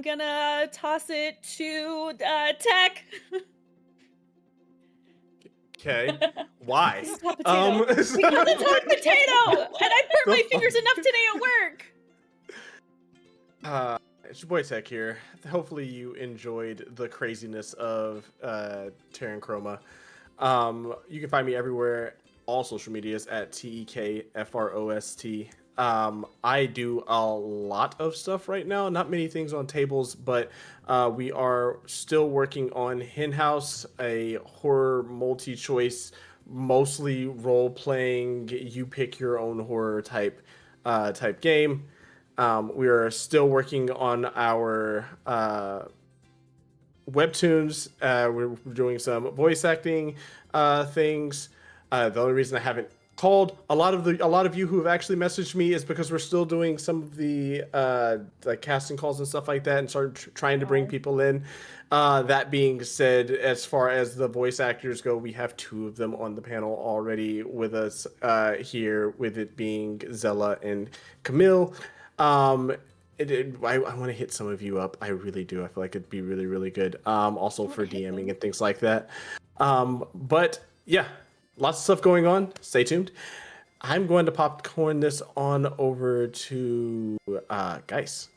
gonna toss it to Tech.
Okay. Why?
Because it's hot potato, and I burnt my fingers enough today at work.
It's your boy Tech here. Hopefully you enjoyed the craziness of Terran Chroma. You can find me everywhere, all social medias at TEKFROST. I do a lot of stuff right now, not many things on tables, but we are still working on Hen House, a horror multi-choice, mostly role-playing, you pick your own horror type game. We are still working on our webtoons. We're doing some voice acting things. The only reason I haven't called. A lot of you who have actually messaged me is because we're still doing some of the like casting calls and stuff like that, and start trying to bring people in. That being said, as far as the voice actors go, we have 2 of them on the panel already with us here, with it being Zella and Camille. I want to hit some of you up. I really do. I feel like it'd be really, really good. Also for DMing and things like that. But yeah, lots of stuff going on. Stay tuned. I'm going to popcorn this on over to Geis.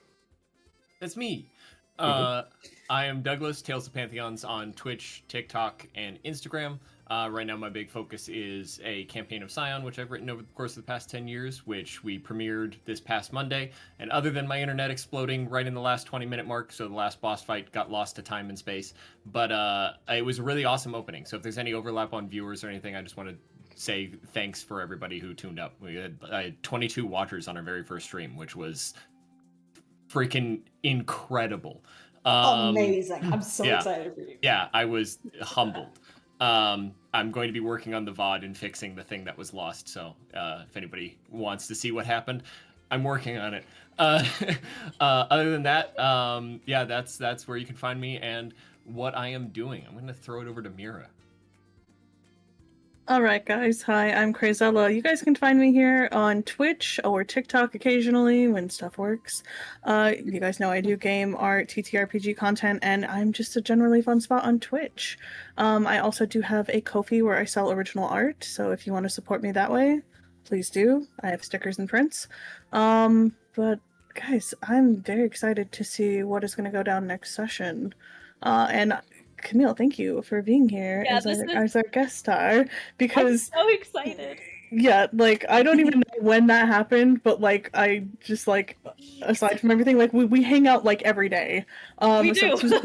That's me.
Mhm.
I am Douglas, Tales of Pantheons on Twitch, TikTok, and Instagram. Right now, my big focus is a campaign of Scion, which I've written over the course of the past 10 years, which we premiered this past Monday. And other than my internet exploding right in the last 20-minute mark, so the last boss fight got lost to time and space, but it was a really awesome opening. So if there's any overlap on viewers or anything, I just want to say thanks for everybody who tuned up. I had 22 watchers on our very first stream, which was freaking incredible.
Amazing. I'm so
yeah.
excited for you.
Yeah, I was humbled. I'm going to be working on the VOD and fixing the thing that was lost. So if anybody wants to see what happened, I'm working on it. Other than that, yeah, that's where you can find me and what I am doing. I'm going to throw it over to Mira.
Alright guys, hi, I'm Crazella. You guys can find me here on Twitch or TikTok occasionally when stuff works. You guys know I do game art, TTRPG content, and I'm just a generally fun spot on Twitch. I also do have a Ko-fi where I sell original art, so if you want to support me that way, please do. I have stickers and prints. But guys, I'm very excited to see what is going to go down next session. And Camille, thank you for being here
Yeah,
as our guest star, because
I'm so excited.
yeah, like I don't even know when that happened, but like I just like aside from everything, like we hang out like every day.
We
so
do. You've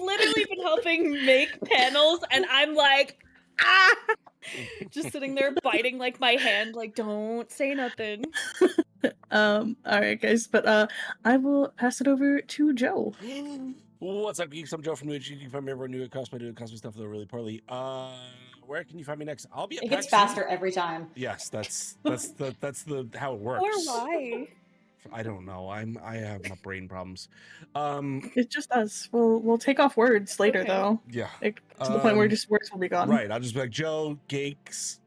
literally been helping make panels, and I'm like, just sitting there biting like my hand, like don't say nothing.
All right, guys, but I will pass it over to Joe.
What's up, Geeks? I'm Joe from New Age. You can find me everywhere. New Cosplay, doing cosplay stuff though really poorly. Where can you find me next? I'll be at
It gets
PAX
faster every time.
Yes, that's the how it works.
Or why?
I don't know. I have my brain problems.
It's just us. We'll take off words later
Okay.
though.
Yeah.
Like, to the point where just words will be gone.
Right. I'll just be like Joe, Geeks.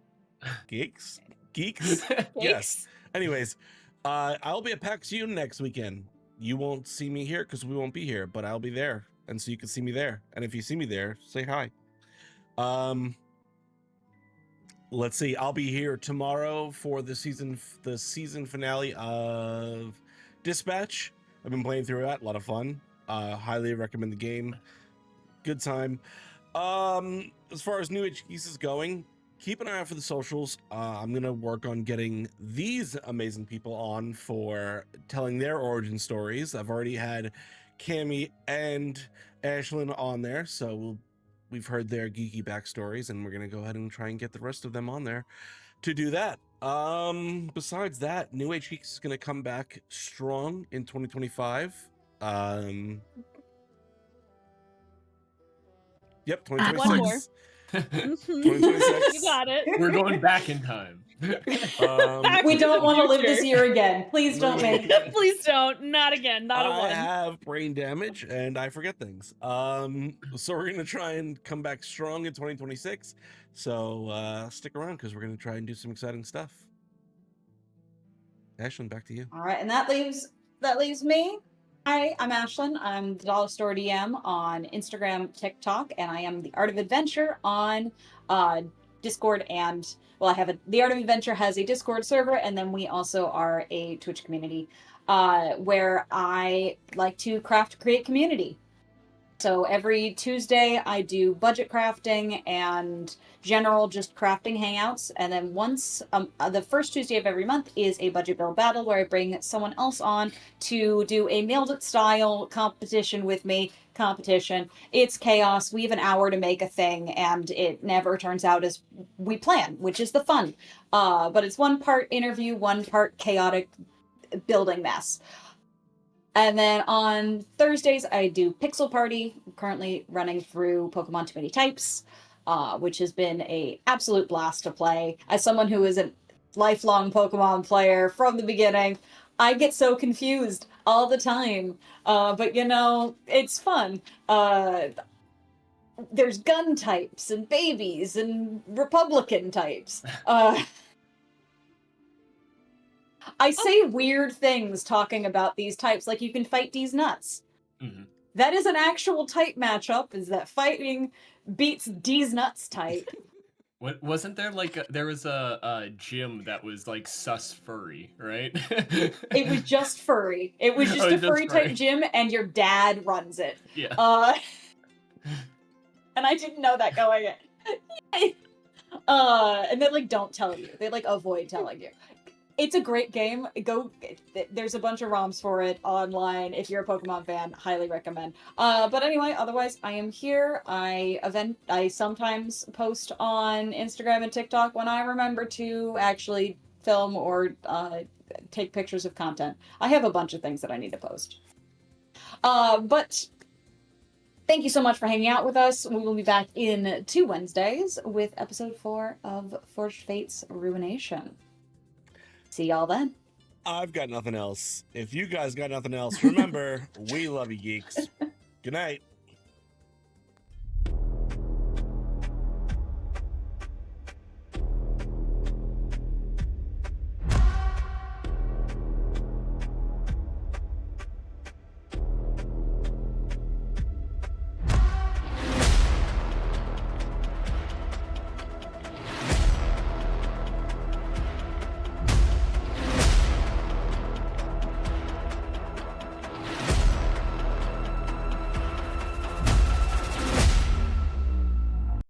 Geeks? Yes. Anyways, I'll be at PAX U next weekend. You won't see me here because we won't be here, but I'll be there, and so you can see me there. And if you see me there, say hi. Let's see. I'll be here tomorrow for the season finale of Dispatch. I've been playing through that. A lot of fun. Highly recommend the game. Good time. As far as New Age Geeks is going, keep an eye out for the socials. I'm gonna work on getting these amazing people on for telling their origin stories. I've already had Cammy and Aslinn on there, so we've heard their geeky backstories, and we're gonna go ahead and try and get the rest of them on there to do that. Besides that, New Age Geeks is gonna come back strong in 2025. Yep, 2026.
One more.
2026.
You got it.
We're going back in time.
We don't want to live this year again. Please don't make it.
Please don't. Not again. Not a
I
one.
have brain damage and I forget things. So we're gonna try and come back strong in 2026. So stick around because we're gonna try and do some exciting stuff. Aslinn, back to you.
All right, and that leaves me. Hi, I'm Aslinn. I'm the Dollar Store DM on Instagram, TikTok, and I am the Art of Adventure on Discord. And well, the Art of Adventure has a Discord server, and then we also are a Twitch community where I like to create community. So every Tuesday I do budget crafting and general just crafting hangouts, and then once the first Tuesday of every month is a budget build battle where I bring someone else on to do a nailed it style competition with me. It's chaos. We have an hour to make a thing, and it never turns out as we plan, which is the fun. But it's one part interview, one part chaotic building mess. And then on Thursdays, I do Pixel Party. I'm currently running through Pokemon Too Many Types. which has been a absolute blast to play. As someone who is a lifelong Pokemon player from the beginning, I get so confused all the time. But you know, it's fun. There's gun types and babies and Republican types. I say weird things talking about these types, like you can fight these nuts.
Mm-hmm.
That is an actual type matchup, is that fighting beats D's nuts type.
What wasn't there like there was a gym that was like sus furry, right?
It was just furry. It was just
Oh,
a
just
furry
furry.
type gym, and your dad runs it.
Yeah.
And I didn't know that going in. And they like don't tell you. They like avoid telling you. It's a great game. There's a bunch of ROMs for it online. If you're a Pokemon fan, highly recommend. But anyway, otherwise, I am here. I sometimes post on Instagram and TikTok when I remember to actually film or take pictures of content. I have a bunch of things that I need to post. But thank you so much for hanging out with us. We will be back in 2 Wednesdays with episode 4 of Forged Fates Ruination. See y'all then.
I've got nothing else. If you guys got nothing else, remember, we love you, geeks. Good night.